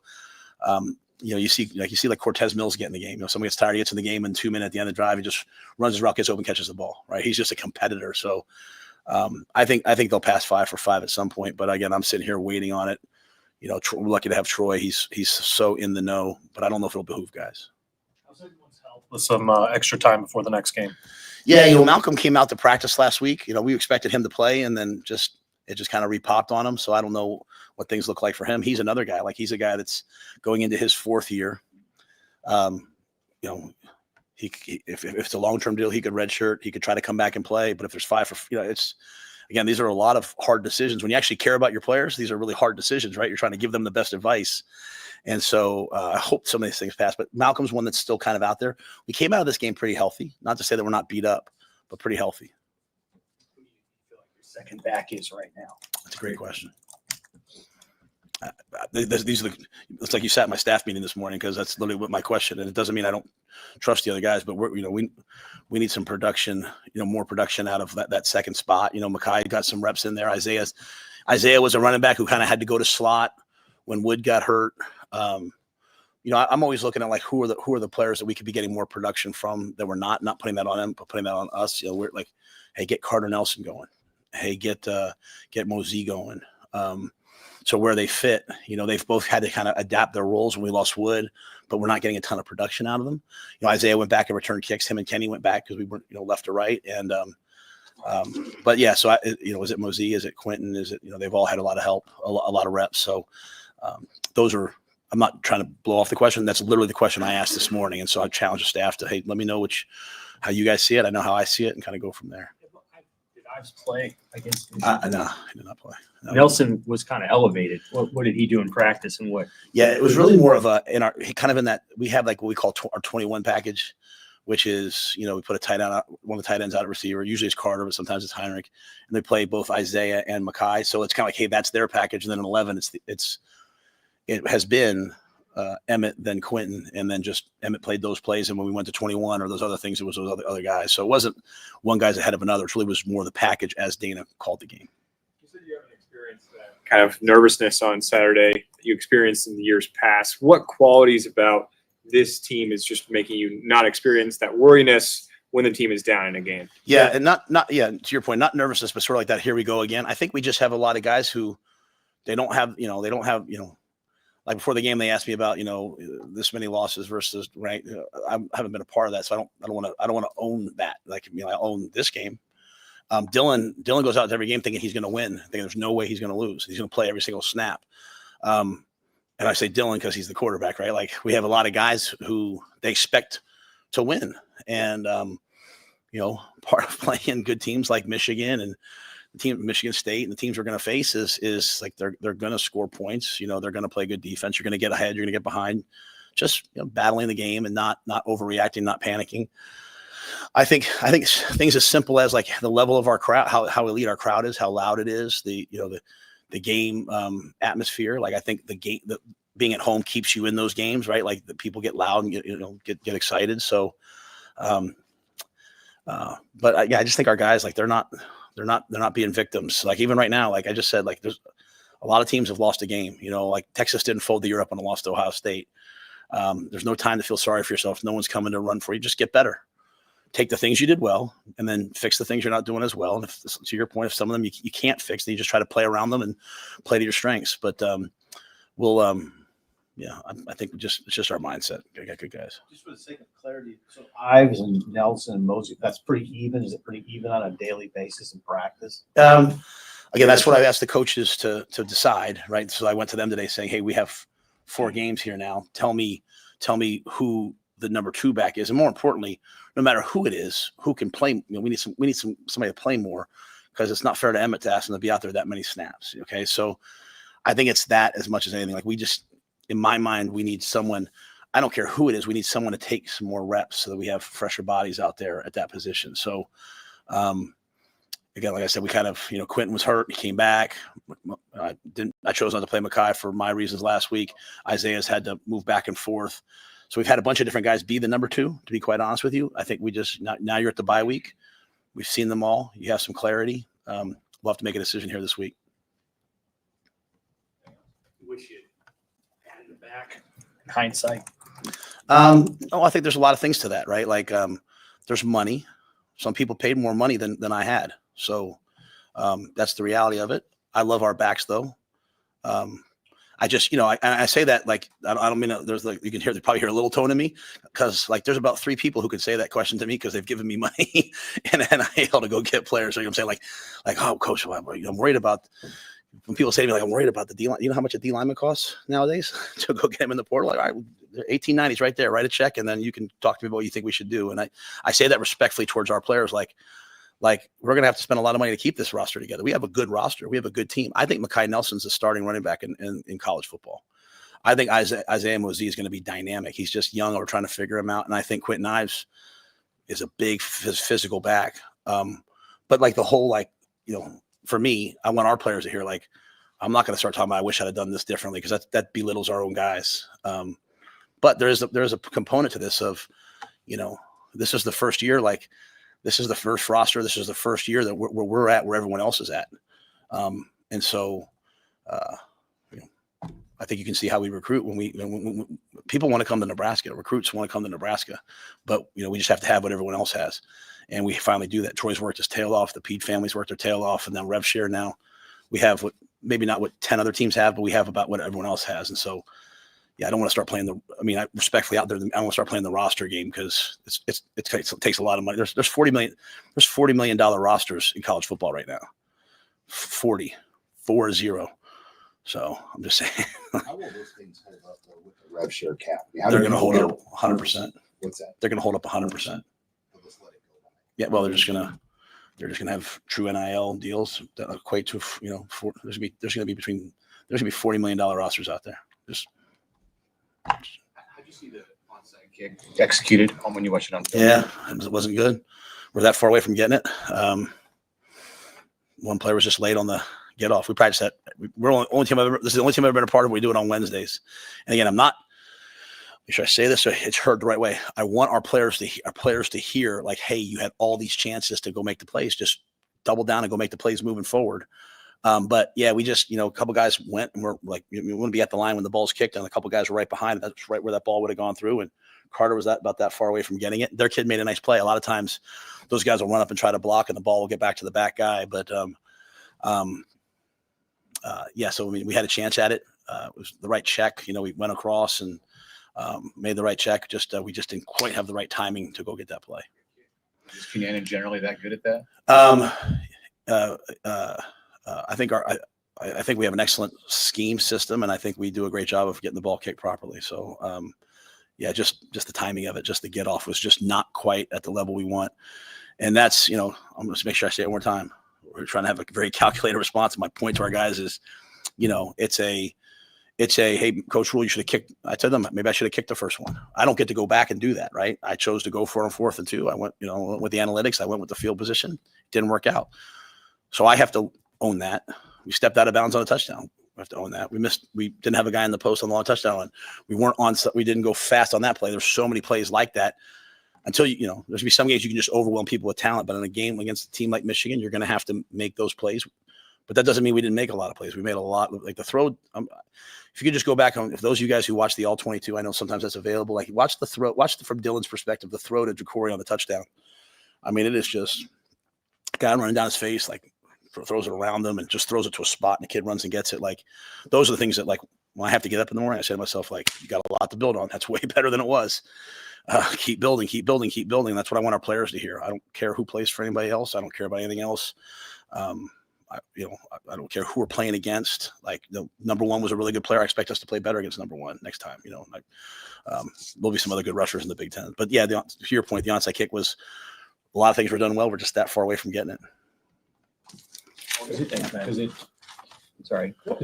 you see like Cortez Mills get in the game. Someone gets tired, he gets in the game in 2 minutes at the end of the drive, he just runs his route, gets open, catches the ball. Right? He's just a competitor. So, I think they'll pass 5 for 5 at some point. But again, I'm sitting here waiting on it. We're lucky to have Troy. He's so in the know, but I don't know if it'll behoove guys. With some extra time before the next game. Yeah, Malcolm came out to practice last week. We expected him to play, and then it just kind of repopped on him. So I don't know what things look like for him. He's another guy. Like he's a guy that's going into his 4th year. If it's a long-term deal, he could redshirt. He could try to come back and play. But if there's 5 for, again, these are a lot of hard decisions. When you actually care about your players, these are really hard decisions, right? You're trying to give them the best advice. And so I hope some of these things pass. But Malcolm's one that's still kind of out there. We came out of this game pretty healthy. Not to say that we're not beat up, but pretty healthy. Who do you feel like your second back is right now? That's a great question. These are it's like you sat in my staff meeting this morning because that's literally what my question. And it doesn't mean I don't trust the other guys, but we need some production, more production out of that second spot. Mekhi got some reps in there. Isaiah was a running back who kind of had to go to slot when Wood got hurt. I'm always looking at like who are the players that we could be getting more production from that we're not putting that on them, but putting that on us. We're like, hey, get Carter Nelson going. Hey, get Mosey going. So where they fit, they've both had to kind of adapt their roles when we lost Wood, but we're not getting a ton of production out of them. Isaiah went back and returned kicks. Him and Kenny went back because we weren't, left to right. And, but yeah, so is it Mosey? Is it Quentin? Is it, they've all had a lot of help, a lot of reps. So those are, I'm not trying to blow off the question. That's literally the question I asked this morning. And so I challenged the staff to, hey, let me know how you guys see it. I know how I see it and kind of go from there. Did Ives play against him? No, he did not play. No. Nelson was kind of elevated. What did he do in practice and what? Yeah, it was really more of we have like what we call our 21 package, which is, we put a tight end out, one of the tight ends out at receiver. Usually it's Carter, but sometimes it's Heinrich. And they play both Isaiah and Mekhi. So it's kind of like, hey, that's their package. And then in 11, it has been Emmett, then Quentin, and then just Emmett played those plays. And when we went to 21 or those other things, it was those other guys. So it wasn't one guy's ahead of another. It really was more the package as Dana called the game. You said you haven't experienced that kind of nervousness on Saturday that you experienced in the years past. What qualities about this team is just making you not experience that worriness when the team is down in a game? Yeah, and not to your point, not nervousness, but sort of like that, here we go again. I think we just have a lot of guys who they don't have, like before the game, they asked me about, this many losses versus right. I haven't been a part of that, so I don't want to own that. Like, I own this game. Dylan goes out to every game thinking he's going to win, thinking there's no way he's going to lose. He's going to play every single snap. And I say Dylan because he's the quarterback, right? Like, we have a lot of guys who they expect to win, and part of playing good teams like Michigan and Michigan State and the teams we're going to face is like they're going to score points. They're going to play good defense. You're going to get ahead. You're going to get behind. Just battling the game and not overreacting, not panicking. I think things as simple as like the level of our crowd, how elite our crowd is, how loud it is, the game atmosphere. Like, I think being at home keeps you in those games, right? Like, the people get loud and get excited. So, but I just think our guys, like, they're not being victims. Like, even right now, like I just said, like, there's a lot of teams have lost a game. Like Texas didn't fold the year up and lost to Ohio State. There's no time to feel sorry for yourself. No one's coming to run for you. Just get better. Take the things you did well, and then fix the things you're not doing as well. And if, to your point, if some of them you can't fix, then you just try to play around them and play to your strengths. But I think it's just our mindset. I got good guys. Just for the sake of clarity, so Ives and Nelson and Mosey, that's pretty even. Is it pretty even on a daily basis in practice? Again, that's what I asked the coaches to decide, right? So I went to them today saying, hey, we have 4 games here now. Tell me who the number 2 back is, and more importantly, no matter who it is, who can play. We need somebody to play more, because it's not fair to Emmett to ask him to be out there that many snaps. Okay, so I think it's that as much as anything. Like, in my mind, we need someone. I don't care who it is. We need someone to take some more reps so that we have fresher bodies out there at that position. So, again, like I said, we kind of, Quentin was hurt. He came back. I chose not to play Mekhi for my reasons last week. Isaiah's had to move back and forth. So we've had a bunch of different guys be the number 2, to be quite honest with you. I think we just, now you're at the bye week. We've seen them all. You have some clarity. We'll have to make a decision here this week. Wish you had the back in hindsight. I think there's a lot of things to that, right? Like, there's money. Some people paid more money than I had. So that's the reality of it. I love our backs, though. I just, I say that, like, I don't mean there's like, you can probably hear a little tone in me, because like there's about 3 people who could say that question to me because they've given me money and NIL to go get players. So I'm saying like, oh, coach, I'm worried about, when people say to me, like, I'm worried about the D line. You know how much a D lineman costs nowadays to go get him in the portal? Like, all right, $18.90 right there. Write a check, and then you can talk to me about what you think we should do. And I say that respectfully towards our players. Like we're going to have to spend a lot of money to keep this roster together. We have a good roster. We have a good team. I think Mekhi Nelson's the starting running back in college football. I think Isaiah Mosey is going to be dynamic. He's just young. We're trying to figure him out. And I think Quentin Ives is a big physical back. But like the whole, like, for me, I want our players to hear, like, I'm not going to start talking about I wish I'd have done this differently because that belittles our own guys. But there is a component to this of, this is the first year, like this is the first roster. This is the first year that we're at where everyone else is at. And so I think you can see how we recruit when people want to come to Nebraska. Recruits want to come to Nebraska, but we just have to have what everyone else has, and we finally do that. Troy's worked his tail off. The Pede family's worked their tail off, and then RevShare now we have maybe not what 10 other teams have, but we have about what everyone else has. And so, I don't want to start playing I respectfully out there, I don't want to start playing the roster game because it takes a lot of money. There's $40 million rosters in college football right now. 40. So I'm just saying. How will those things hold up though, with the rev share cap? They're going to hold up 100%. What's that? They're going to hold up 100%. Yeah, well, they're just gonna have true NIL deals that equate to there's gonna be $40 million rosters out there. How'd you see the onside kick executed when you watch it on film? Yeah, it wasn't good. We're that far away from getting it. One player was just late on the get off. We practiced that. We're only team this is the only team I've ever been a part of. We do it on Wednesdays. And again, make sure I say this so it's heard the right way. I want our players to hear like, hey, you had all these chances to go make the plays. Just double down and go make the plays moving forward. But yeah, we just, a couple guys went and we're like, we want to be at the line when the ball's kicked, and a couple guys were right behind it. That's right where that ball would have gone through. And Carter was about that far away from getting it. Their kid made a nice play. A lot of times those guys will run up and try to block and the ball will get back to the back guy. But, so we had a chance at it. It was the right check. We went across and made the right check. We just didn't quite have the right timing to go get that play. Is Keenan generally that good at that? I think we have an excellent scheme system, and I think we do a great job of getting the ball kicked properly. So, just the timing of it, just the get off was just not quite at the level we want. And that's, I'm going to make sure I say it one more time. We're trying to have a very calculated response. My point to our guys is, it's a, hey, Coach Rule, you should have kicked. I told them maybe I should have kicked the first one. I don't get to go back and do that, right? I chose to go for it on 4th and 2. I went, with the analytics. I went with the field position. Didn't work out. So I have to own that. We stepped out of bounds on a touchdown. We have to own that. We didn't have a guy in the post on the long touchdown. We didn't go fast on that play. There's so many plays like that until there's gonna be some games you can just overwhelm people with talent, but in a game against a team like Michigan, you're going to have to make those plays. But that doesn't mean we didn't make a lot of plays. We made a lot, like the throw. If you could just go back on, if those of you guys who watch the all 22, I know sometimes that's available. Like watch from Dylan's perspective, the throw to Jacory on the touchdown. I mean, it is just guy running down his face, like throws it around them and just throws it to a spot, and the kid runs and gets it. Like those are the things that, like, when I have to get up in the morning, I say to myself, like, you got a lot to build on. That's way better than it was. Keep building. That's what I want our players to hear. I don't care who plays for anybody else. I don't care about anything else. I don't care who we're playing against. Like, number one was a really good player. I expect us to play better against number one next time. There'll be some other good rushers in the Big Ten. But yeah, to your point, the onside kick was, a lot of things were done well. We're just that far away from getting it. Does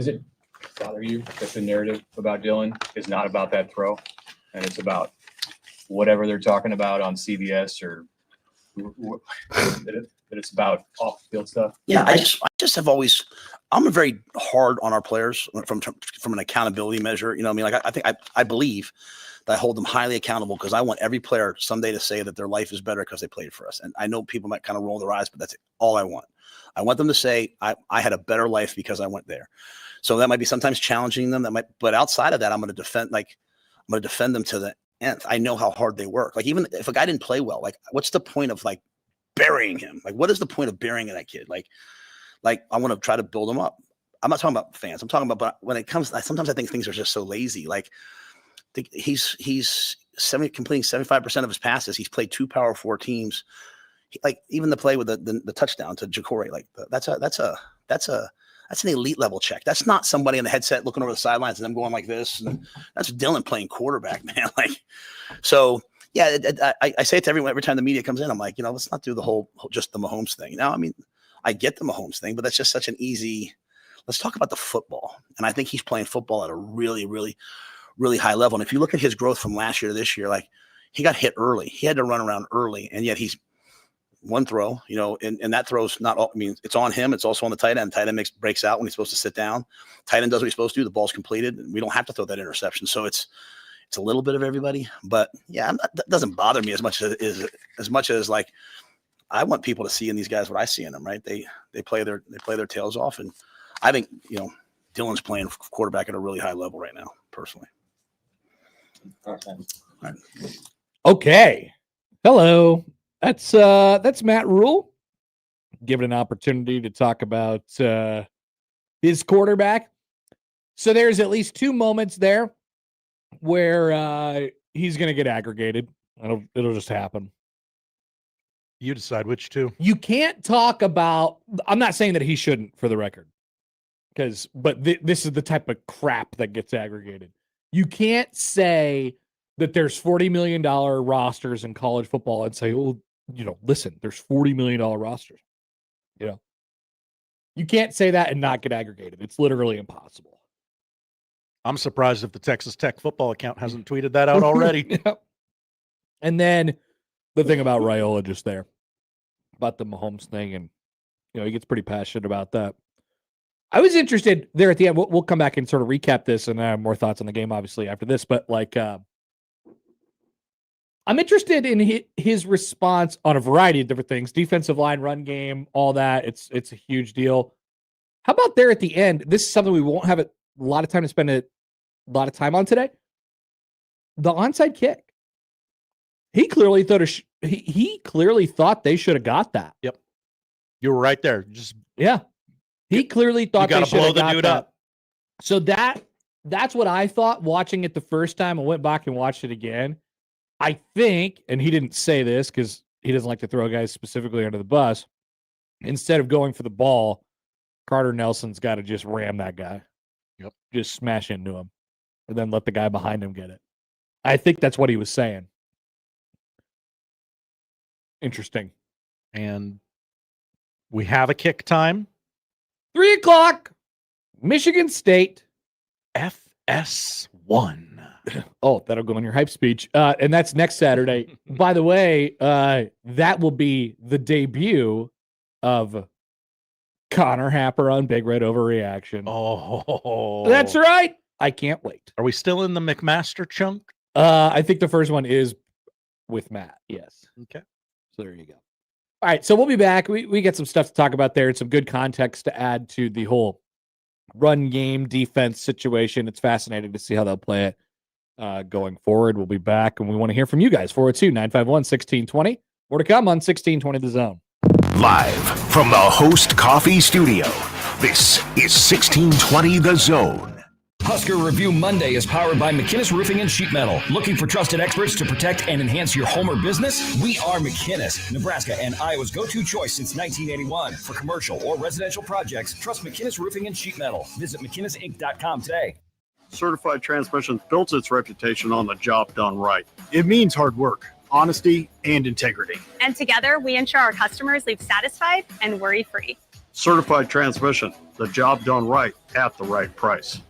it bother you that the narrative about Dylan is not about that throw, and it's about whatever they're talking about on CBS, or that it's about off-field stuff? Yeah, I just have always. I'm very hard on our players from an accountability measure. I believe that I hold them highly accountable because I want every player someday to say that their life is better because they played for us. And I know people might kind of roll their eyes, but that's all I want. I want them to say I had a better life because I went there. So that might be sometimes challenging them. But outside of that, I'm going to defend them to the nth. I know how hard they work. Like, even if a guy didn't play well, like, what's the point of like burying him? Like, what is the point of burying that kid? Like I want to try to build him up. I'm not talking about fans. I'm talking about, but when it comes, sometimes I think things are just so lazy. Like, he's completing 75% of his passes. He's played 2 Power 4 teams. Like, even the play with the touchdown to Jacory, like that's an elite level check. That's not somebody in the headset looking over the sidelines and them going like this. And that's Dylan playing quarterback, man. Like, so yeah, I say it to everyone every time the media comes in. I'm like, let's not do the whole just the Mahomes thing. Now, I mean, I get the Mahomes thing, but that's just such an easy. Let's talk about the football. And I think he's playing football at a really, really, really high level. And if you look at his growth from last year to this year, like, he got hit early. He had to run around early, and yet he's one throw, and that throw's not all, it's on him. It's also on the tight end. Tight end breaks out when he's supposed to sit down. Tight end does what he's supposed to do. The ball's completed. And we don't have to throw that interception. So it's a little bit of everybody, but yeah, that doesn't bother me as much as like, I want people to see in these guys what I see in them, right? They play their tails off. And I think, Dylan's playing quarterback at a really high level right now, personally. All right. Okay. Hello. That's Matt Rule. Given an opportunity to talk about his quarterback. So there's at least two moments there where he's going to get aggregated. It'll just happen. You decide which two. You can't talk about. I'm not saying that he shouldn't, for the record, but this is the type of crap that gets aggregated. You can't say that there's $40 million rosters in college football and say, "Oh, listen, there's $40 million rosters." You can't say that and not get aggregated. It's literally impossible. I'm surprised if the Texas Tech football account hasn't tweeted that out already. Yep. And then the thing about Raiola just there, about the Mahomes thing, and he gets pretty passionate about that. I was interested there at the end. We'll come back and sort of recap this, and I have more thoughts on the game, obviously, after this. But I'm interested in his response on a variety of different things: defensive line, run game, all that. It's a huge deal. How about there at the end? This is something we won't have a lot of time to spend a lot of time on today. The onside kick. He clearly thought he clearly thought they should have got that. Yep, you were right there. He clearly thought they should have got dude that. up. So that's what I thought watching it the first time. I went back and watched it again. I think, and he didn't say this because he doesn't like to throw guys specifically under the bus. Instead of going for the ball, Carter Nelson's got to just ram that guy. Yep, just smash into him, and then let the guy behind him get it. I think that's what he was saying. Interesting. And we have a kick time. 3:00, Michigan State. FS1. Oh, that'll go on your hype speech. And that's next Saturday. By the way, that will be the debut of Connor Happer on Big Red Overreaction. Oh, that's right. I can't wait. Are we still in the McMaster chunk? I think the first one is with Matt. Yes. Okay. So there you go. All right. So we'll be back. We get some stuff to talk about there and some good context to add to the whole run game defense situation. It's fascinating to see how they'll play it going forward. We'll be back and we want to hear from you guys. 402-951-1620. More to come on 1620 The Zone. Live from the Host Coffee Studio, this is 1620 The Zone. Husker Review Monday is powered by McKinnis Roofing and Sheet Metal. Looking for trusted experts to protect and enhance your home or business? We are McKinnis, Nebraska and Iowa's go-to choice since 1981. For commercial or residential projects, trust McKinnis Roofing and Sheet Metal. Visit McKinnisInc.com today. Certified Transmission built its reputation on the job done right. It means hard work, honesty, and integrity. And together, we ensure our customers leave satisfied and worry-free. Certified Transmission, the job done right at the right price.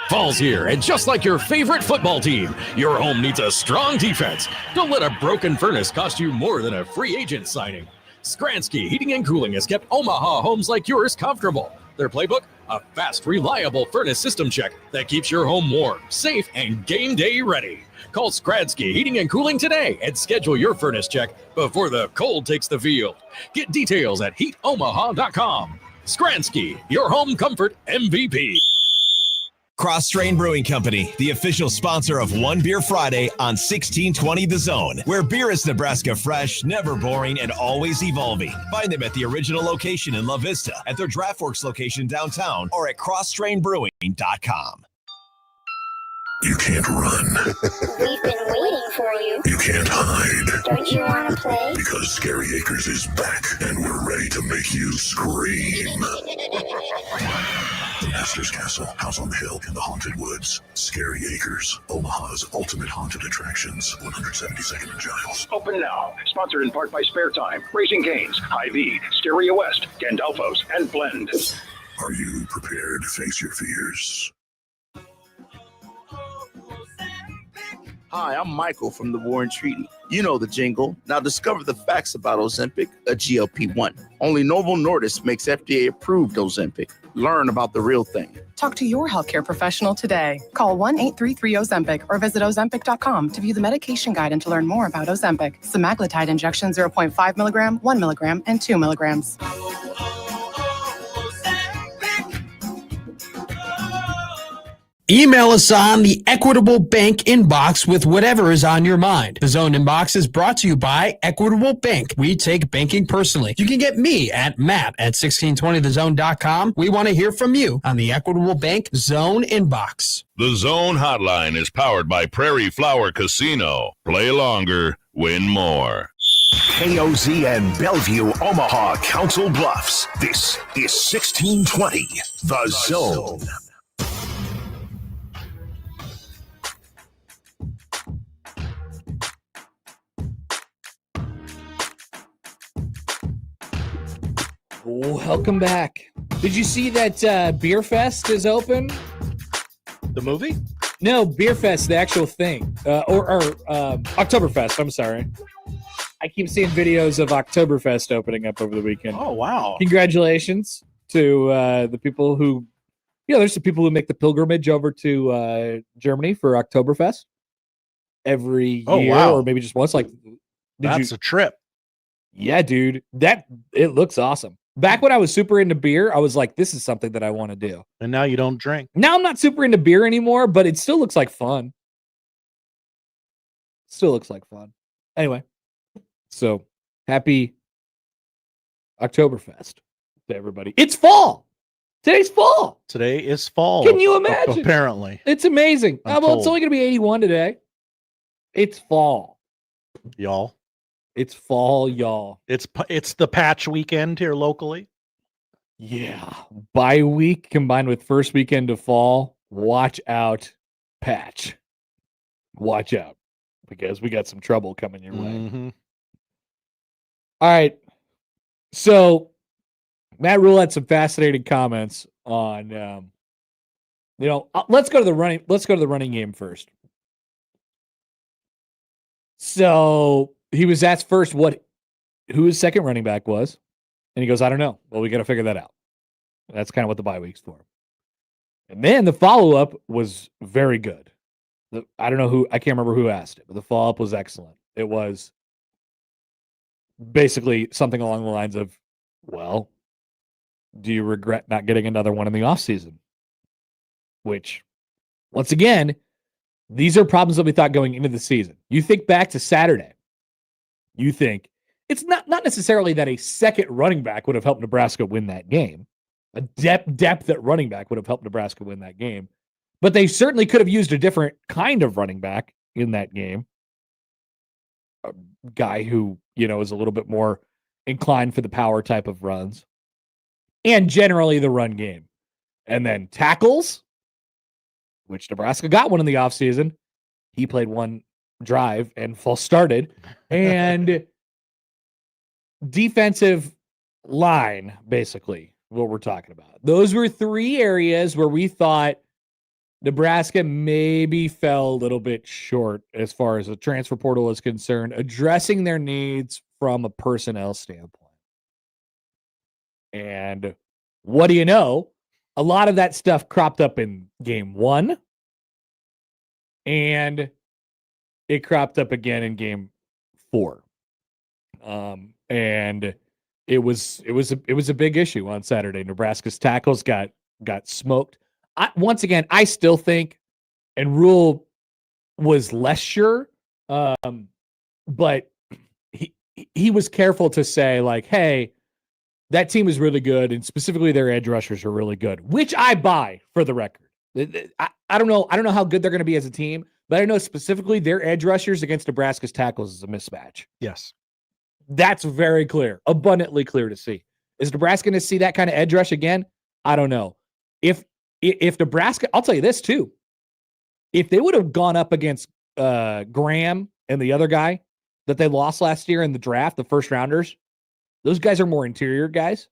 Fall's here, and just like your favorite football team, your home needs a strong defense. Don't let a broken furnace cost you more than a free agent signing. Skransky Heating and Cooling has kept Omaha homes like yours comfortable. Their playbook? A fast, reliable furnace system check that keeps your home warm, safe, and game day ready. Call Skransky Heating and Cooling today and schedule your furnace check before the cold takes the field. Get details at heatomaha.com. Skransky, your home comfort MVP. Cross Strain Brewing Company, the official sponsor of One Beer Friday on 1620 The Zone, where beer is Nebraska fresh, never boring, and always evolving. Find them at the original location in La Vista, at their DraftWorks location downtown, or at crossstrainbrewing.com. You can't run. We've been waiting for you. You can't hide. Don't you want to play? Because Scary Acres is back, and we're ready to make you scream. The Master's Castle, House on the Hill, in the Haunted Woods. Scary Acres, Omaha's ultimate haunted attractions. 172nd and Giles. Open now. Sponsored in part by Spare Time, Raising Cane's, Hy-Vee, Stereo West, Gandalfo's, and Blend. Are you prepared to face your fears? Hi, I'm Michael from the Warren Treaty. You know the jingle. Now discover the facts about Ozempic, a GLP-1. Only Novo Nordisk makes FDA-approved Ozempic. Learn about the real thing. Talk to your healthcare professional today. Call 1-833-OZEMPIC or visit Ozempic.com to view the medication guide and to learn more about Ozempic. Semaglutide injection 0.5 milligram, 1 milligram, and 2 milligrams. Email us on the Equitable Bank inbox with whatever is on your mind. The Zone Inbox is brought to you by Equitable Bank. We take banking personally. You can get me at matt@1620thezone.com. We want to hear from you on the Equitable Bank Zone Inbox. The Zone Hotline is powered by Prairie Flower Casino. Play longer, win more. KOZ and Bellevue, Omaha, Council Bluffs. This is 1620, The Zone. Welcome back. Did you see that Beer Fest is open? The movie? No, Beer Fest, the actual thing. Or Oktoberfest, I'm sorry. I keep seeing videos of Oktoberfest opening up over the weekend. Oh, wow. Congratulations to the people who, there's some people who make the pilgrimage over to Germany for Oktoberfest every year, wow. or maybe just once. That's a trip. Yeah, dude. It looks awesome. Back when I was super into beer, I was like, this is something that I want to do. And now you don't drink. Now I'm not super into beer anymore, but it still looks like fun. Anyway, so happy Oktoberfest to everybody. It's fall. Today's fall. Today is fall. Can you imagine? Apparently. It's amazing. I'm Well, it's told. only going to be 81 today. It's fall. Y'all. It's fall, y'all. It's the patch weekend here locally. Yeah. Bye week combined with first weekend of fall. Watch out, patch. Watch out, because we got some trouble coming your way. Mm-hmm. All right. So Matt Rule had some fascinating comments on let's go to the running game first. So he was asked first who his second running back was, and he goes, I don't know. Well, we got to figure that out. That's kind of what the bye week's for. And then the follow-up was very good. I can't remember who asked it, but the follow-up was excellent. It was basically something along the lines of, well, do you regret not getting another one in the offseason? Which, once again, these are problems that we thought going into the season. You think back to Saturday. You think it's not necessarily that a second running back would have helped Nebraska win that game. A depth at running back would have helped Nebraska win that game. But they certainly could have used a different kind of running back in that game. A guy who, is a little bit more inclined for the power type of runs. And generally the run game. And then tackles, which Nebraska got one in the offseason. He played one drive and false started. And defensive line, basically, what we're talking about. Those were three areas where we thought Nebraska maybe fell a little bit short as far as the transfer portal is concerned, addressing their needs from a personnel standpoint. And what do you know? A lot of that stuff cropped up in game 1, and it cropped up again in game 4. And it was a big issue on Saturday. Nebraska's tackles got smoked. Once again, I still think, and Rule was less sure, but he was careful to say, like, hey, that team is really good, and specifically their edge rushers are really good, which I buy, for the record. I don't know how good they're going to be as a team, but I know specifically their edge rushers against Nebraska's tackles is a mismatch. Yes. That's very clear, abundantly clear to see. Is Nebraska going to see that kind of edge rush again? I don't know. If Nebraska, I'll tell you this too. If they would have gone up against Graham and the other guy that they lost last year in the draft, the first rounders, those guys are more interior guys.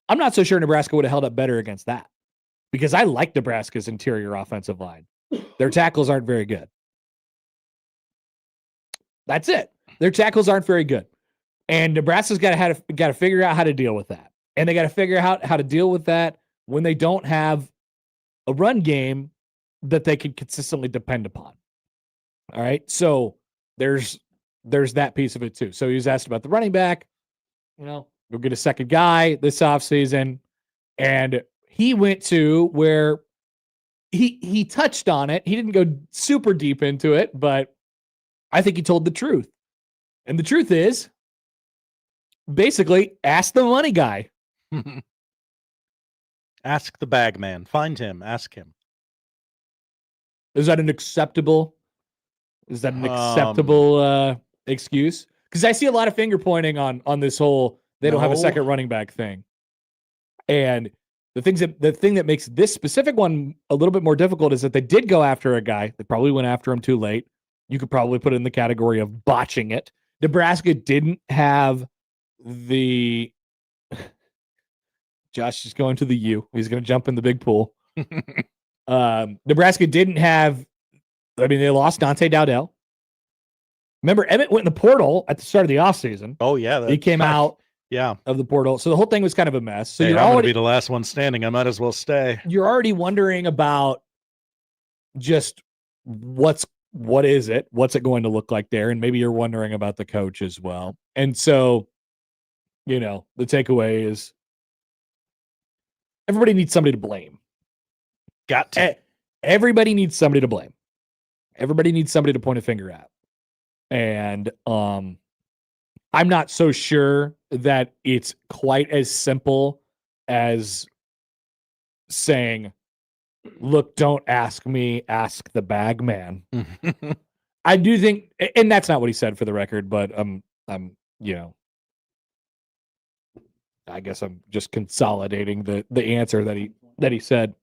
I'm not so sure Nebraska would have held up better against that, because I like Nebraska's interior offensive line. Their tackles aren't very good. That's it. Their tackles aren't very good. And Nebraska's got to figure out how to deal with that. And they got to figure out how to deal with that when they don't have a run game that they can consistently depend upon. All right. So there's that piece of it too. So he was asked about the running back, we'll get a second guy this offseason. And he went to where he touched on it. He didn't go super deep into it, but I think he told the truth. And the truth is, basically, ask the money guy. Ask the bag man. Find him. Ask him. Is that an acceptable excuse? Because I see a lot of finger pointing on this whole they don't have a second running back thing. And the thing that makes this specific one a little bit more difficult is that they did go after a guy. They probably went after him too late. You could probably put it in the category of botching it. Nebraska didn't have the Josh is going to the U. He's going to jump in the big pool. Nebraska didn't have, they lost Dante Dowdell. Remember, Emmett went in the portal at the start of the offseason. Oh, yeah. He came out of the portal. So the whole thing was kind of a mess. So I'm going to be the last one standing. I might as well stay. You're already wondering about just what is it? What's it going to look like there? And maybe you're wondering about the coach as well. And so, the takeaway is everybody needs somebody to blame. Got to. Everybody needs somebody to blame. Everybody needs somebody to point a finger at. And I'm not so sure that it's quite as simple as saying, look, don't ask me, ask the bag man. I do think, and that's not what he said for the record, but I guess I'm just consolidating the answer that he said.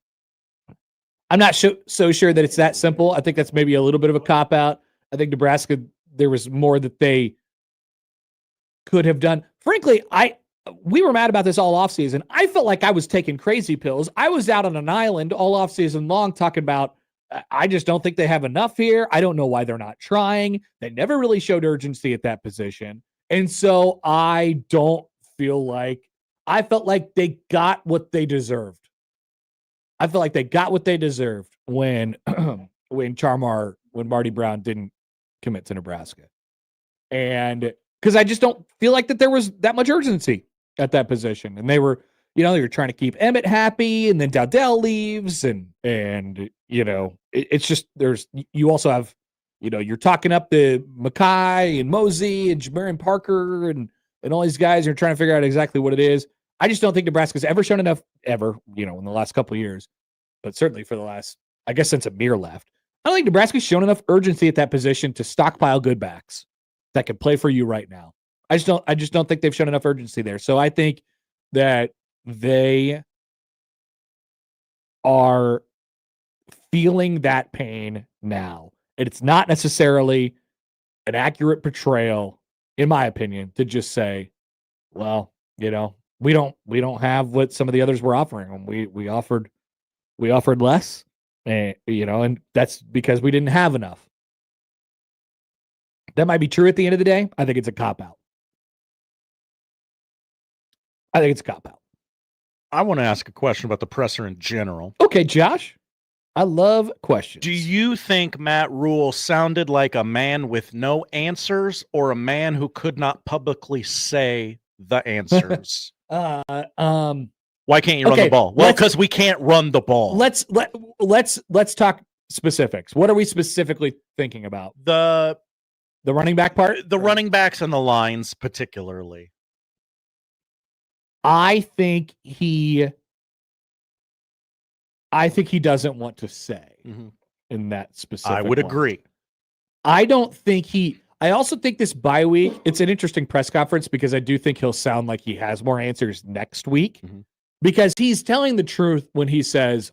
I'm not so sure that it's that simple. I think that's maybe a little bit of a cop-out. I think Nebraska, there was more that they could have done. Frankly, we were mad about this all offseason. I felt like I was taking crazy pills. I was out on an island all offseason long talking about, I just don't think they have enough here. I don't know why they're not trying. They never really showed urgency at that position. And so I felt like they got what they deserved. I felt like they got what they deserved when Marty Brown didn't commit to Nebraska. And because I just don't feel like that there was that much urgency at that position. And they were trying to keep Emmett happy, and then Dowdell leaves, and it's just you also have, you're talking up the McKay and Mosey and Jamarian Parker and all these guys are trying to figure out exactly what it is. I just don't think Nebraska's ever shown enough in the last couple of years, but certainly for the last, I guess since Amir left, I don't think Nebraska's shown enough urgency at that position to stockpile good backs that can play for you right now. I just don't think they've shown enough urgency there. So I think that they are feeling that pain now. And it's not necessarily an accurate portrayal, in my opinion, to just say, well, we don't have what some of the others were offering them. We offered less, and and that's because we didn't have enough. That might be true at the end of the day. I think it's a cop-out. I want to ask a question about the presser in general. Okay, Josh. I love questions. Do you think Matt Rule sounded like a man with no answers, or a man who could not publicly say the answers? Why can't you run the ball? Well, because we can't run the ball. Let's talk specifics. What are we specifically thinking about? The running back part? The running backs and the lines, particularly. I think he doesn't want to say in that specific. I would agree. I don't think I also think this bye week, it's an interesting press conference because I do think he'll sound like he has more answers next week because he's telling the truth when he says,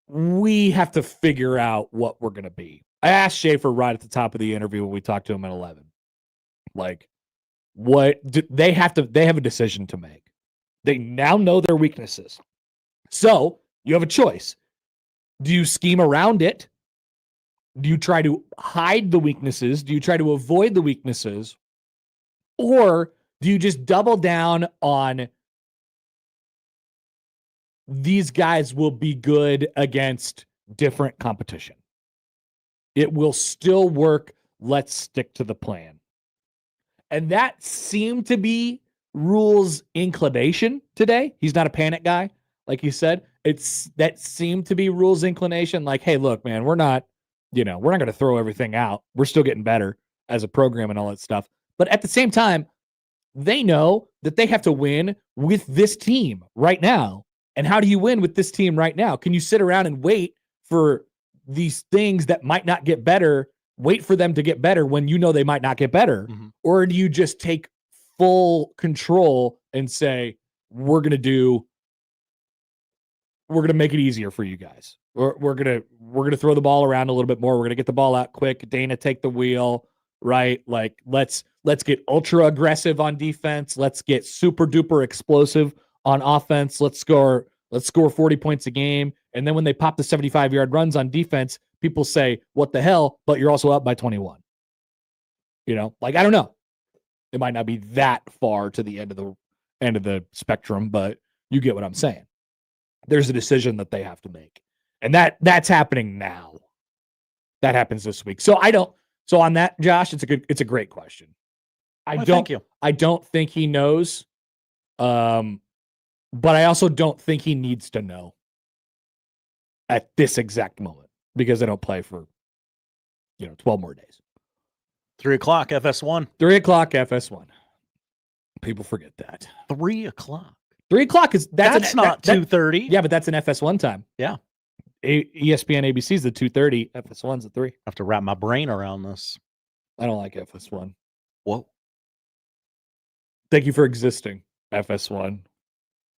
we have to figure out what we're going to be. I asked Schaefer right at the top of the interview when we talked to him at 11, like, what do they have a decision to make. They now know their weaknesses. So you have a choice. Do you scheme around it? Do you try to hide the weaknesses? Do you try to avoid the weaknesses? Or do you just double down on these guys will be good against different competition? It will still work. Let's stick to the plan. And that seemed to be Rule's inclination today. He's not a panic guy, like you said. That seemed to be Rule's inclination. Like, hey, look, man, we're not going to throw everything out. We're still getting better as a program and all that stuff. But at the same time, they know that they have to win with this team right now. And how do you win with this team right now? Can you sit around and wait for these things that might not get better, wait for them to get better when you know they might not get better? Mm-hmm. Or do you just take full control and say, we're going to make it easier for you guys. We're going to throw the ball around a little bit more. We're going to get the ball out quick. Dana, take the wheel, right? Like let's get ultra aggressive on defense. Let's get super duper explosive on offense. Let's score 40 points a game. And then when they pop the 75-yard runs on defense, people say, what the hell? But you're also up by 21. I don't know. It might not be that far to the end of the spectrum, but you get what I'm saying. There's a decision that they have to make. And that's happening now. That happens this week. So on that, Josh, it's a great question. Thank you. I don't think he knows. But I also don't think he needs to know at this exact moment because they don't play for 12 more days. 3 o'clock FS1. 3 o'clock FS1. People forget that. 3 o'clock. 3 o'clock is that's not 2:30. Yeah, but that's an FS1 time. Yeah. ESPN ABC is the 2:30. FS1's at 3. I have to wrap my brain around this. I don't like FS1. Whoa. Thank you for existing, FS1.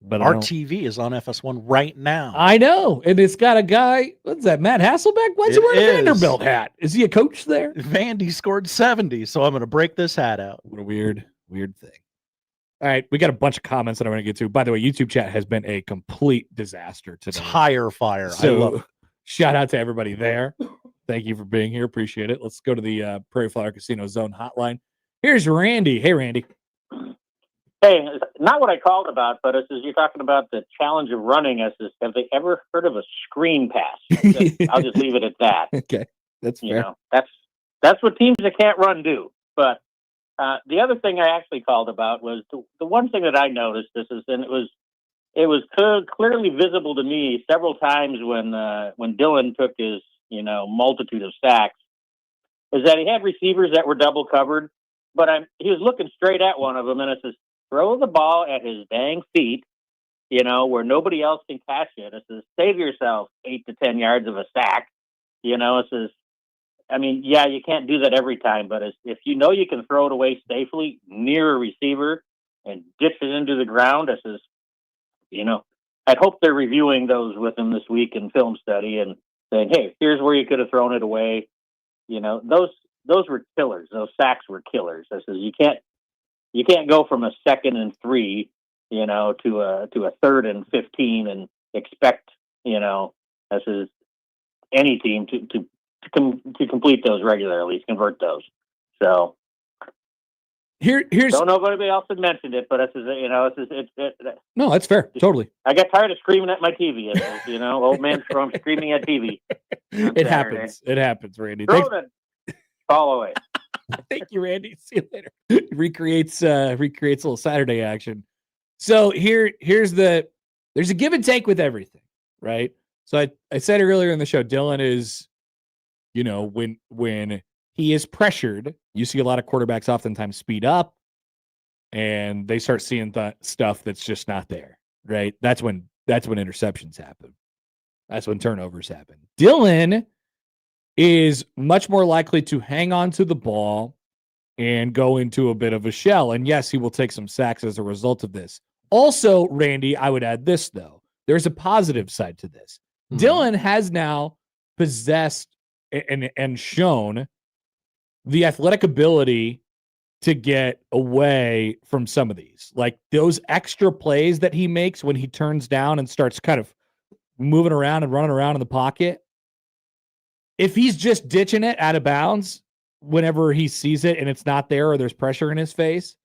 But our TV is on FS1 right now. I know. And it's got a guy, what's that, Matt Hasselbeck? Why's he wearing a Vanderbilt hat? Is he a coach there? Vandy scored 70, so I'm going to break this hat out. What a weird thing. All right, we got a bunch of comments that I want to get to. By the way, YouTube chat has been a complete disaster today. Tire fire. So, I love it. Shout out to everybody there. Thank you for being here. Appreciate it. Let's go to the Prairie Flower Casino Zone hotline. Here's Randy. Hey, Randy. Hey, not what I called about, but as you're talking about the challenge of running, have they ever heard of a screen pass? I'll just leave it at that. Okay, that's fair. That's what teams that can't run do. But the other thing I actually called about was the one thing that I noticed. And it was clearly visible to me several times when Dylan took his multitude of sacks, is that he had receivers that were double covered, but he was looking straight at one of them, and it says, throw the ball at his dang feet, where nobody else can catch it. It says, save yourself 8 to 10 yards of a sack. It says, you can't do that every time, but if you can throw it away safely near a receiver and ditch it into the ground, it says, I'd hope they're reviewing those with him this week in film study and saying, hey, here's where you could have thrown it away. Those were killers. Those sacks were killers. I says, you can't go from a 2nd and 3, to a 3rd and 15 and expect, this is any team to complete those regularly, convert those. So here's don't know if anybody else had mentioned it, but no, that's fair. Totally. I got tired of screaming at my TV. Old man from screaming at TV. It happens. It happens, Randy. Fall away. Thank you, Randy. See you later. Recreates a little Saturday action. So there's a give and take with everything, right? So I said earlier in the show, Dylan is, when he is pressured, you see a lot of quarterbacks oftentimes speed up and they start seeing stuff that's just not there, right? That's when interceptions happen. That's when turnovers happen. Dylan is much more likely to hang on to the ball and go into a bit of a shell. And yes, he will take some sacks as a result of this. Also, Randy, I would add this, though. There's a positive side to this. Mm-hmm. Dylan has now possessed and shown the athletic ability to get away from some of these. Like those extra plays that he makes when he turns down and starts kind of moving around and running around in the pocket. if he's just ditching it out of bounds whenever he sees it and it's not there or there's pressure in his face,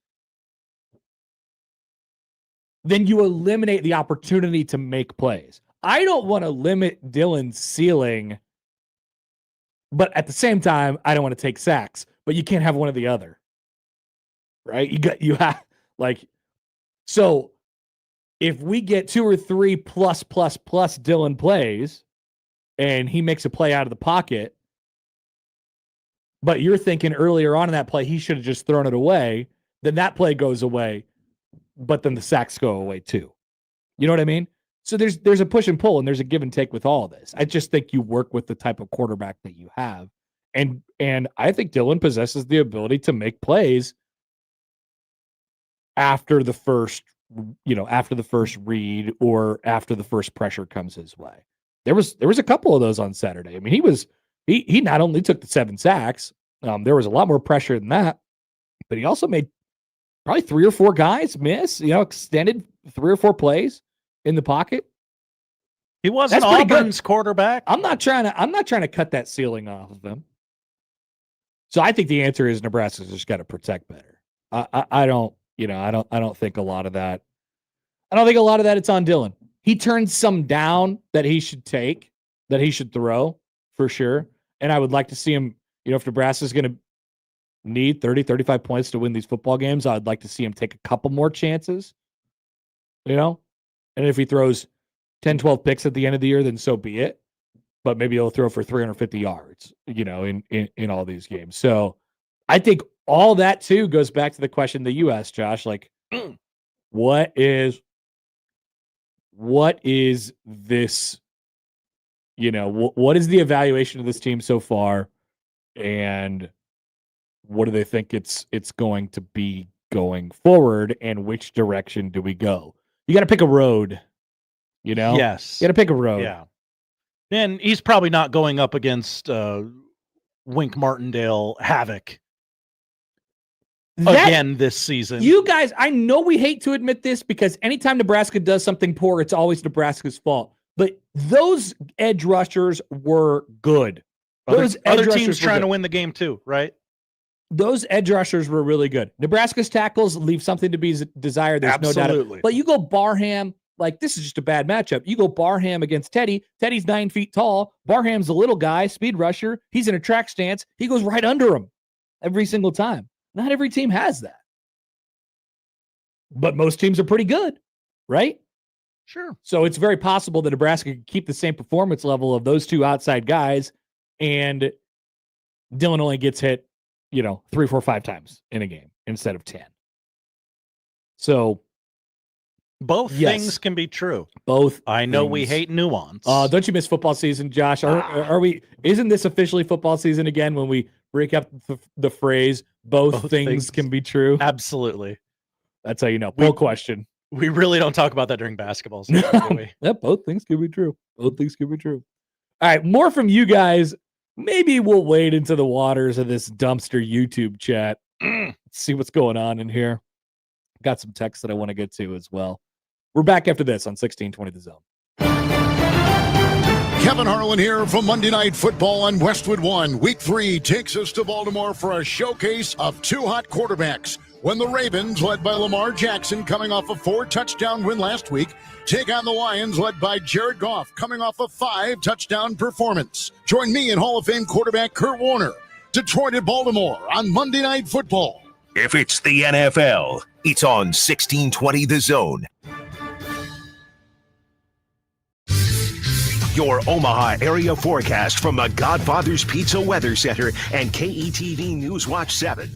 then you eliminate the opportunity to make plays. I don't want to limit Dylan's ceiling, but at the same time, I don't want to take sacks. But you can't have one or the other, right? You have so if we get 2 or 3 plus Dylan plays, and he makes a play out of the pocket, but you're thinking earlier on in that play he should have just thrown it away, then that play goes away, but then the sacks go away too. You know what I mean? So there's a push and pull, and there's a give and take with all of this. I just think you work with the type of quarterback that you have. And I think Dylan possesses the ability to make plays after the first read or after the first pressure comes his way. There was a couple of those on Saturday. I mean, he not only took the 7 sacks, there was a lot more pressure than that, but he also made probably 3 or 4 guys miss, extended 3 or 4 plays in the pocket. He wasn't Auburn's quarterback. I'm not trying to cut that ceiling off of him. So I think the answer is Nebraska's just got to protect better. I don't think a lot of that. I don't think a lot of that it's on Dylan. He turned some down that he should take, that he should throw for sure. And I would like to see him, if Nebraska's going to need 30, 35 points to win these football games, I'd like to see him take a couple more chances, and if he throws 10, 12 picks at the end of the year, then so be it. But maybe he'll throw for 350 yards, in all these games. So I think all that too goes back to the question that you asked, Josh, what is this, what is the evaluation of this team so far? And what do they think it's going to be going forward, and which direction do we go? You got to pick a road, Yes. You got to pick a road. Yeah. And he's probably not going up against Wink Martindale Havoc again this season. You guys, I know we hate to admit this because anytime Nebraska does something poor, it's always Nebraska's fault. But those edge rushers were good. Other teams trying to win the game too, right? Those edge rushers were really good. Nebraska's tackles leave something to be desired. There's Absolutely. no doubt. But you go Barham, this is just a bad matchup. You go Barham against Teddy. Teddy's 9 feet tall. Barham's a little guy, speed rusher. He's in a track stance. He goes right under him every single time. Not every team has that. But most teams are pretty good, right? Sure. So it's very possible that Nebraska could keep the same performance level of those two outside guys, and Dylan only gets hit 3, 4, 5 times in a game instead of 10. So both things can be true. Both. I know we hate nuance. Don't you miss football season, Josh? Are we? Isn't this officially football season again when we break up the phrase both things can be true? Absolutely. That's how you know. Poll question. We really don't talk about that during basketball season, do we? Yeah, both things can be true. Both things can be true. All right, more from you guys. Maybe we'll wade into the waters of this dumpster YouTube chat. See what's going on in here. Got some text that I want to get to as well. We're back after this on 1620 The Zone. Kevin Harlan here from Monday Night Football on Westwood One. Week 3 takes us to Baltimore for a showcase of 2 hot quarterbacks. When the Ravens, led by Lamar Jackson, coming off a 4-touchdown win last week, take on the Lions, led by Jared Goff, coming off a 5-touchdown performance. Join me and Hall of Fame quarterback Kurt Warner. Detroit at Baltimore on Monday Night Football. If it's the NFL, it's on 1620 The Zone. Your Omaha area forecast from the Godfather's Pizza Weather Center and KETV News Watch 7.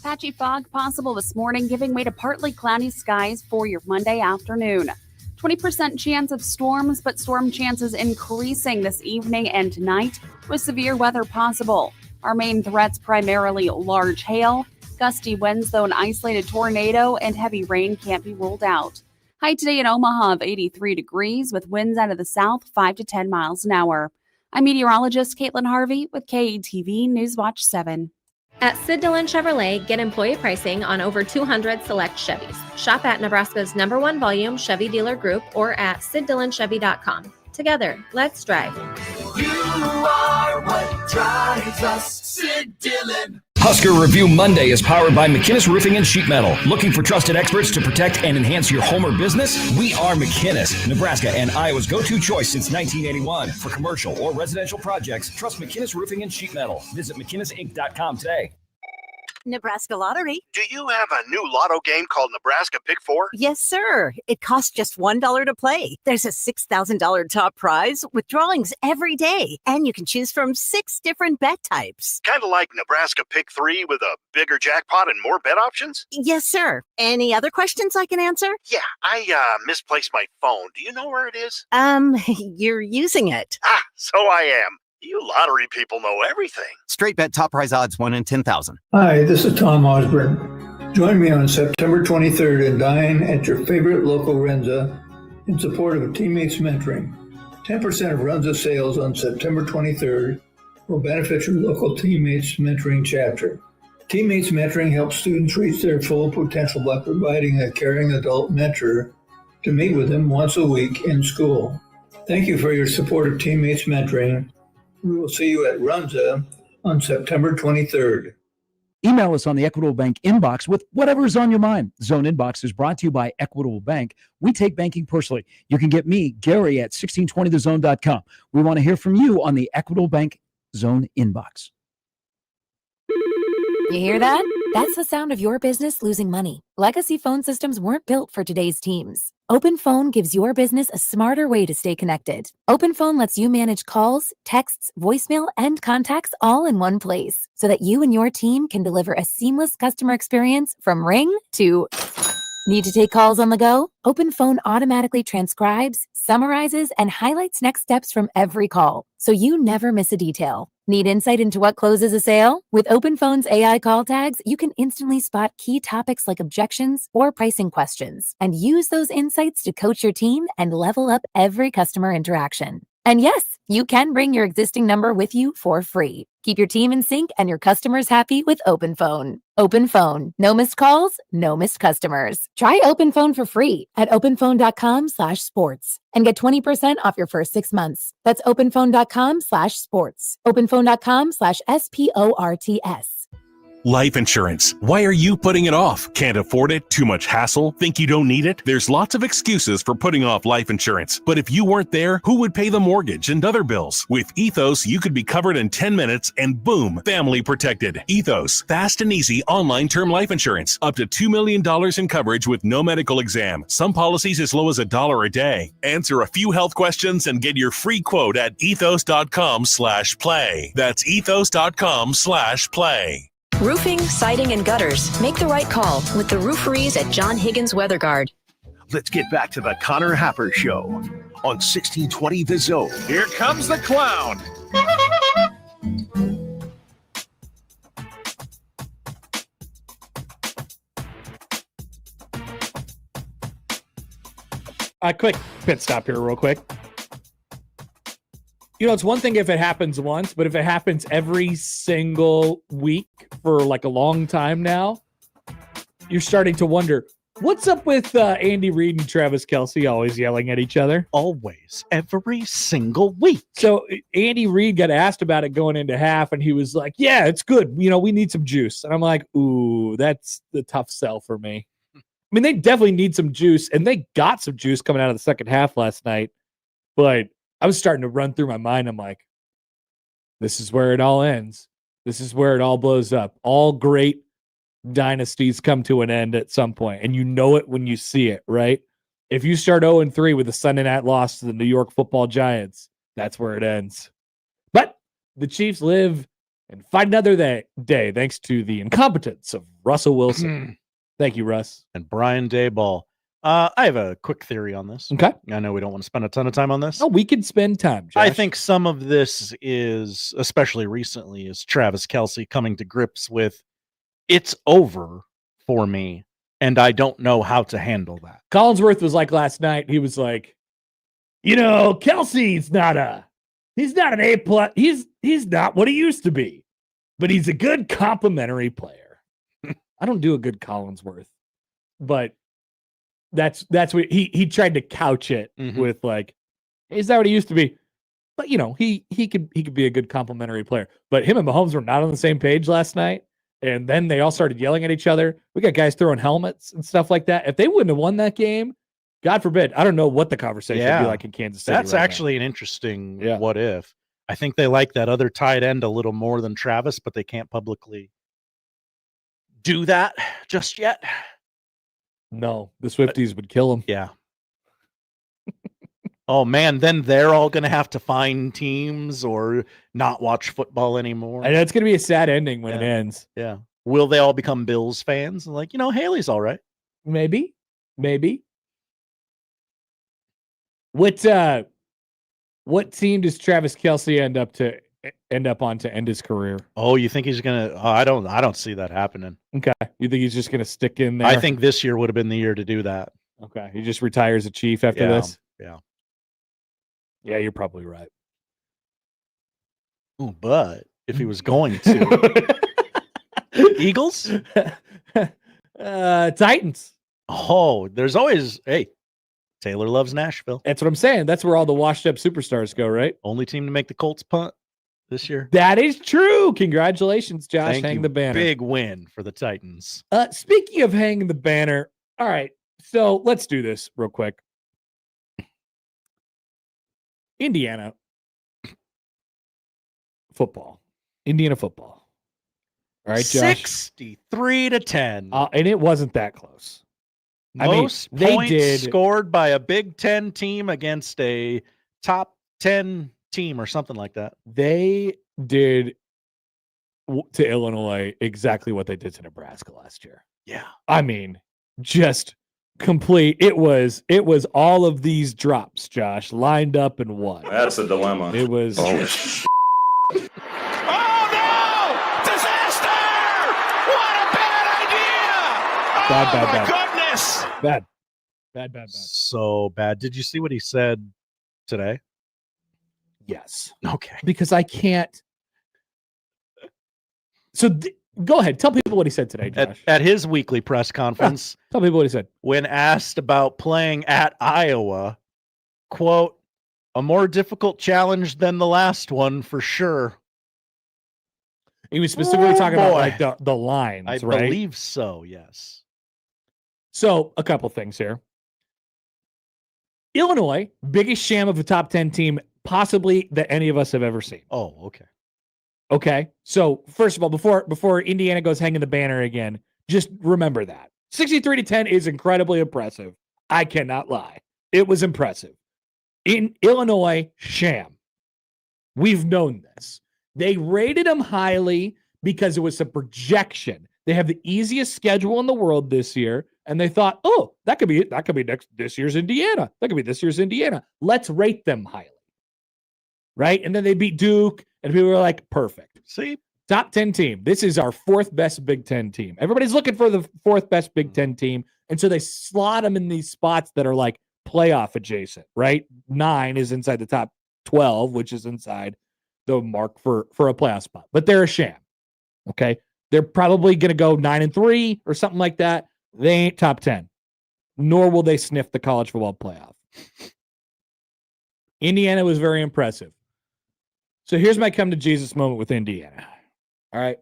Patchy fog possible this morning, giving way to partly cloudy skies for your Monday afternoon. 20% chance of storms, but storm chances increasing this evening and tonight with severe weather possible. Our main threats primarily large hail, gusty winds, though an isolated tornado and heavy rain can't be ruled out. High today in Omaha of 83 degrees with winds out of the south 5 to 10 miles an hour. I'm meteorologist Caitlin Harvey with KETV News Watch 7. At Sid Dillon Chevrolet, get employee pricing on over 200 select Chevys. Shop at Nebraska's #1 volume Chevy dealer group or at SidDillonChevy.com. Together, let's drive. are what drives us. Sid Dillon. Husker Review Monday is powered by McKinnis Roofing and Sheet Metal. Looking for trusted experts to protect and enhance your home or business? We are McKinnis, Nebraska and Iowa's go-to choice since 1981. For commercial or residential projects, trust McKinnis Roofing and Sheet Metal. Visit McKinnisInc.com today. Nebraska Lottery. Do you have a new lotto game called Nebraska Pick 4? Yes, sir. It costs just $1 to play. There's a $6,000 top prize with drawings every day, and you can choose from 6 different bet types. Kind of like Nebraska Pick 3 with a bigger jackpot and more bet options? Yes, sir. Any other questions I can answer? Yeah, I misplaced my phone. Do you know where it is? You're using it. So I am. You lottery people know everything. Straight bet top prize odds 1 in 10,000. Hi, this is Tom Osborne. Join me on September 23rd and dine at your favorite local Renza in support of Teammates Mentoring. 10% of Renza sales on September 23rd will benefit your local Teammates Mentoring chapter. Teammates Mentoring helps students reach their full potential by providing a caring adult mentor to meet with them once a week in school. Thank you for your support of Teammates Mentoring. We will see you at Runza on September 23rd. Email us on the Equitable Bank inbox with whatever is on your mind. Zone Inbox is brought to you by Equitable Bank. We take banking personally. You can get me, Gary, at 1620thezone.com. We want to hear from you on the Equitable Bank Zone Inbox. You hear that? That's the sound of your business losing money. Legacy phone systems weren't built for today's teams. OpenPhone gives your business a smarter way to stay connected. OpenPhone lets you manage calls, texts, voicemail, and contacts all in one place so that you and your team can deliver a seamless customer experience from ring to... Need to take calls on the go? OpenPhone automatically transcribes, summarizes, and highlights next steps from every call, so you never miss a detail. Need insight into what closes a sale? With OpenPhone's AI call tags, you can instantly spot key topics like objections or pricing questions, and use those insights to coach your team and level up every customer interaction. And yes, you can bring your existing number with you for free. Keep your team in sync and your customers happy with OpenPhone. OpenPhone. No missed calls, no missed customers. Try OpenPhone for free at openphone.com/sports and get 20% off your first 6 months. That's openphone.com/sports. openphone.com/SPORTS. Life insurance. Why are you putting it off? Can't afford it? Too much hassle? Think you don't need it? There's lots of excuses for putting off life insurance. But if you weren't there, who would pay the mortgage and other bills? With Ethos, you could be covered in 10 minutes and boom, family protected. Ethos, fast and easy online term life insurance. Up to $2 million in coverage with no medical exam. Some policies as low as $1 a day. Answer a few health questions and get your free quote at ethos.com/play. That's ethos.com/play. Roofing, siding, and gutters. Make the right call with the rooferys at John Higgins Weather Guard. Let's get back to the Connor Happer Show on 1620 The Zone. Here comes the clown. Quick pit stop here real quick. You know, it's one thing if it happens once, but if it happens every single week for like a long time now, you're starting to wonder, what's up with Andy Reid and Travis Kelce always yelling at each other? Always, every single week. So Andy Reid got asked about it going into half, and he was like, yeah, it's good. You know, we need some juice. And I'm like, ooh, that's the tough sell for me. I mean, they definitely need some juice, and they got some juice coming out of the second half last night, but I was starting to run through my mind. I'm like, this is where it all ends. This is where it all blows up. All great dynasties come to an end at some point, and you know it when you see it, right? If you start 0-3 with a Sunday night loss to the New York Football Giants, that's where it ends. But the Chiefs live and fight another day thanks to the incompetence of Russell Wilson. Thank you, Russ. And Brian Daboll. I have a quick theory on this. Okay. I know we don't want to spend a ton of time on this. Oh, we can spend time, Josh. I think some of this is, especially recently, is Travis Kelce coming to grips with, it's over for me, and I don't know how to handle that. Collinsworth was like last night. He was like, you know, Kelce's he's not an A+. He's not what he used to be, but he's a good complimentary player. I don't do a good Collinsworth, but that's what he tried to couch it with, like, is that what he used to be? But he could be a good complementary player. But him and Mahomes were not on the same page last night, and then they all started yelling at each other. We got guys throwing helmets and stuff like that. If they wouldn't have won that game, God forbid, I don't know what the conversation would be like in Kansas City. That's actually an interesting what if. I think they like that other tight end a little more than Travis, but they can't publicly do that just yet. No, the Swifties would kill him. Yeah. Oh, man, then they're all going to have to find teams or not watch football anymore. And it's going to be a sad ending when it ends. Yeah. Will they all become Bills fans? Like, Haley's all right. Maybe. What team does Travis Kelce end up on to end his career? Oh, you think he's going to I don't see that happening. Okay. You think he's just going to stick in there? I think this year would have been the year to do that. Okay. He just retires a Chief after this? Yeah. Yeah, you're probably right. Ooh, but if he was going to Eagles? Titans. Oh, there's always Taylor loves Nashville. That's what I'm saying. That's where all the washed up superstars go, right? Only team to make the Colts punt this year. That is true. Congratulations, Josh. Hang the banner. Big win for the Titans. Speaking of hanging the banner, all right. So let's do this real quick. Indiana football. All right, Josh. 63-10. And it wasn't that close. Most points scored by a Big Ten team against a top 10 team or something like that. They did to Illinois exactly what they did to Nebraska last year. Yeah. I mean, just complete. It was all of these drops, Josh, lined up and won. That's a dilemma. It was. Oh, no! Disaster! What a bad idea! Bad. Goodness! Bad. So bad. Did you see what he said today? Yes. Okay. Because I can't. So go ahead. Tell people what he said today, Josh. At his weekly press conference. Tell people what he said. When asked about playing at Iowa, quote, a more difficult challenge than the last one for sure. He was specifically talking about like the lines, I right? believe so, yes. So a couple things here. Illinois, biggest sham of a top 10 team possibly that any of us have ever seen. Oh, okay. Okay. So first of all, before Indiana goes hanging the banner again, just remember that 63-10 is incredibly impressive. I cannot lie. It was impressive. In Illinois, sham. We've known this. They rated them highly because it was a projection. They have the easiest schedule in the world this year, and they thought, oh, that could be this year's Indiana. That could be this year's Indiana. Let's rate them highly. Right? And then they beat Duke, and people were like, perfect. See? Top 10 team. This is our fourth best Big Ten team. Everybody's looking for the fourth best Big Ten team, and so they slot them in these spots that are like playoff adjacent, right? 9 is inside the top 12, which is inside the mark for a playoff spot. But they're a sham. Okay? They're probably going to go 9-3 or something like that. They ain't top 10. Nor will they sniff the college football playoff. Indiana was very impressive. So here's my come to Jesus moment with Indiana. All right.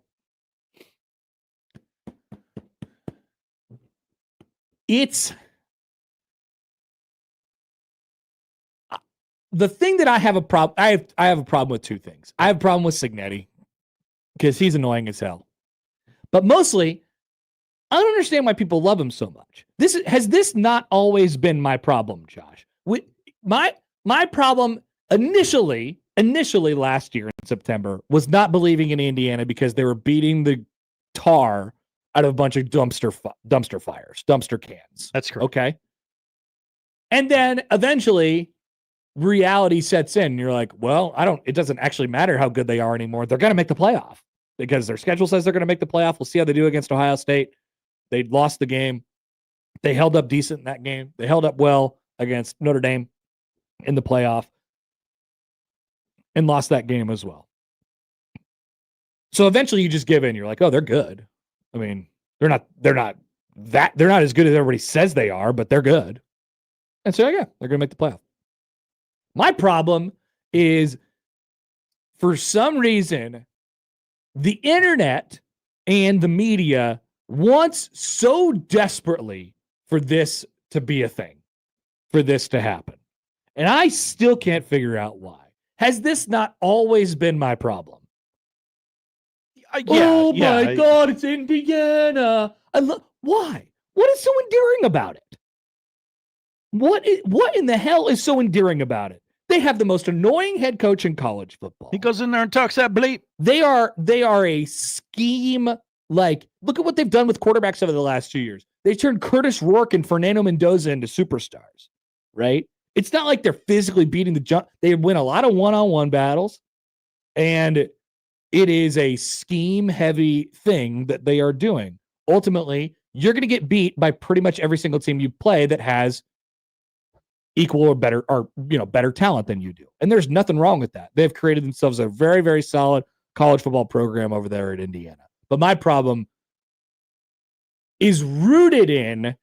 It's the thing that I have a problem. I have a problem with two things. I have a problem with Signetti because he's annoying as hell. But mostly, I don't understand why people love him so much. Has this not always been my problem, Josh? My problem initially last year in September was not believing in Indiana because they were beating the tar out of a bunch of dumpster fires, dumpster cans. That's correct. Okay. And then eventually reality sets in and you're like, well, it doesn't actually matter how good they are anymore. They're going to make the playoff because their schedule says they're going to make the playoff. We'll see how they do against Ohio State. They lost the game. They held up decent in that game. They held up well against Notre Dame in the playoff and lost that game as well. So eventually you just give in. You're like, oh, they're good. I mean, they're not as good as everybody says they are, but they're good. And so, yeah, they're going to make the playoff. My problem is for some reason, the internet and the media wants so desperately for this to be a thing, for this to happen. And I still can't figure out why. Has this not always been my problem? My God, it's Indiana. Why? What is so endearing about it? What in the hell is so endearing about it? They have the most annoying head coach in college football. He goes in there and talks that bleep. They are a scheme. Like, look at what they've done with quarterbacks over the last 2 years. They turned Curtis Rourke and Fernando Mendoza into superstars, right? It's not like they're physically beating the jump. They win a lot of one-on-one battles, and it is a scheme-heavy thing that they are doing. Ultimately, you're going to get beat by pretty much every single team you play that has equal or better talent than you do. And there's nothing wrong with that. They've created themselves a very, very solid college football program over there at Indiana. But my problem is rooted in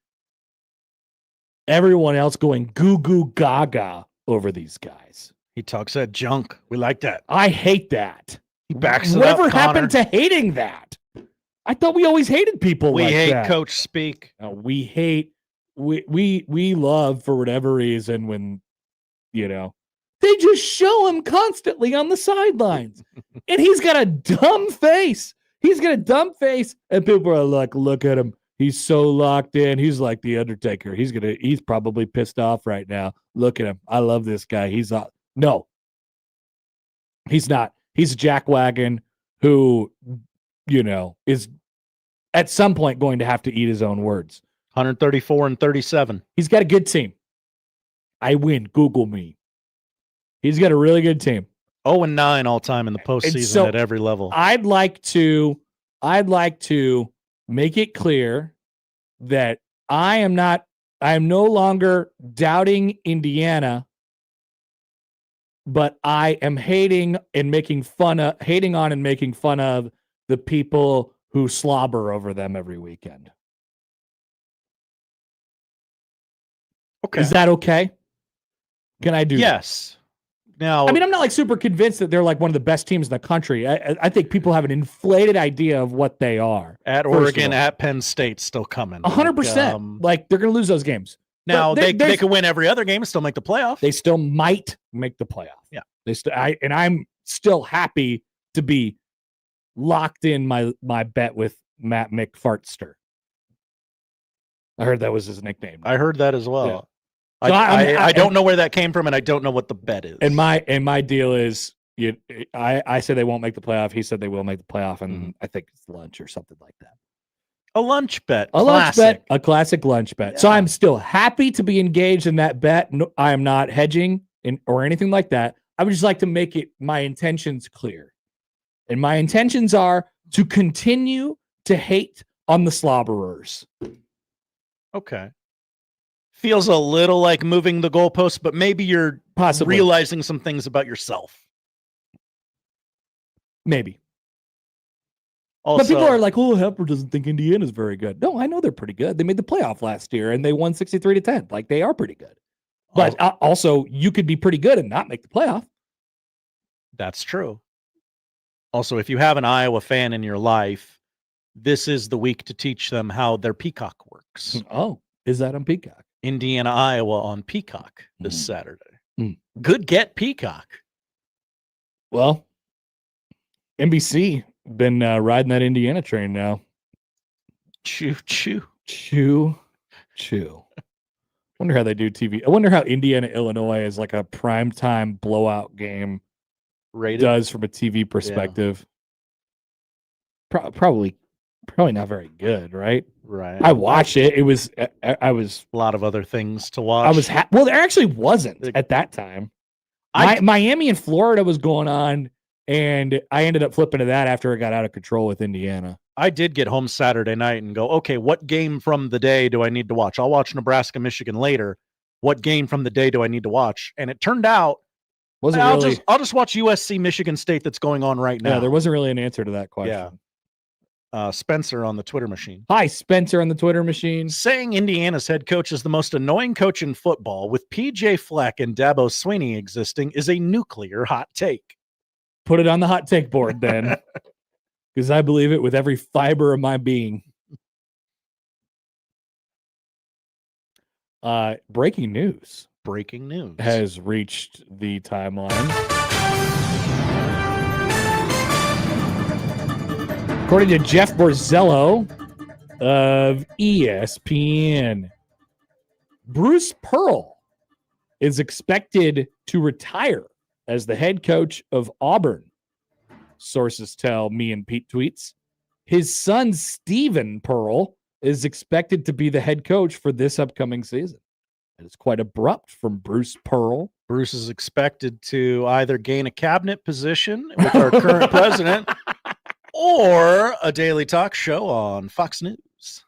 everyone else going goo goo gaga over these guys. He talks that junk. We like that. I hate that. He backs it up. Whatever happened to hating that? I thought we always hated people like that. We hate coach speak. We hate. We love, for whatever reason, when, they just show him constantly on the sidelines. And he's got a dumb face. And people are like, look at him. He's so locked in. He's like the Undertaker. He's probably pissed off right now. Look at him. I love this guy. No, he's not. He's a jackwagon who, is at some point going to have to eat his own words. 134-37. He's got a good team. I win. Google me. He's got a really good team. 0-9 all time in the postseason at every level. I'd like to make it clear that I am no longer doubting Indiana, but I am hating on and making fun of the people who slobber over them every weekend. Okay. Is that okay? Can I do that? Yes. Now, I mean, I'm not like super convinced that they're like one of the best teams in the country. I think people have an inflated idea of what they are. At Oregon, at Penn State, still coming. 100%. Like they're going to lose those games. Now they could win every other game and still make the playoff. They still might make the playoff. Yeah. I'm still happy to be locked in my bet with Matt McFartster. I heard that was his nickname. I heard that as well. Yeah. So I don't know where that came from, and I don't know what the bet is. And my deal is, I said they won't make the playoff. He said they will make the playoff, and I think it's lunch or something like that. A lunch bet. A classic lunch bet. Yeah. So I'm still happy to be engaged in that bet. No, I am not hedging or anything like that. I would just like to make my intentions clear. And my intentions are to continue to hate on the slobberers. Okay. Feels a little like moving the goalposts, but maybe you're possibly realizing some things about yourself. Maybe. Also, but people are like, oh, Happer doesn't think Indiana's very good. No, I know they're pretty good. They made the playoff last year, and they won 63-10. Like, they are pretty good. But also, you could be pretty good and not make the playoff. That's true. Also, if you have an Iowa fan in your life, this is the week to teach them how their Peacock works. Oh, is that on Peacock? Indiana, Iowa on Peacock this Saturday. Good get, Peacock. Well, NBC been riding that Indiana train now. Choo, choo. Choo, choo. Wonder how they do TV. I wonder how Indiana, Illinois is like a primetime blowout game rated does from a TV perspective. Yeah. Probably not very good, right? Right. I watched it. It was I was a lot of other things to watch. I was well, there actually wasn't at that time. Miami and Florida was going on, and I ended up flipping to that after it got out of control with Indiana. I did get home Saturday night and go, okay, what game from the day do I need to watch? I'll watch Nebraska, Michigan later. What game from the day do I need to watch? And it turned out I'll just watch USC, Michigan State that's going on right now. Yeah, there wasn't really an answer to that question. Yeah. Spencer on the Twitter machine. Hi, Spencer on the Twitter machine. Saying Indiana's head coach is the most annoying coach in football with PJ Fleck and Dabo Swinney existing is a nuclear hot take. Put it on the hot take board then, because I believe it with every fiber of my being. Breaking news. Breaking news has reached the timeline. According to Jeff Borzello of ESPN, Bruce Pearl is expected to retire as the head coach of Auburn. Sources tell Me and Pete tweets. His son, Stephen Pearl, is expected to be the head coach for this upcoming season. It is quite abrupt from Bruce Pearl. Bruce is expected to either gain a cabinet position with our current president or a daily talk show on Fox News.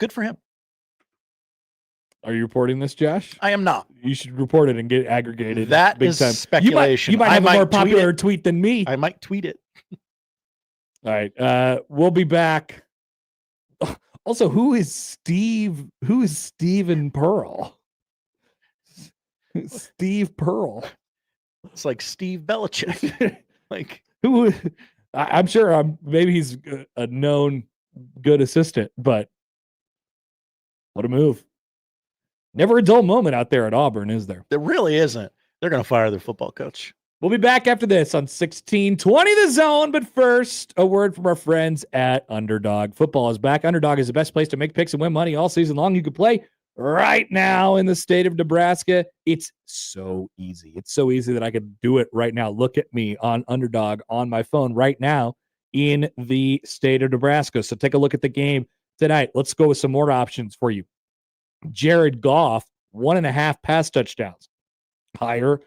Good for him. Are you reporting this, Josh? I am not. You should report it and get aggregated. That big is time. speculation. You might have a more popular tweet than me. I might tweet it. All right. We'll be back. Also, who is Steve? Who is Stephen Pearl? Steve Pearl. It's like Steve Belichick. Like who? I'm sure. Maybe he's a known good assistant, but what a move! Never a dull moment out there at Auburn, is there? There really isn't. They're going to fire their football coach. We'll be back after this on 1620 The Zone. But first, a word from our friends at Underdog. Football is back. Underdog is the best place to make picks and win money all season long. You can play right now in the state of Nebraska. It's so easy. It's so easy that I could do it right now. Look at me on Underdog on my phone right now in the state of Nebraska. So take a look at the game tonight. Let's go with some more options for you. Jared Goff, 1.5 pass touchdowns. Higher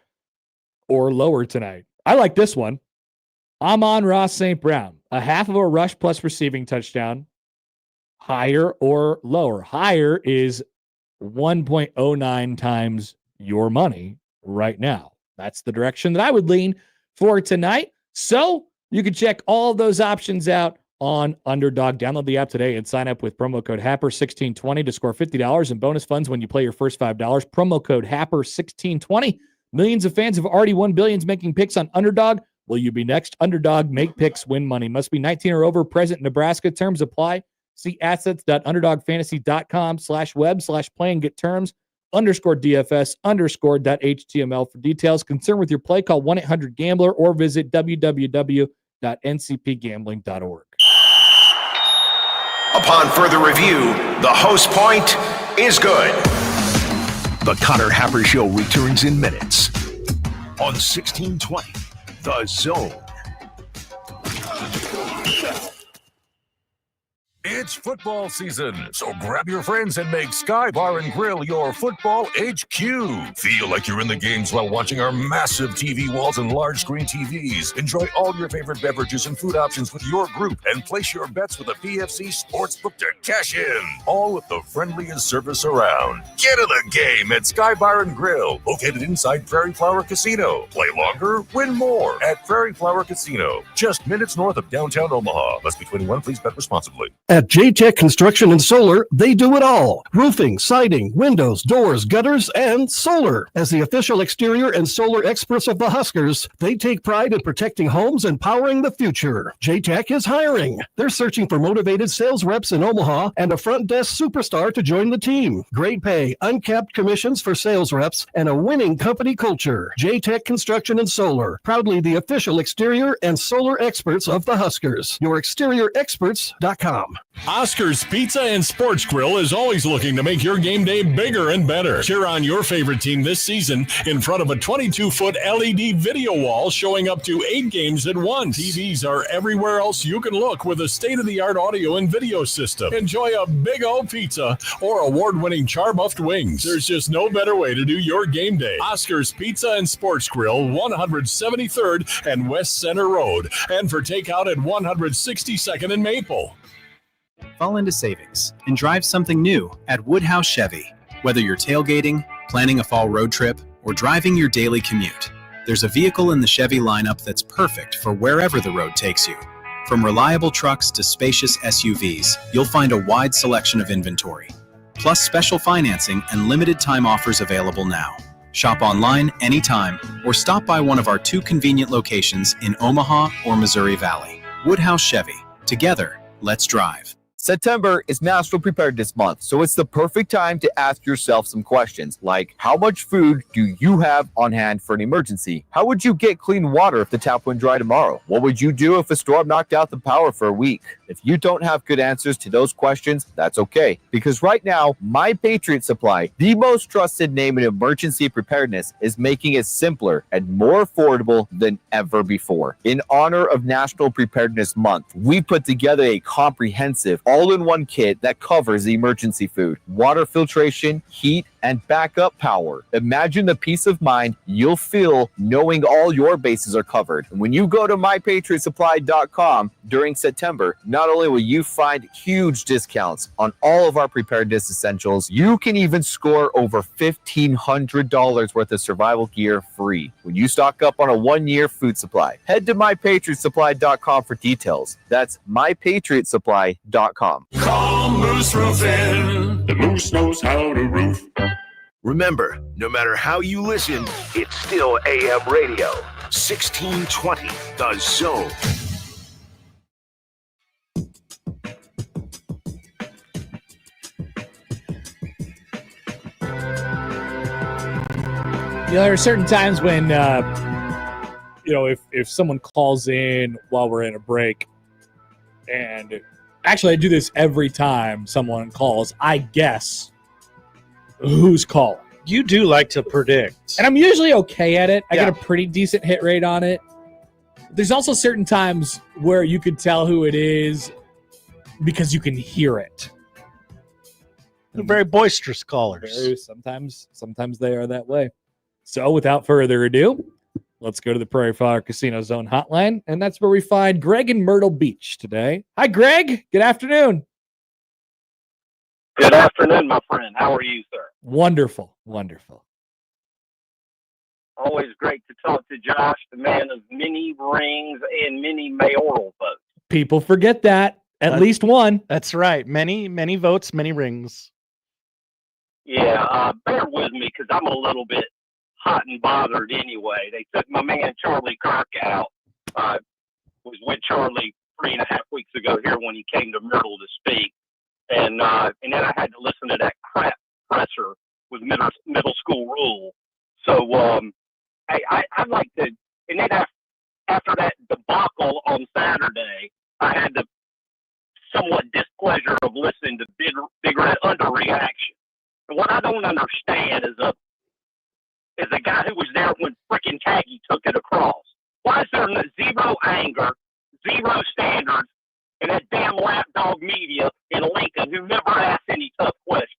or lower tonight. I like this one. Amon-Ra St. Brown, 1/2 of a rush plus receiving touchdown. Higher or lower? Higher is 1.09 times your money right now. That's the direction that I would lean for tonight. So you can check all those options out on Underdog. Download the app today and sign up with promo code HAPPER1620 to score $50 in bonus funds when you play your first $5. Promo code HAPPER1620. Millions of fans have already won billions making picks on Underdog. Will you be next? Underdog, make picks, win money. Must be 19 or over, present in Nebraska. Terms apply. See assets.underdogfantasy.com/web/play and get terms _DFS_.html for details. Concerned with your play, call 1-800-GAMBLER or visit www.ncpgambling.org. Upon further review, the host point is good. The Connor Happer Show returns in minutes on 1620 The Zone. It's football season, so grab your friends and make Sky Bar and Grill your football HQ. Feel like you're in the games while watching our massive TV walls and large screen TVs. Enjoy all your favorite beverages and food options with your group and place your bets with a PFC Sportsbook to cash in. All with the friendliest service around. Get in the game at Sky Bar and Grill, located inside Prairie Flower Casino. Play longer, win more at Prairie Flower Casino, just minutes north of downtown Omaha. Must be 21. Please bet responsibly. At J-Tech Construction and Solar, they do it all. Roofing, siding, windows, doors, gutters, and solar. As the official exterior and solar experts of the Huskers, they take pride in protecting homes and powering the future. J-Tech is hiring. They're searching for motivated sales reps in Omaha and a front desk superstar to join the team. Great pay, uncapped commissions for sales reps, and a winning company culture. J-Tech Construction and Solar, proudly the official exterior and solar experts of the Huskers. YourExteriorExperts.com. Oscar's Pizza and Sports Grill is always looking to make your game day bigger and better. Cheer on your favorite team this season in front of a 22-foot LED video wall showing up to 8 games at once. TVs are everywhere else you can look with a state-of-the-art audio and video system. Enjoy a big old pizza or award-winning char-buffed wings. There's just no better way to do your game day. Oscar's Pizza and Sports Grill, 173rd and West Center Road, and for takeout at 162nd and Maple. Fall into savings and drive something new at Woodhouse Chevy. Whether you're tailgating, planning a fall road trip, or driving your daily commute, there's a vehicle in the Chevy lineup that's perfect for wherever the road takes you. From reliable trucks to spacious SUVs, you'll find a wide selection of inventory, plus special financing and limited time offers available now. Shop online anytime or stop by one of our 2 convenient locations in Omaha or Missouri Valley. Woodhouse Chevy. Together, let's drive. September is National Preparedness Month, so it's the perfect time to ask yourself some questions like, how much food do you have on hand for an emergency? How would you get clean water if the tap went dry tomorrow? What would you do if a storm knocked out the power for a week? If you don't have good answers to those questions, that's okay. Because right now, My Patriot Supply, the most trusted name in emergency preparedness, is making it simpler and more affordable than ever before. In honor of National Preparedness Month, we put together a comprehensive all-in-one kit that covers the emergency food, water filtration, heat, and backup power. Imagine the peace of mind you'll feel knowing all your bases are covered. And when you go to mypatriotsupply.com during September, not only will you find huge discounts on all of our preparedness essentials, you can even score over $1,500 worth of survival gear free when you stock up on a 1-year food supply. Head to mypatriotsupply.com for details. That's mypatriotsupply.com. Call Moose Roofing. The Moose knows how to roof. Remember, no matter how you listen, it's still AM radio. 1620, The Zone. There are certain times when, if someone calls in while we're in a break, and actually I do this every time someone calls, I guess who's calling. You do like to predict. And I'm usually okay at it. I get a pretty decent hit rate on it. There's also certain times where you could tell who it is because you can hear it. They're very boisterous callers. Sometimes they are that way. So without further ado, let's go to the Prairie Fire Casino Zone hotline, and that's where we find Greg in Myrtle Beach today. Hi, Greg. Good afternoon. Good afternoon, my friend. How are you, sir? Wonderful, wonderful. Always great to talk to Josh, the man of many rings and many mayoral votes. People forget that. At least one. That's right. Many, many votes, many rings. Yeah, bear with me because I'm a little bit hot and bothered anyway. They took my man Charlie Kirk out. Was with Charlie 3.5 weeks ago here when he came to Myrtle to speak. And then I had to listen to that crap presser with middle school rule. So I'd like to, and then after that debacle on Saturday, I had the somewhat displeasure of listening to Big Red underreaction. And what I don't understand is a guy who was there when frickin' Taggy took it across. Why is there zero anger, zero standards, and that damn lapdog media in Lincoln who never asked any tough questions?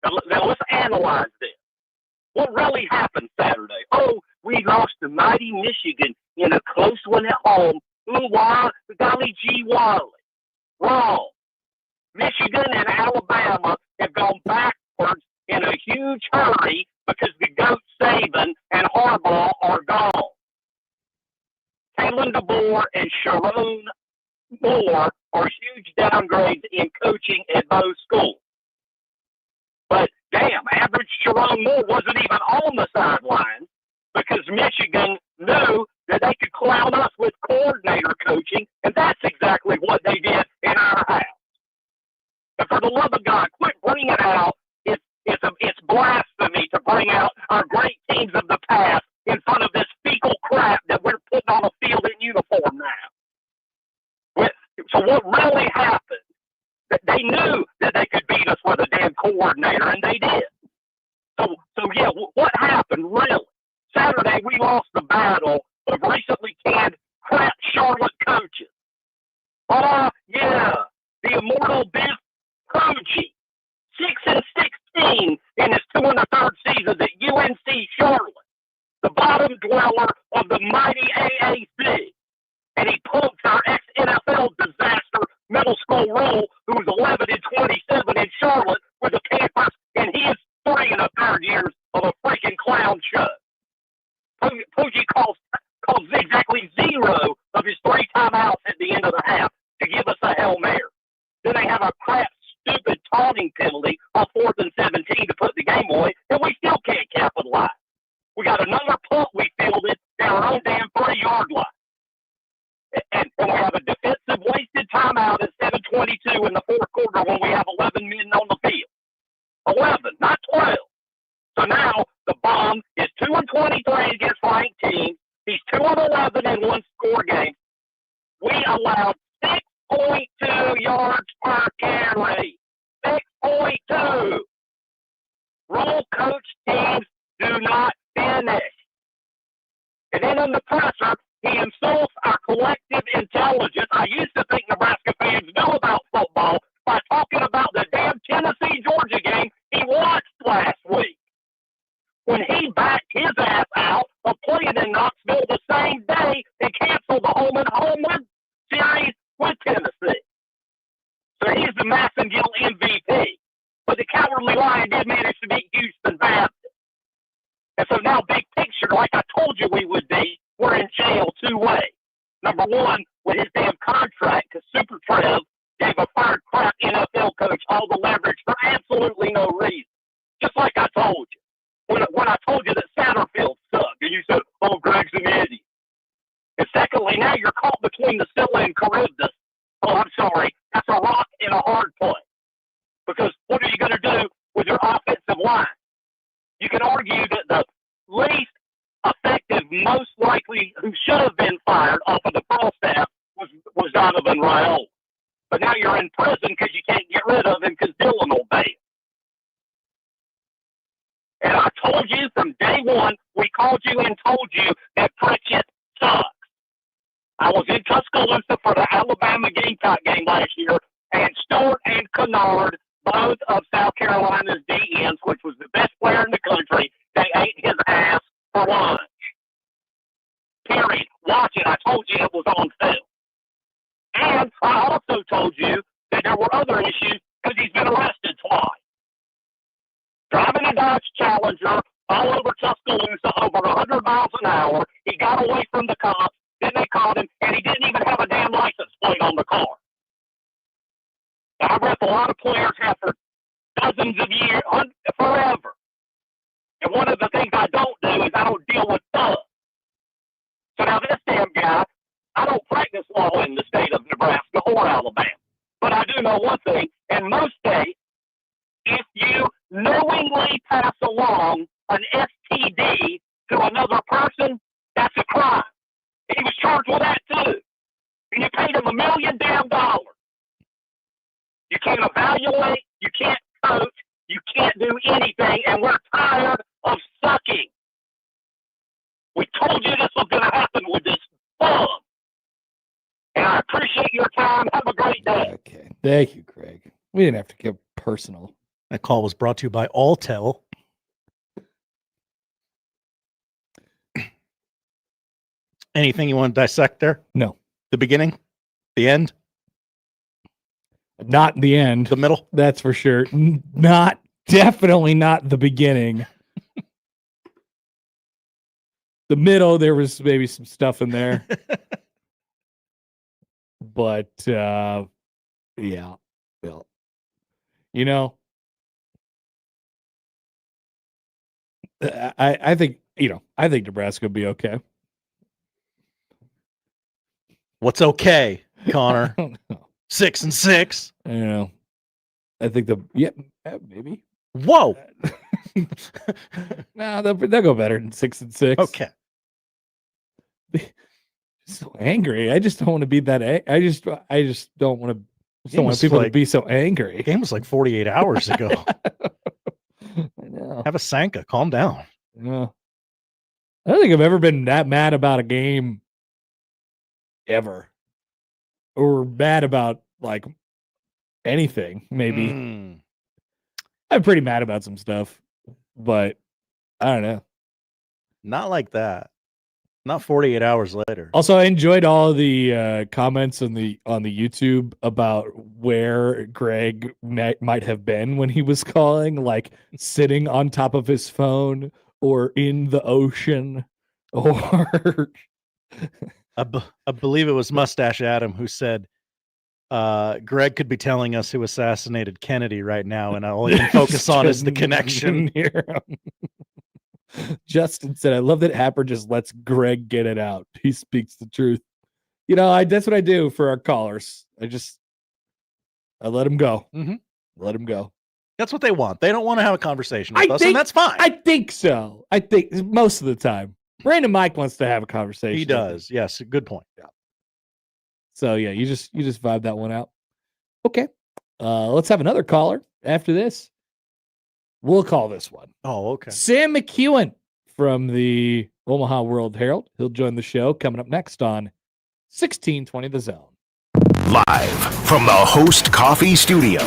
Now let's analyze this. What really happened Saturday? Oh, we lost to mighty Michigan in a close one at home. Golly gee Wally. Wrong. Michigan and Alabama have gone backwards in a huge hurry because the GOAT Saban and Harbaugh are gone. Kalen DeBoer and Sharon Moore are huge downgrades in coaching at both schools. But damn, average Sharon Moore wasn't even on the sideline because Michigan knew that they could clown us with coordinator coaching, and that's exactly what they did in our house. And for the love of God, quit bringing it out. It's blasphemy to bring out our great teams of the past in front of this fecal crap that we're putting on a field in uniform now. So what really happened? They knew that they could beat us with a damn coordinator, and they did. So yeah, what happened really? Saturday, we lost the battle of recently canned crap Charlotte coaches. Yeah, the immortal Biff Poggi, 6-16 in his 2 1/3 seasons at UNC Charlotte, the bottom dweller of the mighty AAC. And he punked our ex-NFL disaster middle school rule, who was 11-27 in Charlotte with the Panthers in his 3 1/3 years of a freaking clown show. Poggi calls exactly 0 of his 3 timeouts at the end holding penalty on 4th and 17 to put the game away, and we still can't capitalize. We got another punt we fielded down our own damn 3-yard line. And we have a defensive wasted timeout at 7:22 in the fourth quarter when we have 11 men on the field. 11, not 12. So now the Bomb is 2-23 against ranked teams. He's 2-11 in one-score games. We allowed 6.2 yards per carry. 6.2. Role coach teams do not finish. And then in the presser, he insults our collective intelligence. I used to think Nebraska fans knew about football by talking about the damn Tennessee-Georgia game he watched last week, when he backed his ass out of playing in Knoxville the same day and canceled the home series with Tennessee. So he's the Massengill MVP. But the Cowardly Lion did manage to beat Houston Baptist. And so now, big picture, like I told you we would be, we're in jail two ways. Number one, with his damn contract, because Super Trev gave a fired crap NFL coach all the leverage for absolutely no reason. Just like I told you. When I told you that Satterfield sucked, and you said, oh, Greg's an idiot. And secondly, now you're caught between the Scylla and Charybdis. Oh, I'm sorry. That's a rock in a hard place. Because what are you going to do with your offensive line? You can argue that the least effective, most likely, who should have been fired off of the pro staff was Donovan Raiola. But now you're in prison because you can't get rid of him because Dylan will bail. And I told you from day one, we called you and told you that Pritchett sucks. I was in Tuscaloosa for the Alabama Gamecock game last year, and Stewart and Kennard, both of South Carolina's DNs, which was the best player in the country, they ate his ass for lunch. Period. Watch it. I told you it was on film. And I also told you that there were other issues because he's been arrested twice. Driving a Dodge Challenger all over Tuscaloosa over 100 miles an hour. He got away from the cops. Then they caught him, and he didn't even have a damn license plate on the car. I rep a lot of players have for dozens of years, forever. And one of the things I don't do is I don't deal with thugs. So now this damn guy, I don't practice law in the state of Nebraska or Alabama. But I do know one thing. In most states, if you knowingly pass along an STD to another person, that's a crime. And he was charged with that too. And you paid him $1 million. You can't evaluate, you can't coach, you can't do anything, and we're tired of sucking. We told you this was going to happen with this bum. And I appreciate your time. Have a great day. Okay. Thank you, Craig. We didn't have to get personal. That call was brought to you by Alltel. Anything you want to dissect there? No. The beginning? The end? Not the end. The middle? That's for sure. Definitely not the beginning. The middle, there was maybe some stuff in there. But, yeah. Well, you know, I think Nebraska will be okay. What's okay, Connor? 6-6. You know, I think maybe. Whoa. No, they'll go better than 6-6. Okay. So angry. I just don't want to be that. I just don't want to. Don't want people to be so angry. The game was like 48 hours ago. I know. Have a Sanka. Calm down. Yeah. I don't think I've ever been that mad about a game ever, or mad about like anything. Maybe I'm pretty mad about some stuff, but I don't know. Not like that. Not 48 hours later. Also, I enjoyed all the comments on the YouTube about where Greg might have been when he was calling, like sitting on top of his phone or in the ocean, or I believe it was Mustache Adam who said, Greg could be telling us who assassinated Kennedy right now, and all he can focus on is the connection here. Justin said, I love that Happer just lets Greg get it out. He speaks the truth. You know, that's what I do for our callers. I let him go. Mm-hmm. Let him go. That's what they want. They don't want to have a conversation with us, and that's fine. I think so. I think most of the time. Brandon Mike wants to have a conversation. He does. Yes. Good point. Yeah. So yeah, you just vibe that one out. Okay. Let's have another caller after this. We'll call this one. Oh, okay. Sam McKewon from the Omaha World Herald. He'll join the show coming up next on 1620 The Zone. Live from the Host Coffee Studio,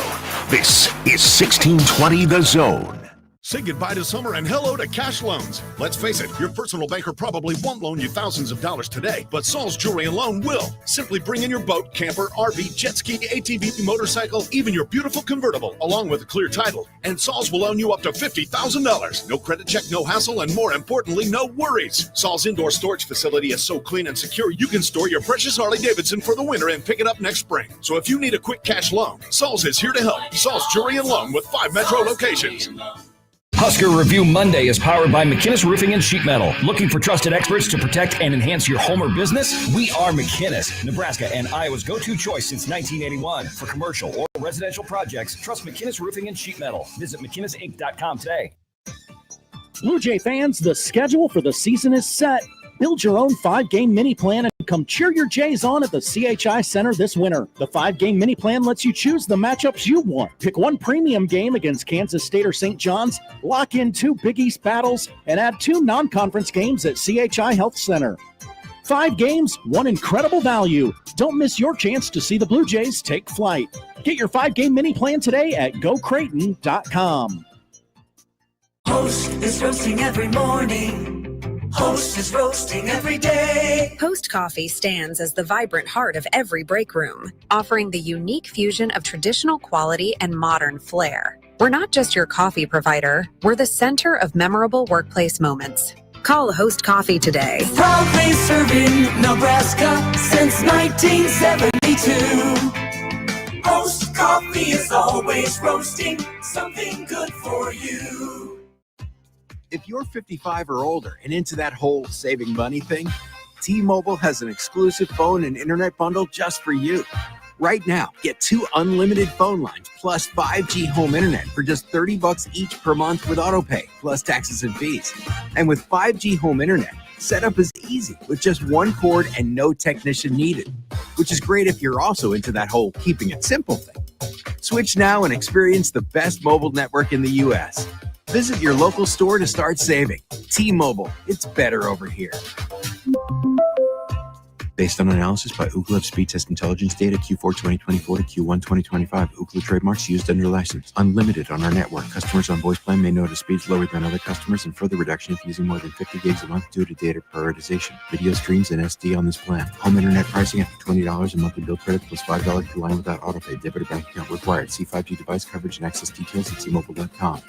this is 1620 The Zone. Say goodbye to summer and hello to cash loans. Let's face it, your personal banker probably won't loan you thousands of dollars today, but Saul's Jewelry and Loan will. Simply bring in your boat, camper, RV, jet ski, ATV, motorcycle, even your beautiful convertible, along with a clear title, and Saul's will loan you up to $50,000. No credit check, no hassle, and more importantly, no worries. Saul's indoor storage facility is so clean and secure, you can store your precious Harley-Davidson for the winter and pick it up next spring. So if you need a quick cash loan, Saul's is here to help. Saul's Jewelry and Loan with 5 metro locations. Husker Review Monday is powered by McKinnis Roofing and Sheet Metal. Looking for trusted experts to protect and enhance your home or business? We are McKinnis, Nebraska and Iowa's go-to choice since 1981. For commercial or residential projects, trust McKinnis Roofing and Sheet Metal. Visit McKinnisInc.com today. Blue Jay fans, the schedule for the season is set. Build your own 5-game mini plan and come cheer your Jays on at the CHI Center this winter. The 5-game mini plan lets you choose the matchups you want. Pick one premium game against Kansas State or St. John's, lock in 2 Big East battles, and add 2 non-conference games at CHI Health Center. 5 games, 1 incredible value. Don't miss your chance to see the Blue Jays take flight. Get your 5-game mini plan today at GoCreighton.com. Host is roasting every morning. Host is roasting every day. Host Coffee stands as the vibrant heart of every break room, offering the unique fusion of traditional quality and modern flair. We're not just your coffee provider, we're the center of memorable workplace moments. Call Host Coffee today. Proudly serving Nebraska since 1972. Host Coffee is always roasting something good for you. If you're 55 or older and into that whole saving money thing, T-Mobile has an exclusive phone and internet bundle just for you. Right now, get 2 unlimited phone lines plus 5G home internet for just $30 each per month with autopay, plus taxes and fees. And with 5G home internet, setup is easy with just 1 cord and no technician needed, which is great if you're also into that whole keeping it simple thing. Switch now and experience the best mobile network in the U.S. Visit your local store to start saving. T-Mobile, it's better over here. Based on analysis by Ookla of speed test intelligence data Q4 2024 to Q1 2025. Ookla trademarks used under license. Unlimited on our network. Customers on voice plan may notice speeds lower than other customers and further reduction if using more than 50 gigs a month due to data prioritization. Video streams and SD on this plan. Home internet pricing after $20 and monthly bill credit plus $5 per line without autopay. Debit or bank account required. See 5G device coverage and access details at T-Mobile.com.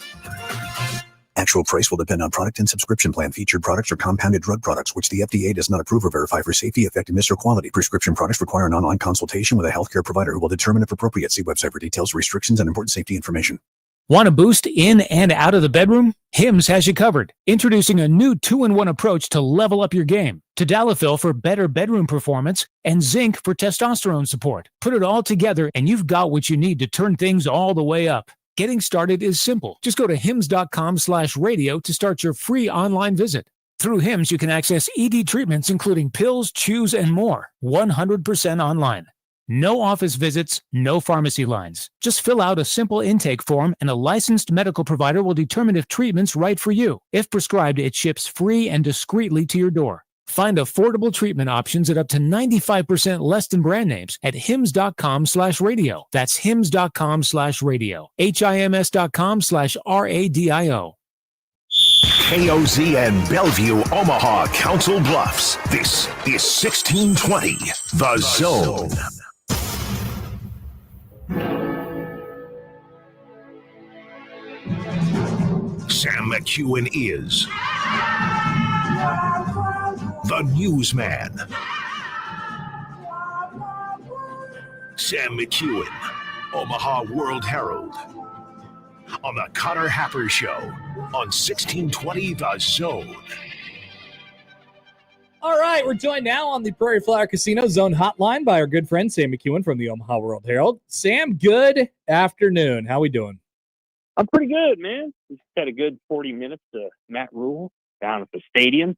Actual price will depend on product and subscription plan. Featured products are compounded drug products, which the FDA does not approve or verify for safety, effectiveness, or quality. Prescription products require an online consultation with a healthcare provider who will determine if appropriate. See website for details, restrictions, and important safety information. Want a boost in and out of the bedroom? Hims has you covered. Introducing a new 2-in-1 approach to level up your game. Tadalafil for better bedroom performance and zinc for testosterone support. Put it all together and you've got what you need to turn things all the way up. Getting started is simple. Just go to hims.com/radio to start your free online visit. Through Hims, you can access ED treatments, including pills, chews, and more, 100% online. No office visits, no pharmacy lines. Just fill out a simple intake form and a licensed medical provider will determine if treatment's right for you. If prescribed, it ships free and discreetly to your door. Find affordable treatment options at up to 95% less than brand names at hims.com/radio. That's hims.com/radio. HIMS.com/RADIO. KOZ and Bellevue, Omaha, Council Bluffs. This is 1620, The Zone. Sam McKewon is the newsman. Sam McKewon, Omaha World Herald, on the Connor Happer Show on 1620 The Zone. All right, we're joined now on the Prairie Flower Casino Zone Hotline by our good friend Sam McKewon from the Omaha World Herald. Sam, good afternoon. How we doing? I'm pretty good, man. Just had a good 40 minutes to Matt Rule down at the stadium.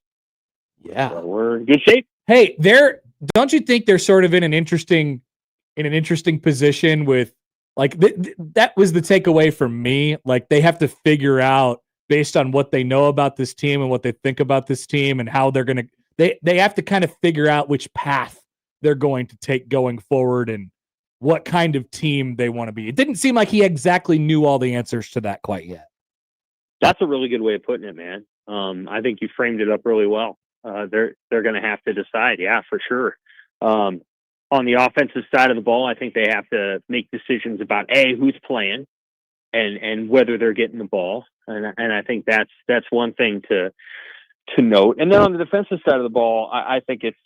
Yeah, so we're in good shape. Hey, don't you think they're sort of in an interesting position with like that was the takeaway for me. Like they have to figure out based on what they know about this team and what they think about this team and how they're going to. They have to kind of figure out which path they're going to take going forward and what kind of team they want to be. It didn't seem like he exactly knew all the answers to that quite yet. That's a really good way of putting it, man. I think you framed it up really well. They're going to have to decide, yeah, for sure. On the offensive side of the ball, I think they have to make decisions about who's playing and whether they're getting the ball, and I think that's one thing to note. And then on the defensive side of the ball, I think it's,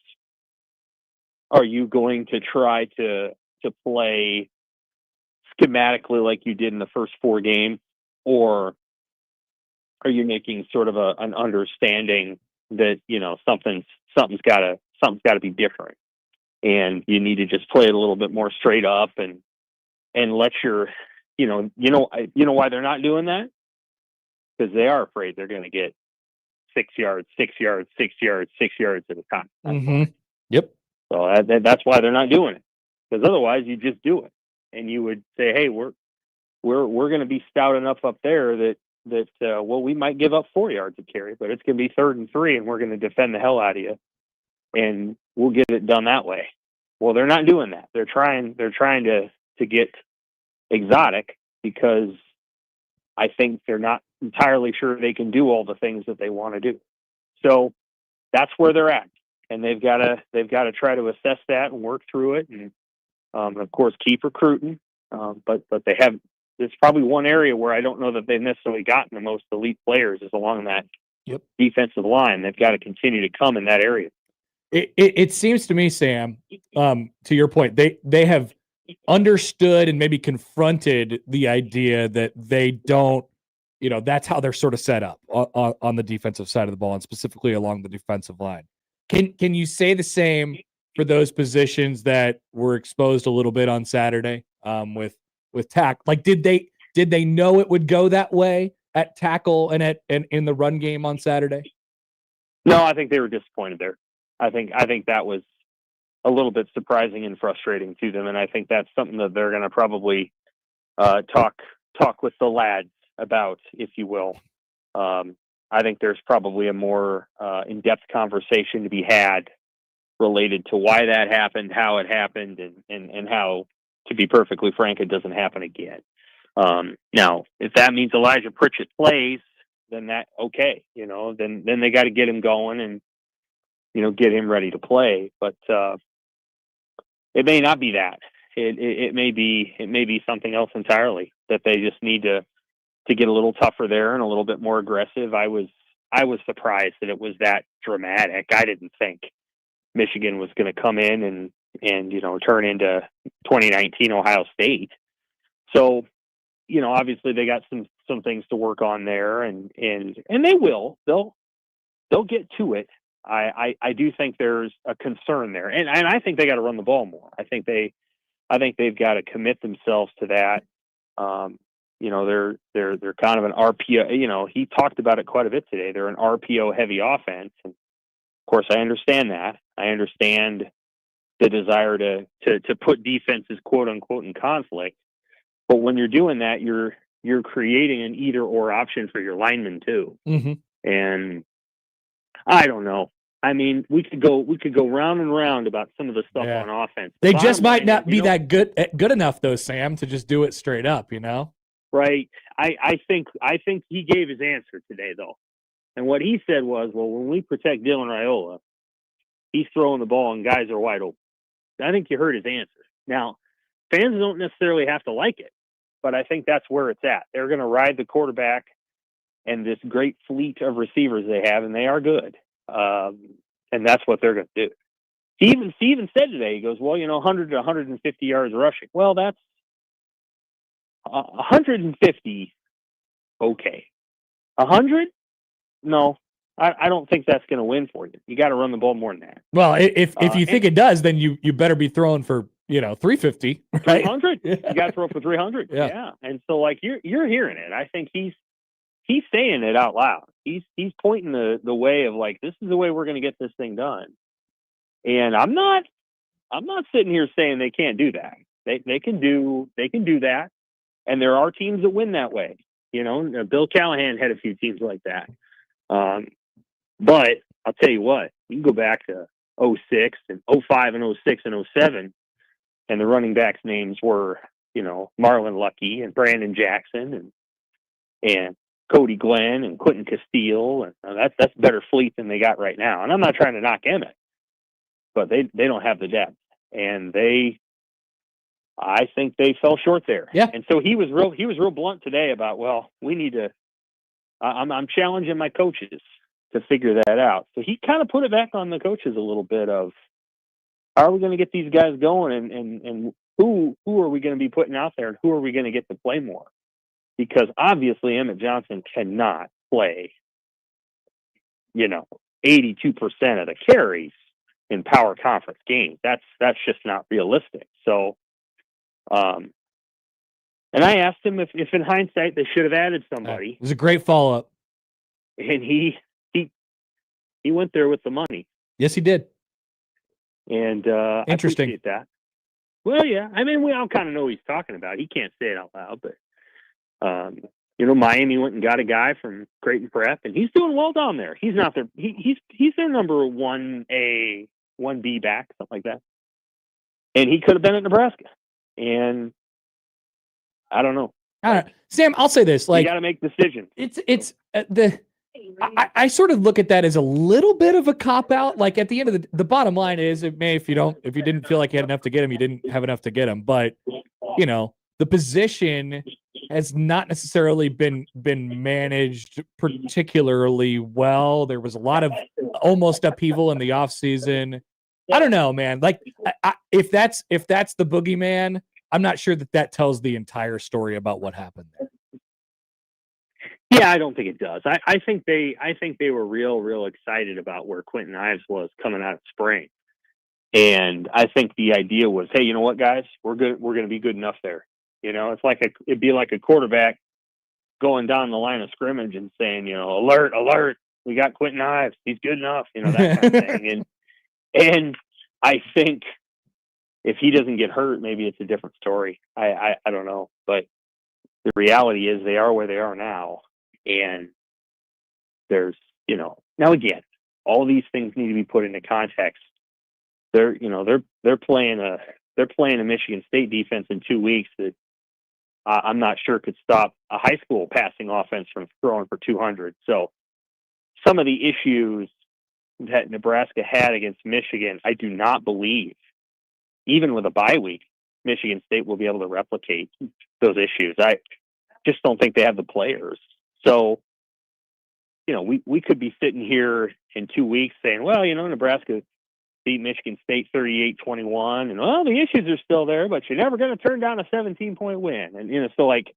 are you going to try to play schematically like you did in the first 4 games, or are you making sort of an understanding that, you know, something's got to be different, and you need to just play it a little bit more straight up and let your, you know why they're not doing that? Because they are afraid they're going to get 6 yards, 6 yards, 6 yards, 6 yards at a time. Mm-hmm. Yep. So that's why they're not doing it. Because otherwise, you just do it, and you would say, "Hey, we're going to be stout enough up there that we might give up 4 yards of carry, but it's going to be 3rd and 3, and we're going to defend the hell out of you, and we'll get it done that way." Well, they're not doing that. They're trying to get exotic because I think they're not entirely sure they can do all the things that they want to do. So that's where they're at, and they've got to try to assess that and work through it, and of course keep recruiting. But they have. There's probably one area where I don't know that they've necessarily gotten the most elite players is along that defensive line. They've got to continue to come in that area. It seems to me, Sam, to your point, they have understood and maybe confronted the idea that they don't, you know, that's how they're sort of set up on the defensive side of the ball and specifically along the defensive line. Can you say the same for those positions that were exposed a little bit on Saturday with tackle? Like, did they know it would go that way at tackle and in the run game on Saturday? No, I think they were disappointed there. I think that was a little bit surprising and frustrating to them, and I think that's something that they're going to probably talk with the lads about, if you will. I think there's probably a more in-depth conversation to be had related to why that happened, how it happened, and how, to be perfectly frank, it doesn't happen again. Now, if that means Elijah Pritchett plays, then then they got to get him going and, get him ready to play. But it may not be that. It may be something else entirely, that they just need to get a little tougher there and a little bit more aggressive. I was surprised that it was that dramatic. I didn't think Michigan was going to come in and turn into 2019 Ohio State. So, obviously they got some things to work on there, and they will. They'll get to it. I do think there's a concern there, and I think they got to run the ball more. I think they've got to commit themselves to that. They're kind of an RPO. He talked about it quite a bit today. They're an RPO heavy offense, and of course I understand that. I understand the desire to put defenses, quote unquote, in conflict. But when you're doing that, you're creating an either or option for your linemen too. Mm-hmm. And I don't know. I mean, we could go round and round about some of the stuff on offense. They just might not be that good enough though, Sam, to just do it straight up, Right. I think he gave his answer today though. And what he said was, well, when we protect Dylan Raiola, he's throwing the ball and guys are wide open. I think you heard his answer. Now, fans don't necessarily have to like it, but I think that's where it's at. They're going to ride the quarterback and this great fleet of receivers they have, and they are good. And that's what they're going to do. He even said today, he goes, well, 100 to 150 yards rushing. Well, that's 150. Okay. 100? No, I don't think that's going to win for you. You got to run the ball more than that. Well, if you think it does, then you better be throwing for 350, right? 300. You got to throw for 300. Yeah. And so like you're hearing it. I think he's saying it out loud. He's pointing the way of like, this is the way we're going to get this thing done. And I'm not sitting here saying they can't do that. They can do that. And there are teams that win that way. Bill Callahan had a few teams like that. But I'll tell you what, you can go back to 06 and 05 and 06 and 07, and the running backs' names were, Marlon Lucky and Brandon Jackson and Cody Glenn and Quentin Castile. And that's better fleet than they got right now. And I'm not trying to knock Emmett, but they don't have the depth. And I think they fell short there. Yeah. And so he was real blunt today about, well, we need to, I'm challenging my coaches to figure that out. So he kind of put it back on the coaches a little bit of, how are we going to get these guys going and who are we going to be putting out there and who are we going to get to play more? Because obviously Emmett Johnson cannot play, 82% of the carries in power conference games. That's just not realistic. So, and I asked him if in hindsight they should have added somebody. It was a great follow-up. And he went there with the money. Yes, he did. And interesting. I appreciate that. Well, yeah. I mean, we all kind of know what he's talking about. He can't say it out loud, but Miami went and got a guy from Creighton Prep, and he's doing well down there. He's not their he's their number 1A, 1B back, something like that. And he could have been at Nebraska. And I don't know. Sam, I'll say this: like, you got to make decisions. I sort of look at that as a little bit of a cop out. Like at the end of the bottom line is, if you didn't feel like you had enough to get him, you didn't have enough to get him. But the position has not necessarily been managed particularly well. There was a lot of almost upheaval in the offseason. I don't know, man. Like if that's the boogeyman, I'm not sure that tells the entire story about what happened there. Yeah, I don't think it does. I think they were real excited about where Quentin Ives was coming out of spring. And I think the idea was, hey, you know what, guys, we're good. We're going to be good enough there. It's like it'd be like a quarterback going down the line of scrimmage and saying, alert, we got Quentin Ives. He's good enough, that kind of thing. And I think if he doesn't get hurt, maybe it's a different story. I don't know. But the reality is they are where they are now. And there's, now again, all these things need to be put into context. They're playing a Michigan State defense in 2 weeks that I'm not sure could stop a high school passing offense from throwing for 200. So some of the issues that Nebraska had against Michigan, I do not believe, even with a bye week, Michigan State will be able to replicate those issues. I just don't think they have the players. So, we could be sitting here in 2 weeks saying, well, Nebraska beat Michigan State 38-21, and well, the issues are still there, but you're never going to turn down a 17-point win. And so like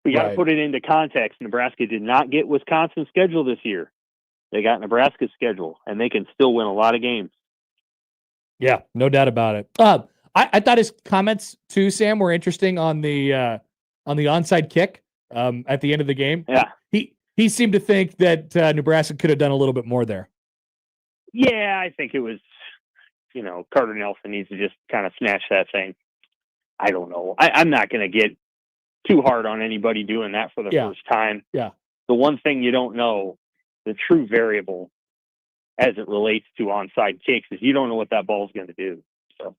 we got to put it into context. Nebraska did not get Wisconsin's schedule this year. They got Nebraska's schedule, and they can still win a lot of games. Yeah, no doubt about it. I thought his comments too, Sam, were interesting on the onside kick at the end of the game. Yeah, he seemed to think that Nebraska could have done a little bit more there. Yeah, I think it was, Carter Nelson needs to just kind of snatch that thing. I don't know. I'm not going to get too hard on anybody doing that for the first time. Yeah. The one thing you don't know, the true variable as it relates to onside kicks, is you don't know what that ball is going to do. So,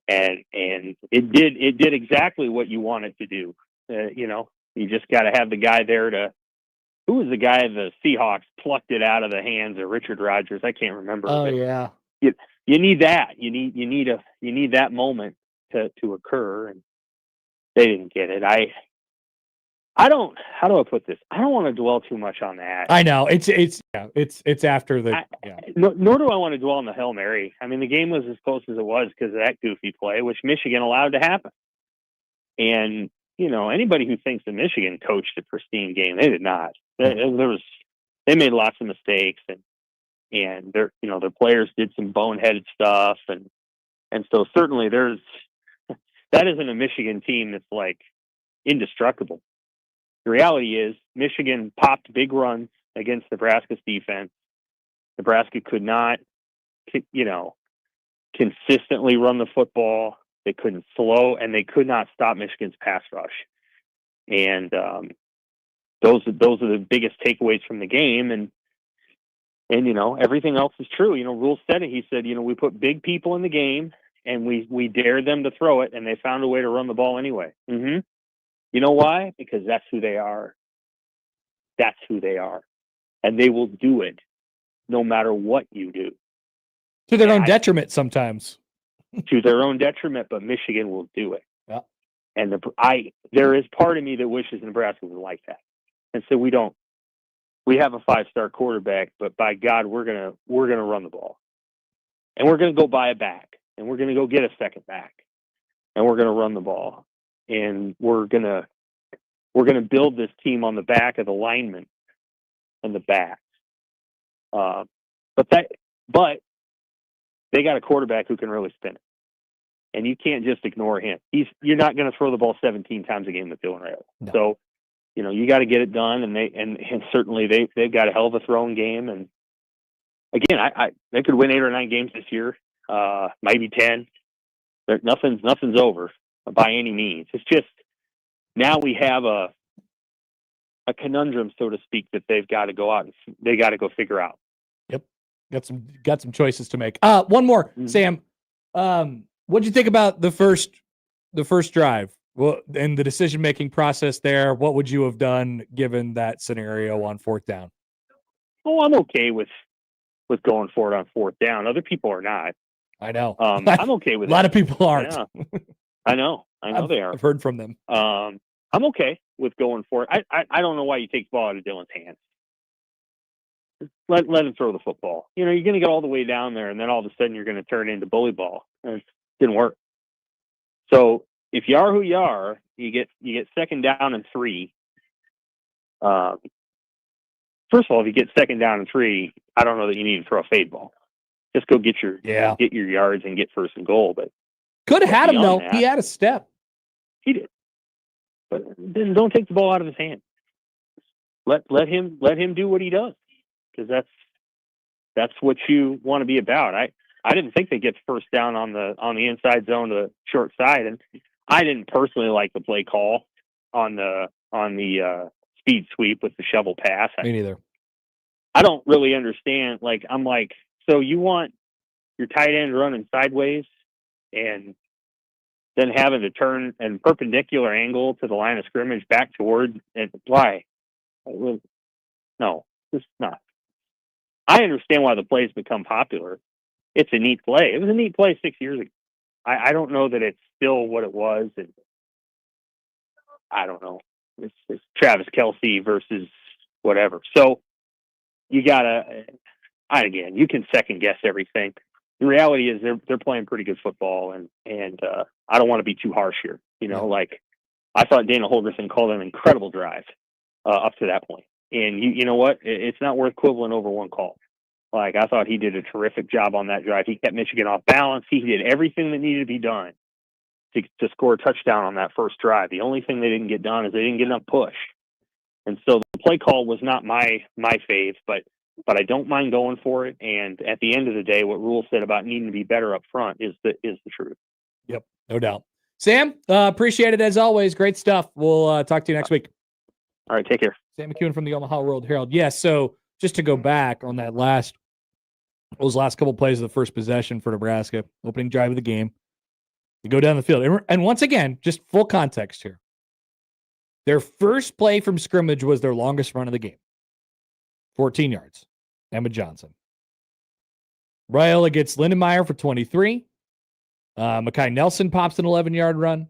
and it did exactly what you want it to do. You just got to have the guy there to. Who was the guy the Seahawks plucked it out of the hands of Richard Rodgers? I can't remember. Oh yeah. You need that. You need that moment to occur, and they didn't get it. How do I put this? I don't want to dwell too much on that. I know it's after the. Nor do I want to dwell on the Hail Mary. I mean, the game was as close as it was because of that goofy play, which Michigan allowed to happen. And anybody who thinks that Michigan coached a pristine game, they did not. They made lots of mistakes, and their players did some boneheaded stuff, and so certainly that isn't a Michigan team that's like indestructible. The reality is Michigan popped big runs against Nebraska's defense. Nebraska could not, consistently run the football. They couldn't slow, and they could not stop Michigan's pass rush. And those are the biggest takeaways from the game. And everything else is true. Rule said it. He said, we put big people in the game, and we dared them to throw it, and they found a way to run the ball anyway. Mm-hmm. You know why? Because that's who they are. That's who they are. And they will do it no matter what you do. To their own detriment sometimes. To their own detriment, but Michigan will do it. Yeah. And there is part of me that wishes Nebraska was like that. And so we have a 5-star quarterback, but by God, we're gonna run the ball. And we're gonna go buy a back. And we're gonna go get a second back. And we're gonna run the ball. And we're gonna build this team on the back of the linemen and the backs. But they got a quarterback who can really spin it, and you can't just ignore him. You're not going to throw the ball 17 times a game with Dylan Raiola. No. So you got to get it done, and certainly they've got a hell of a throwing game. And again, they could win 8 or 9 games this year, maybe 10. Nothing's over by any means. It's just now we have a conundrum, so to speak, that they've got to go out and they got to go figure out. Yep, got some choices to make. One more, Sam. What'd you think about the first drive? Well, and the decision making process there. What would you have done given that scenario on 4th down? Oh, I'm okay with going for it on 4th down. Other people are not. I know. I'm okay with a lot of people aren't. Yeah. I know they are. I've heard from them. I'm okay with going for it. I don't know why you take the ball out of Dylan's hands. Let him throw the football. You're going to get all the way down there, and then all of a sudden you're going to turn it into bully ball. And it didn't work. So if you are who you are, you get 2nd down and 3. First of all, if you get 2nd down and 3, I don't know that you need to throw a fade ball. Just go get your yards and get 1st and goal. But could have had him though. He had a step. He did. But then don't take the ball out of his hand. Let him do what he does, because that's what you want to be about. I didn't think they get 1st down on the inside zone to the short side, and I didn't personally like the play call on the speed sweep with the shovel pass. Me neither. I don't really understand. So you want your tight end running sideways and then having to turn and perpendicular angle to the line of scrimmage back toward, and why? No, it's not. I understand why the play's become popular. It's a neat play. It was a neat play 6 years ago. I don't know that it's still what it was, and I don't know. It's Travis Kelce versus whatever. So you gotta, you can second guess everything. The reality is they're playing pretty good football, and I don't want to be too harsh here. I thought Dana Holgerson called an incredible drive up to that point. And you know what? It's not worth quibbling over one call. I thought he did a terrific job on that drive. He kept Michigan off balance. He did everything that needed to be done to score a touchdown on that first drive. The only thing they didn't get done is they didn't get enough push. And so the play call was not my fave, but I don't mind going for it. And at the end of the day, what Rule said about needing to be better up front is the truth. Yep, no doubt. Sam, appreciate it as always. Great stuff. We'll talk to you next week. All right, take care. Sam McKewon from the Omaha World Herald. Yes, so just to go back on those last couple plays of the first possession for Nebraska, opening drive of the game, they go down the field. And once again, just full context here. Their first play from scrimmage was their longest run of the game. 14 yards. Emma Johnson. Raiola gets Lindenmeyer for 23. Mekhi Nelson pops an 11-yard run.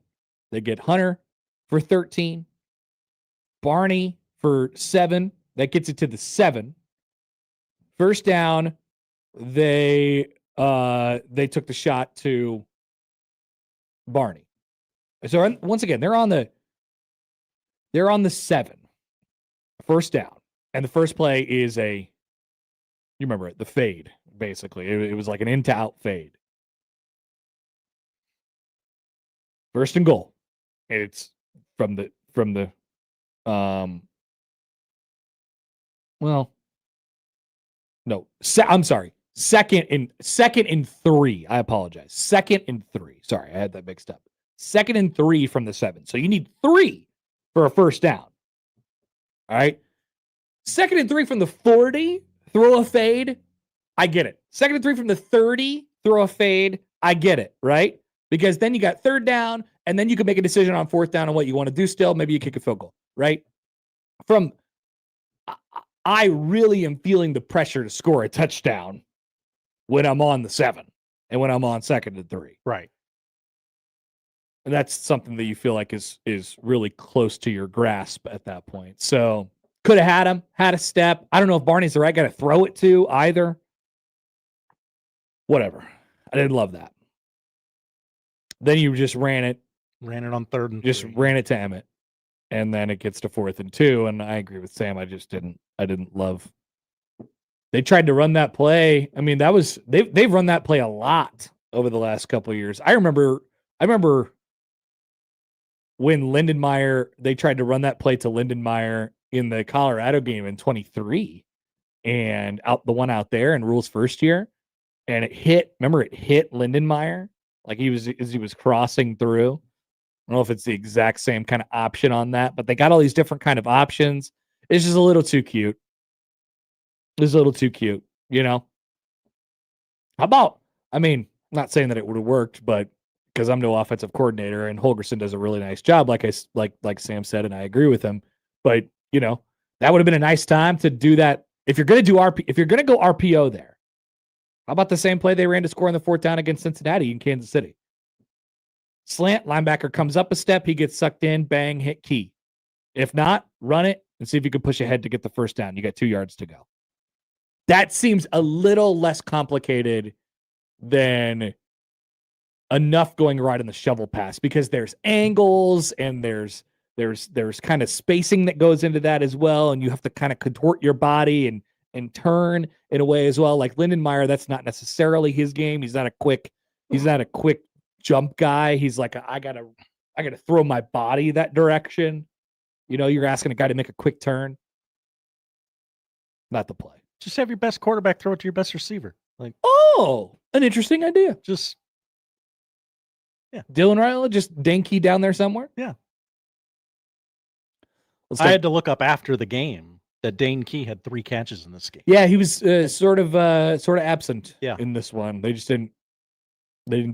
They get Hunter for 13. Barney for 7. That gets it to the 7. First down, they took the shot to Barney. So once again, they're on the 7. First down. And the first play is you remember it, the fade, basically. It was like an in to out fade. First and goal. It's from the I'm sorry. Second and 3. I apologize. 2nd and 3. Sorry, I had that mixed up. 2nd and 3 from the 7. So you need 3 for a first down. All right. 2nd and 3 from the 40, throw a fade. I get it. 2nd and 3 from the 30, throw a fade. I get it, right? Because then you got 3rd down, and then you can make a decision on 4th down on what you want to do still. Maybe you kick a field goal, right? I really am feeling the pressure to score a touchdown when I'm on the 7 and when I'm on 2nd and 3. Right. And that's something that you feel like is really close to your grasp at that point. So could have had him, had a step. I don't know if Barney's the right guy to throw it to either. Whatever. I didn't love that. Then you just ran it. Ran it on 3rd and just 3. Ran it to Emmett. And then it gets to 4th and 2. And I agree with Sam. I didn't love. They tried to run that play. I mean, they've run that play a lot over the last couple of years. I remember when Lindenmeyer, they tried to run that play to Lindenmeyer in the Colorado game in 23 and the one out there in Rule's first year. And it hit Lindenmeyer like as he was crossing through. I don't know if it's the exact same kind of option on that, but they got all these different kind of options. It's just a little too cute. It's a little too cute, How about, I'm not saying that it would have worked, but because I'm no offensive coordinator and Holgerson does a really nice job, like Sam said, and I agree with him. But, that would have been a nice time to do that. If you're going to go RPO there, how about the same play they ran to score on the 4th down against Cincinnati in Kansas City? Slant, linebacker comes up a step, he gets sucked in, bang, hit key. If not, run it and see if you can push ahead to get the first down. You got 2 yards to go. That seems a little less complicated than enough going right in the shovel pass because there's angles and there's kind of spacing that goes into that as well, and you have to kind of contort your body and turn in a way as well. Like Lindenmeyer, that's not necessarily his game. He's not a quick jump guy. He's like I gotta throw my body that direction. You're asking a guy to make a quick turn. Not the play. Just have your best quarterback throw it to your best receiver. Like, an interesting idea. Just Dylan Raiola just dinky down there somewhere. Yeah. I had to look up after the game that Dane Key had 3 catches in this game. Yeah, he was sort of absent in this one. They just didn't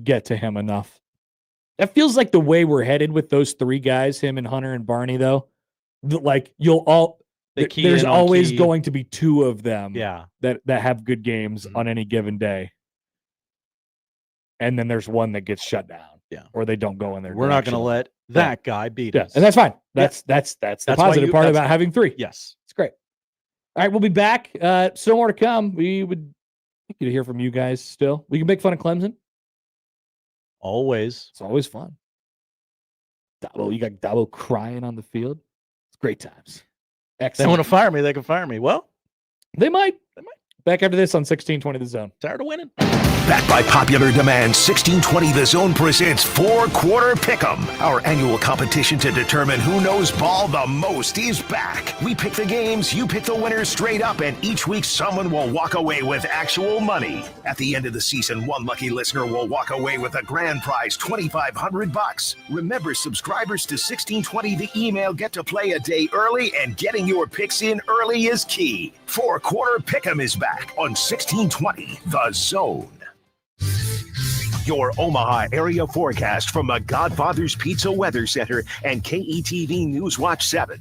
get to him enough. That feels like the way we're headed with those 3 guys, him and Hunter and Barney, though. Like there's always going to be 2 of them that have good games on any given day. And then there's one that gets shut down. Yeah. Or they don't go in there. We're not going to let that guy beat us. And that's fine. That's the positive part about having 3. Yes. It's great. All right, we'll be back. Still more to come. We would like to hear from you guys still. We can make fun of Clemson. Always. It's always fun. You got Dabo crying on the field. It's great times. Excellent. They want to fire me, they can fire me. Well, they might. Back after this on 1620 The Zone. Tired of winning. Backed by popular demand, 1620 The Zone presents 4-Quarter Pick'em. Our annual competition to determine who knows ball the most is back. We pick the games, you pick the winners straight up, and each week someone will walk away with actual money. At the end of the season, one lucky listener will walk away with a grand prize, $2,500. Remember, subscribers to 1620 The Email get to play a day early, and getting your picks in early is key. 4-Quarter Pick'em is back on 1620 The Zone. Your Omaha area forecast from the Godfather's Pizza Weather Center and KETV Newswatch 7.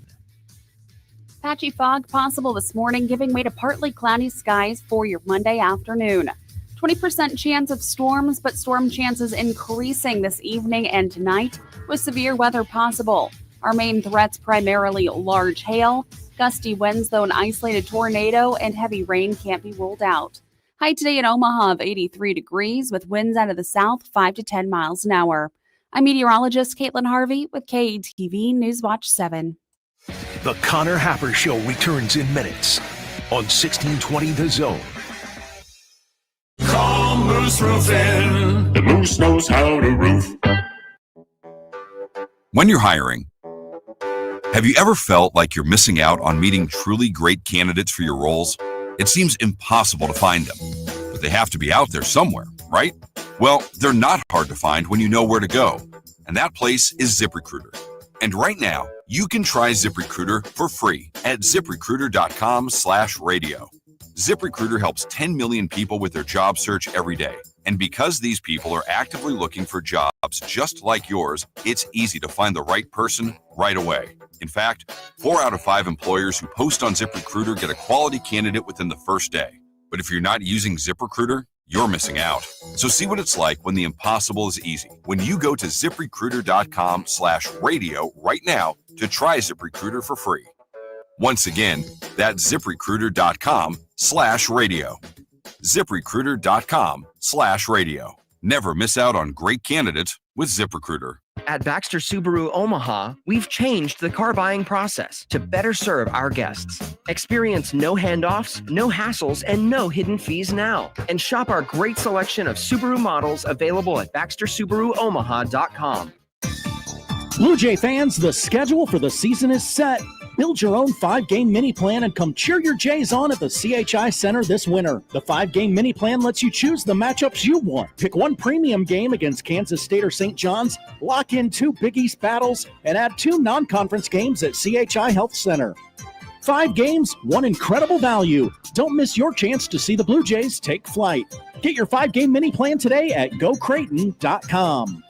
Patchy fog possible this morning, giving way to partly cloudy skies for your Monday afternoon. 20% chance of storms, but storm chances increasing this evening and tonight with severe weather possible. Our main threats primarily large hail, gusty winds, though an isolated tornado and heavy rain can't be ruled out. High today in Omaha of 83 degrees with winds out of the south 5 to 10 miles an hour. I'm meteorologist Caitlin Harvey with KETV Newswatch 7. The Connor Happer Show returns in minutes on 1620 The Zone. Call Moose Roofing. The Moose knows how to roof. When you're hiring, have you ever felt like you're missing out on meeting truly great candidates for your roles? It seems impossible to find them, but they have to be out there somewhere, right? Well, they're not hard to find when you know where to go, and that place is ZipRecruiter. And right now, you can try ZipRecruiter for free at ZipRecruiter.com/radio. ZipRecruiter helps 10 million people with their job search every day. And because these people are actively looking for jobs just like yours, it's easy to find the right person right away. In fact, 4 out of 5 employers who post on ZipRecruiter get a quality candidate within the first day. But if you're not using ZipRecruiter, you're missing out. So see what it's like when the impossible is easy. When you go to ZipRecruiter.com/radio right now to try ZipRecruiter for free. Once again, that's ZipRecruiter.com/radio. ZipRecruiter.com/radio. Never miss out on great candidates with ZipRecruiter. At Baxter Subaru Omaha, we've changed the car buying process to better serve our guests. Experience no handoffs, no hassles, and no hidden fees now. And shop our great selection of Subaru models available at BaxterSubaruOmaha.com. Blue Jay fans, the schedule for the season is set. Build your own 5-game mini plan and come cheer your Jays on at the CHI Center this winter. The 5-game mini plan lets you choose the matchups you want. Pick one premium game against Kansas State or St. John's, lock in 2 Big East battles, and add 2 non-conference games at CHI Health Center. 5 games, one incredible value. Don't miss your chance to see the Blue Jays take flight. Get your 5-game mini plan today at GoCreighton.com.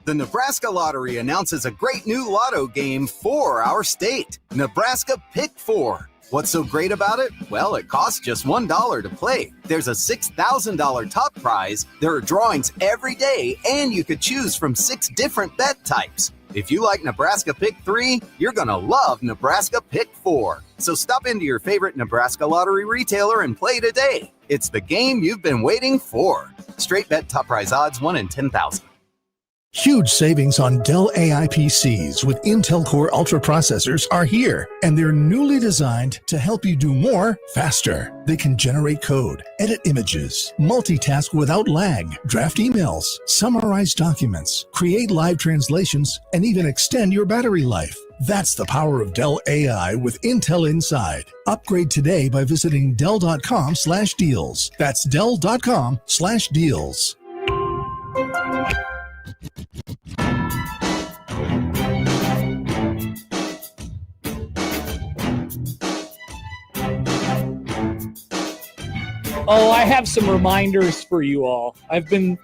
The Nebraska Lottery announces a great new lotto game for our state, Nebraska Pick 4. What's so great about it? Well, it costs just $1 to play. There's a $6,000 top prize, there are drawings every day, and you could choose from 6 different bet types. If you like Nebraska Pick 3, you're going to love Nebraska Pick 4. So stop into your favorite Nebraska Lottery retailer and play today. It's the game you've been waiting for. Straight bet top prize odds 1 in 10,000. Huge savings on Dell AI PCs with Intel Core Ultra processors are here, and they're newly designed to help you do more faster. They can generate code, edit images, multitask without lag, draft emails, summarize documents, create live translations, and even extend your battery life. That's the power of Dell AI with Intel inside. Upgrade today by visiting Dell.com/deals. That's Dell.com/deals. Oh, I have some reminders for you all. I've been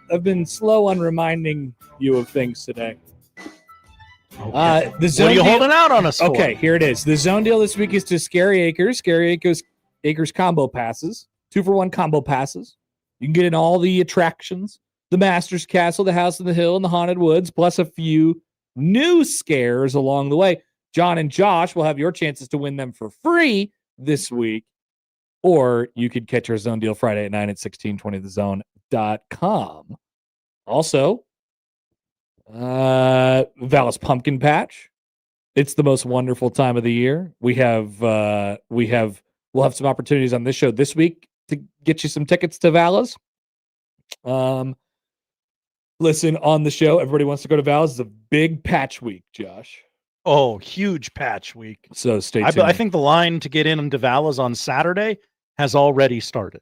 slow on reminding you of things today. Okay. The zone what are you deal, holding out on us for? Okay, here it is. The zone deal this week is to Scary Acres. Scary Acres combo passes. 2-for-1 combo passes. You can get in all the attractions. The Master's Castle, the House on the Hill, and the Haunted Woods, plus a few new scares along the way. John and Josh will have your chances to win them for free this week. Or you could catch our zone deal Friday at 9 at 1620thezone.com. Also, Vallis Pumpkin Patch. It's the most wonderful time of the year. We'll have some opportunities on this show this week to get you some tickets to Vallis. Listen, on the show, everybody wants to go to Vallis. It's a big patch week, Josh. Oh, huge patch week. So stay tuned. I think the line to get into Vallis on Saturday has already started.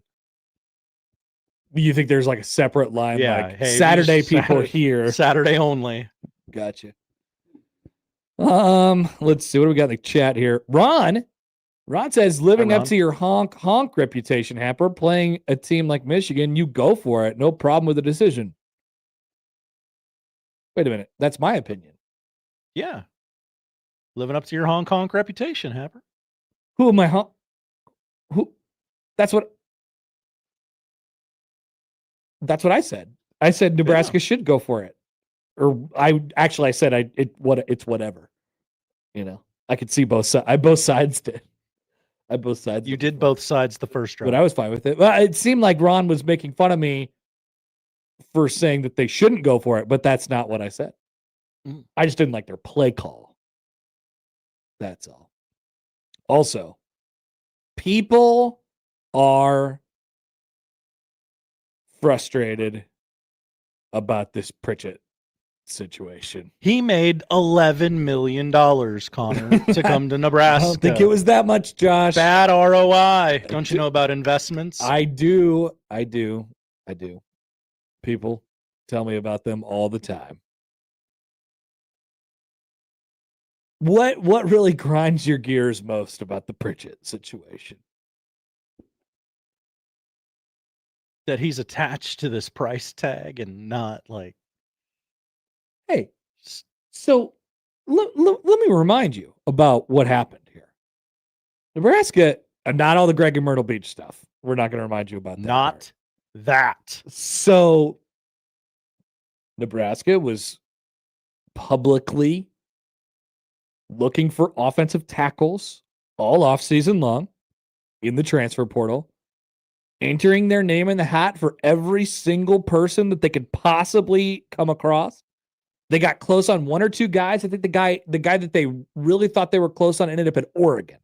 You think there's like a separate line, Yeah, like hey, Saturday just people Saturday- here. Saturday only. Gotcha. Let's see what do we got in the chat here. Ron says, living Hi, up Ron. to your honk reputation, Happer, playing a team like Michigan, you go for it. No problem with the decision. Wait a minute. That's my opinion. Yeah. Living up to your Hong Kong reputation, Happer. Who am I? Who? That's what I said. I said Nebraska should go for it. I said it's whatever. I could see both sides. Both sides did. Both sides. You did both sides the first round. But I was fine with it. Well, it seemed like Ron was making fun of me for saying that they shouldn't go for it, but that's not what I said. I just didn't like their play call. That's all. Also, people are frustrated about this Pritchett situation. He made $11 million, Connor, to come to Nebraska. I don't think it was that much, Josh. Bad ROI. Don't you know about investments? I do. People tell me about them all the time. What really grinds your gears most about the Pritchett situation? That he's attached to this price tag and not like... Hey, so let me remind you about what happened here. Nebraska, not all the Greg and Myrtle Beach stuff. We're not going to remind you about that. Not that. So Nebraska was publicly looking for offensive tackles all offseason long in the transfer portal, entering their name in the hat for every single person that they could possibly come across. They got close on one or two guys. I think the guy that they really thought they were close on ended up at Oregon,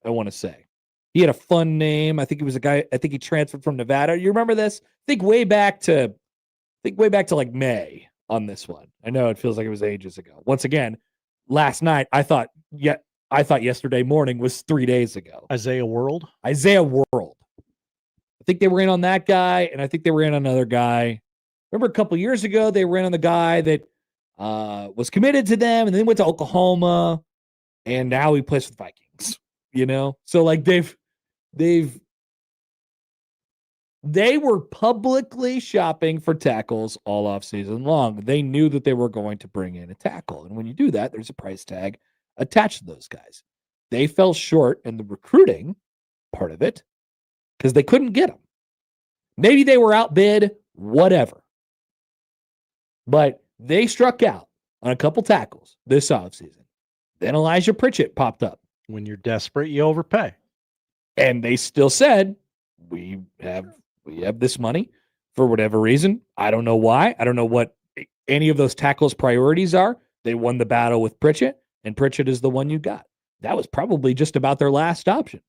I want to say. He had a fun name. I think he was a guy, I think he transferred from Nevada. You remember this? Think way back to like May on this one. I know it feels like it was ages ago. Once again, last night, I thought yesterday morning was 3 days ago. Isaiah World. I think they were in on that guy, and I think they were in on another guy. Remember a couple years ago, they were in on the guy that was committed to them, and then went to Oklahoma, and now he plays for the Vikings. So like they were publicly shopping for tackles all off season long. They knew that they were going to bring in a tackle. And when you do that, there's a price tag attached to those guys. They fell short in the recruiting part of it because they couldn't get them. Maybe they were outbid, whatever. But they struck out on a couple tackles this offseason. Then Elijah Pritchett popped up. When you're desperate, you overpay. And they still said, we have this money for whatever reason. I don't know why. I don't know what any of those tackles' priorities are. They won the battle with Pritchett, and Pritchett is the one you got. That was probably just about their last option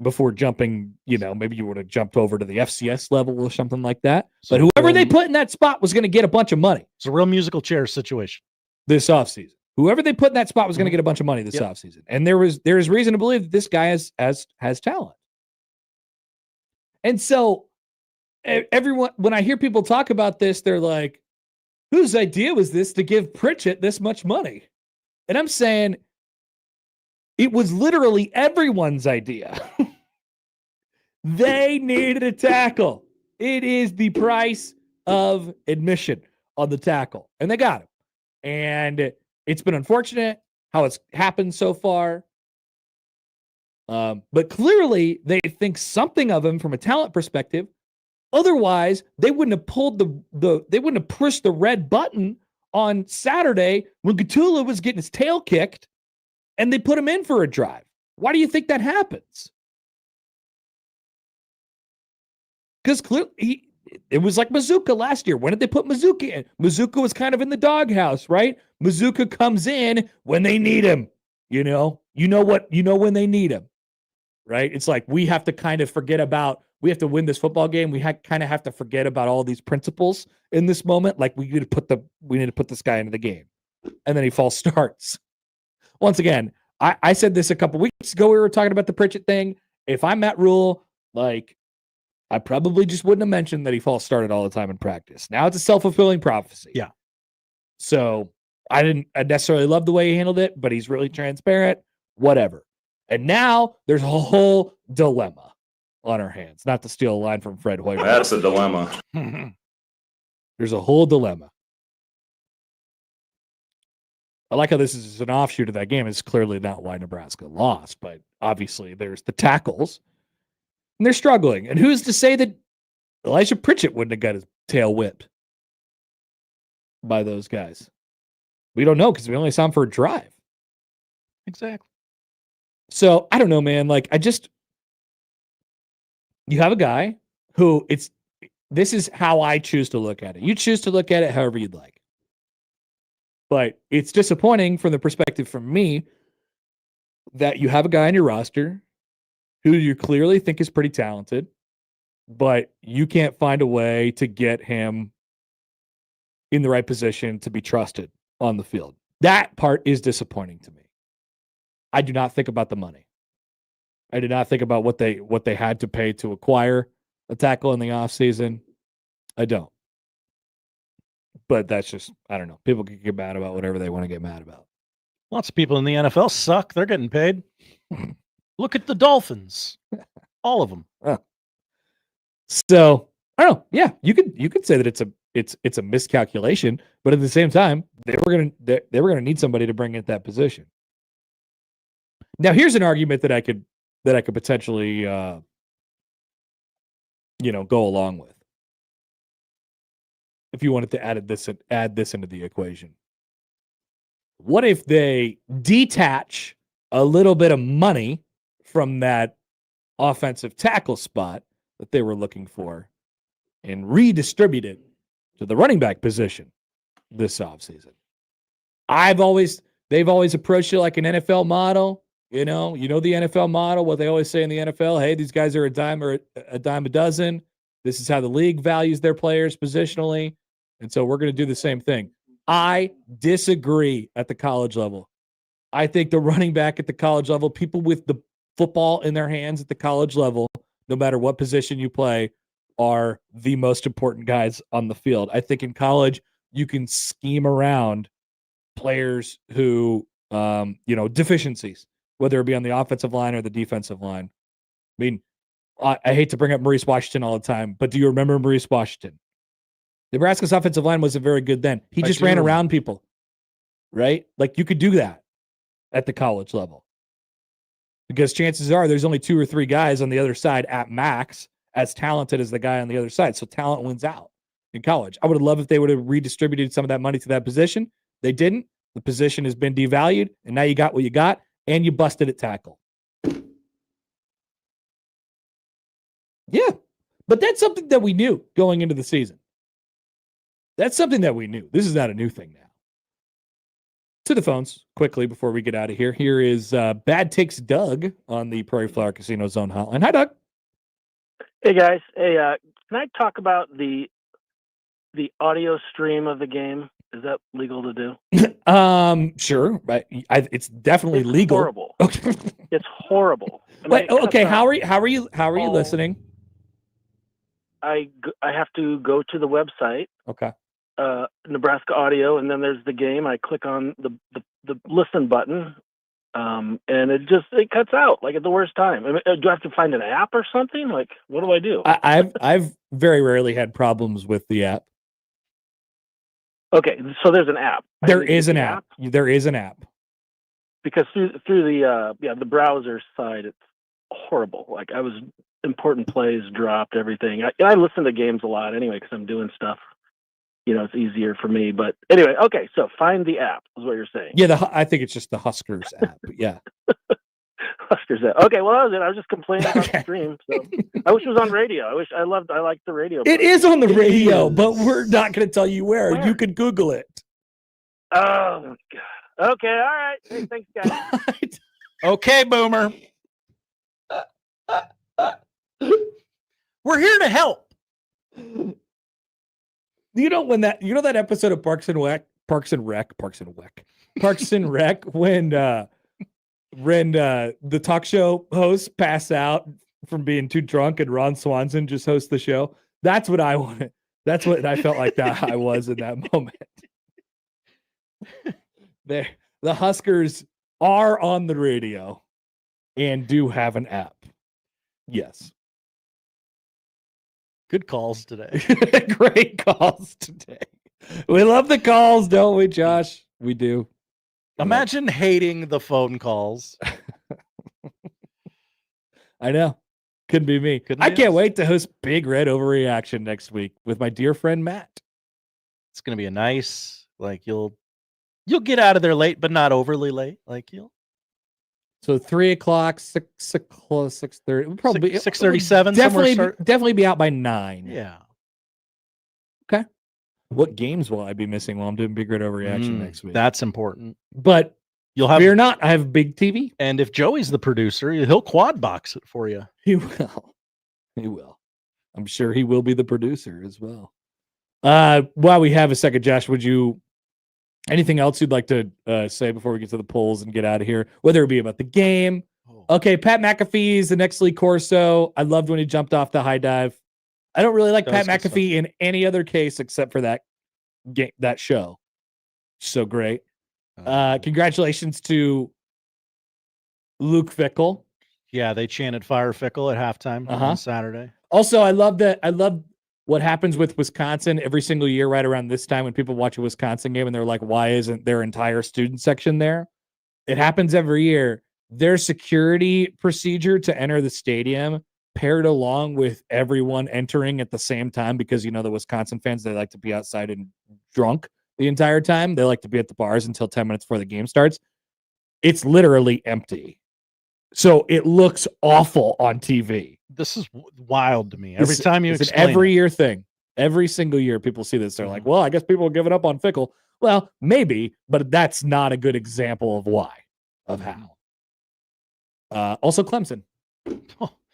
before jumping, maybe you would have jumped over to the FCS level or something like that. So but whoever they put in that spot was going to get a bunch of money. It's a real musical chairs situation. This offseason. Whoever they put in that spot was going to get a bunch of money this offseason. And there is reason to believe that this guy has talent. And so everyone, when I hear people talk about this, they're like, whose idea was this to give Pritchett this much money? And I'm saying it was literally everyone's idea. They needed a tackle. It is the price of admission on the tackle. And they got him. And it's been unfortunate how it's happened so far. But clearly they think something of him from a talent perspective. Otherwise, they wouldn't have pulled they wouldn't have pushed the red button on Saturday when Gatula was getting his tail kicked and they put him in for a drive. Why do you think that happens? Because clearly it was like Mazuka last year. When did they put Mazuka in? Mazuka was kind of in the doghouse, right? Mazuka comes in when they need him. When they need him, right? It's like we have to kind of we have to win this football game. We kind of have to forget about all these principles in this moment. Like we need to put this guy into the game. And then he false starts. Once again, I said this a couple weeks ago. We were talking about the Pritchett thing. If I'm Matt Rule, I probably just wouldn't have mentioned that he false started all the time in practice. Now it's a self-fulfilling prophecy. Yeah. So I didn't necessarily love the way he handled it, but he's really transparent, whatever. And now there's a whole dilemma on our hands. Not to steal a line from Fred Hoiberg. That's a dilemma. There's a whole dilemma. I like how this is an offshoot of that game. It's clearly not why Nebraska lost, but obviously there's the tackles. And they're struggling. And who's to say that Elijah Pritchett wouldn't have got his tail whipped? by those guys? We don't know because we only saw him for a drive. Exactly. So I don't know, man. Like you have a guy who this is how I choose to look at it. You choose to look at it however you'd like. But it's disappointing from the perspective from me that you have a guy on your roster who you clearly think is pretty talented, but you can't find a way to get him in the right position to be trusted on the field. That part is disappointing to me. I do not think about the money. I did not think about what they had to pay to acquire a tackle in the offseason. I don't. But that's just, I don't know. People can get mad about whatever they want to get mad about. Lots of people in the NFL suck. They're getting paid. Look at the Dolphins. All of them. So, I don't know. Yeah, you could say that it's a miscalculation, but at the same time, they were gonna need somebody to bring in that position. Now, here's an argument that I could potentially go along with. If you wanted to add this into the equation. What if they detach a little bit of money from that offensive tackle spot that they were looking for and redistribute it to the running back position this offseason? They've always approached it like an NFL model. You know the NFL model, what they always say in the NFL, hey, these guys are a dime a dozen. This is how the league values their players positionally. And so we're going to do the same thing. I disagree at the college level. I think the running back at the college level, people with the football in their hands at the college level, no matter what position you play, are the most important guys on the field. I think in college, you can scheme around players who, deficiencies, whether it be on the offensive line or the defensive line. I mean, I hate to bring up Maurice Washington all the time, but do you remember Maurice Washington? Nebraska's offensive line wasn't very good then. He just ran around people, right? Like you could do that at the college level because chances are there's only 2 or 3 guys on the other side at max as talented as the guy on the other side. So talent wins out in college. I would have loved if they would have redistributed some of that money to that position. They didn't. The position has been devalued, and now you got what you got, and you busted at tackle. Yeah, but that's something that we knew going into the season. That's something that we knew. This is not a new thing now. To the phones quickly before we get out of here. Here is Bad Takes Doug on the Prairie Flower Casino Zone hotline. Hi, Doug. Hey, guys. Hey, can I talk about the audio stream of the game? Is that legal to do? Sure. But it's definitely legal. Horrible. It's horrible. Wait, okay. How are you listening? I have to go to the website. Okay. Nebraska Audio, and then there's the game. I click on the listen button, and it cuts out like at the worst time. I mean, do I have to find an app or something? Like, what do I do? I've very rarely had problems with the app. Okay, so there's an app. There is an app. There is an app. Because through the browser side, it's horrible. Like important plays dropped, everything. I listen to games a lot anyway because I'm doing stuff. It's easier for me. But anyway, okay, so find the app is what you're saying. Yeah, I think it's just the Huskers app. Yeah. Huskers app. Okay, well, that was it. I was just complaining about the stream. So I wish it was on radio. I liked the radio. It is on the radio, but we're not going to tell you where. You can Google it. Oh, my God. Okay, all right. Hey, thanks, guys. Okay, Boomer. We're here to help. That episode of Parks and Rec when the talk show hosts pass out from being too drunk and Ron Swanson just hosts the show. That's what I wanted. That's what I felt like that I was in that moment. The Huskers are on the radio and do have an app. Yes. Good calls today. Great calls today. We love the calls, don't we, Josh? We do. Imagine hating the phone calls. I know. Couldn't be me. I can't wait to host Big Red Overreaction next week with my dear friend Matt. It's going to be a nice, like you'll get out of there late, but not overly late. Like you'll. So 3 o'clock, 6 o'clock, 6:30. Probably 6:37. Definitely be out by 9. Yeah. Okay. What games will I be missing while I'm doing Big Red Overreaction next week? That's important. But you'll have. Fear not, I have a big TV. And if Joey's the producer, he'll quad box it for you. He will. He will. I'm sure he will be the producer as well. While we have a second, Josh, would you anything else you'd like to say before we get to the polls and get out of here? Whether it be about the game. Okay, Pat McAfee is the next Lee Corso. I loved when he jumped off the high dive. I don't really like Pat McAfee in any other case except for that game, that show. So great. Congratulations to Luke Fickell. Yeah, they chanted "Fire Fickell" at halftime on Saturday. Also, I love what happens with Wisconsin every single year right around this time when people watch a Wisconsin game and they're like, why isn't their entire student section there? It happens every year. Their security procedure to enter the stadium paired along with everyone entering at the same time because, the Wisconsin fans, they like to be outside and drunk the entire time. They like to be at the bars until 10 minutes before the game starts. It's literally empty. So it looks awful on TV. This is wild to me. Every time you explain it's an every year thing. Every single year people see this. They're like, well, I guess people are giving up on Fickell. Well, maybe, but that's not a good example of why, of how. Also, Clemson.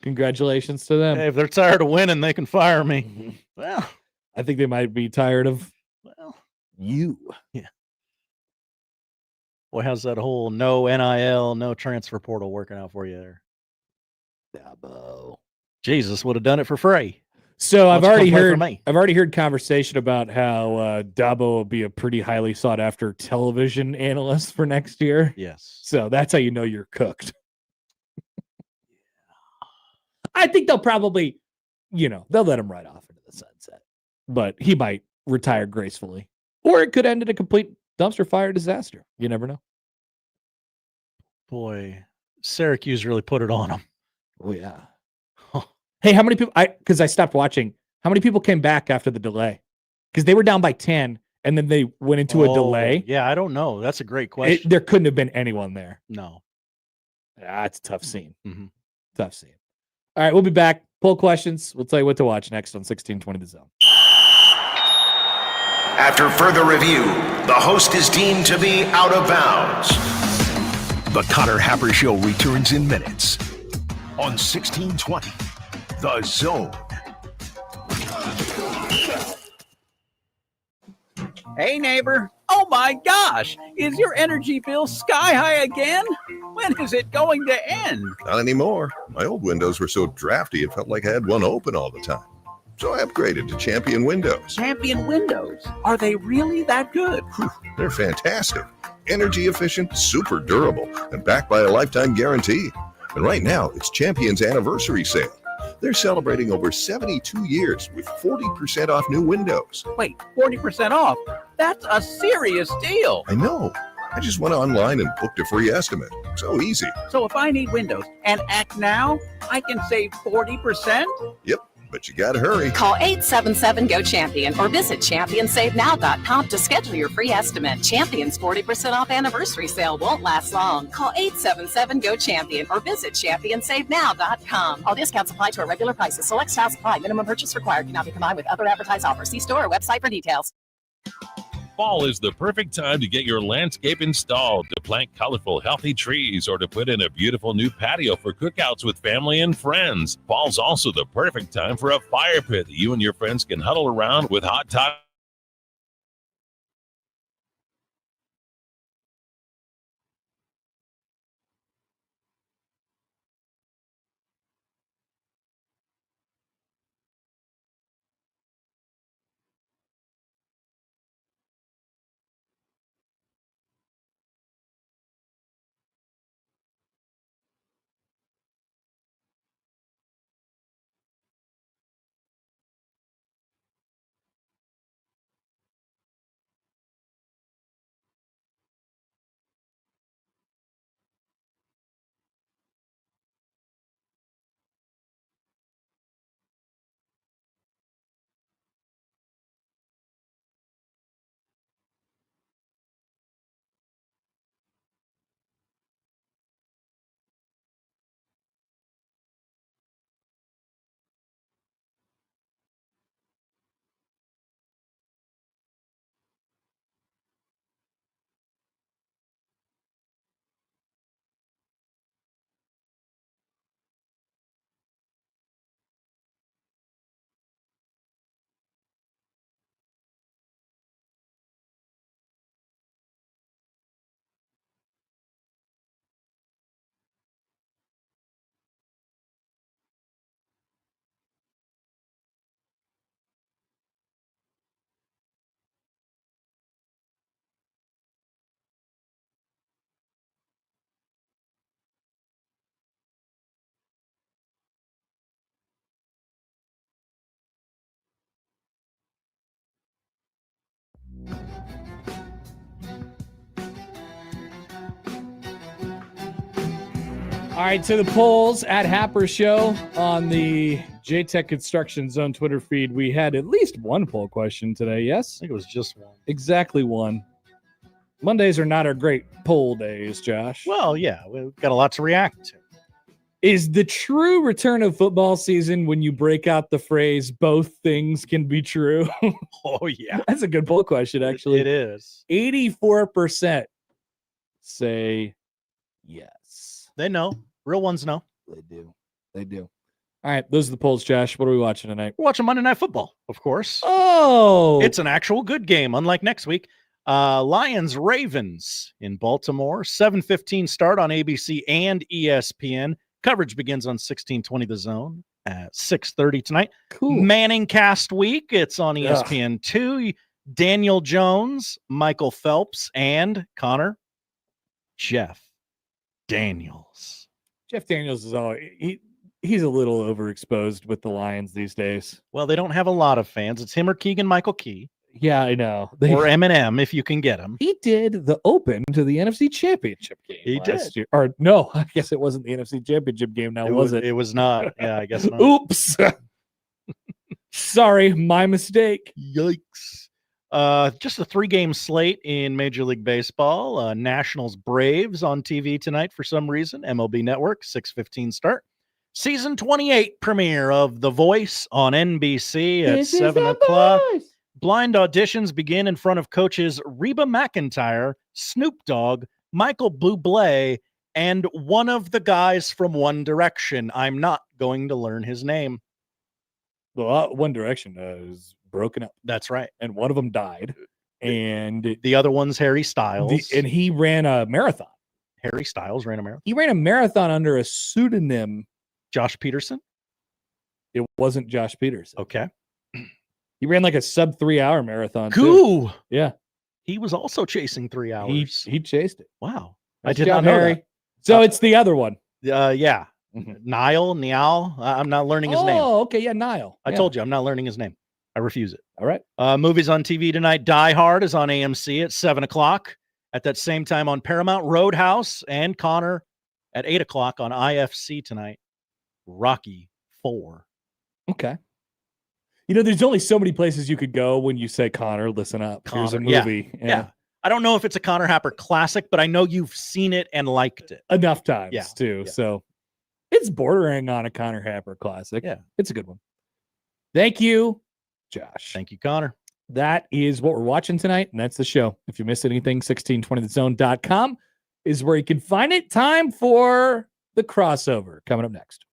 Congratulations to them. Hey, if they're tired of winning, they can fire me. Well, I think they might be tired of you. Yeah. Boy, how's that whole no NIL, no transfer portal working out for you there? Dabo. Jesus would have done it for free. So I've already heard conversation about how Dabo will be a pretty highly sought after television analyst for next year. Yes. So that's how you know you're cooked. I think they'll probably, they'll let him ride off into the sunset, but he might retire gracefully, or it could end in a complete dumpster fire disaster. You never know. Boy, Syracuse really put it on him. Oh yeah. Hey, how many people? Because I stopped watching. How many people came back after the delay? Because they were down by 10, and then they went into a delay. Yeah, I don't know. That's a great question. There couldn't have been anyone there. No. It's a tough scene. Mm-hmm. Tough scene. All right, we'll be back. Poll questions. We'll tell you what to watch next on 1620 The Zone. After further review, the host is deemed to be out of bounds. The Connor Happer Show returns in minutes on 1620 The Zone. Hey, neighbor. Oh, my gosh. Is your energy bill sky high again? When is it going to end? Not anymore. My old windows were so drafty it felt like I had one open all the time. So I upgraded to Champion Windows. Champion Windows? Are they really that good? They're fantastic. Energy efficient, super durable, and backed by a lifetime guarantee. And right now, it's Champion's anniversary sale. They're celebrating over 72 years with 40% off new windows. Wait, 40% off? That's a serious deal. I know. I just went online and booked a free estimate. So easy. So if I need windows and act now, I can save 40%? Yep, but you gotta hurry. Call 877-GO-CHAMPION or visit ChampionSaveNow.com to schedule your free estimate. Champion's 40% off anniversary sale won't last long. Call 877-GO-CHAMPION or visit ChampionSaveNow.com. All discounts apply to our regular prices. Select styles apply. Minimum purchase required. Cannot be combined with other advertised offers. See store or website for details. Fall is the perfect time to get your landscape installed, to plant colorful, healthy trees, or to put in a beautiful new patio for cookouts with family and friends. Fall's also the perfect time for a fire pit that you and your friends can huddle around with hot toddy All right, so the polls at Happer Show on the JTech Construction Zone Twitter feed. We had at least one poll question today, yes? I think it was just one. Exactly one. Mondays are not our great poll days, Josh. Well, yeah, we've got a lot to react to. Is the true return of football season when you break out the phrase, both things can be true? Oh, yeah. That's a good poll question, actually. It is. 84% say yes. They know. Real ones know. They do. They do. All right, those are the polls, Josh. What are we watching tonight? We're watching Monday Night Football, of course. Oh! It's an actual good game, unlike next week. Lions-Ravens in Baltimore. 7:15 start on ABC and ESPN. Coverage begins on 1620 The Zone at 6:30 tonight. Cool. Manning Cast Week. It's on ESPN 2. Daniel Jones, Michael Phelps, and Connor, Jeff Daniels. Jeff Daniels is he's a little overexposed with the Lions these days. Well, they don't have a lot of fans. It's him or Keegan-Michael Key. Yeah, I know. Or Eminem, if you can get him. He did the open to the NFC Championship game He last did. year. Or no, I guess it wasn't the NFC Championship game now, was it? It was not. Yeah, I guess not. Oops. Sorry, my mistake. Yikes. Just a 3-game slate in Major League Baseball. Nationals Braves on TV tonight for some reason. MLB Network, 6:15 start. Season 28 premiere of The Voice on NBC at 7 o'clock. Blind auditions begin in front of coaches Reba McEntire, Snoop Dogg, Michael Bublé, and one of the guys from One Direction. I'm not going to learn his name. Well, One Direction is broken up. That's right. And one of them died. And the other one's Harry Styles. And he ran a marathon. Harry Styles ran a marathon. He ran a marathon under a pseudonym. Josh Peterson? It wasn't Josh Peterson. Okay. He ran like a sub 3-hour marathon. Cool. Too. Yeah. He was also chasing 3 hours. He chased it. Wow. Nice I did job, not know Harry. that. So it's the other one. Yeah. Niall. I'm not learning his name. Oh, okay. Yeah, Niall. I told you I'm not learning his name. I refuse it. All right. Movies on TV tonight. Die Hard is on AMC at 7 o'clock. At that same time on Paramount, Roadhouse and Connor at 8 o'clock on IFC tonight. Rocky 4. Okay. You know, there's only so many places you could go when you say, Connor, listen up. Here's a movie. Yeah. I don't know if it's a Connor Happer classic, but I know you've seen it and liked it. Enough times, too. Yeah. So it's bordering on a Connor Happer classic. Yeah. It's a good one. Thank you, Josh. Thank you, Connor. That is what we're watching tonight, and that's the show. If you missed anything, 1620thezone.com is where you can find it. Time for the crossover coming up next.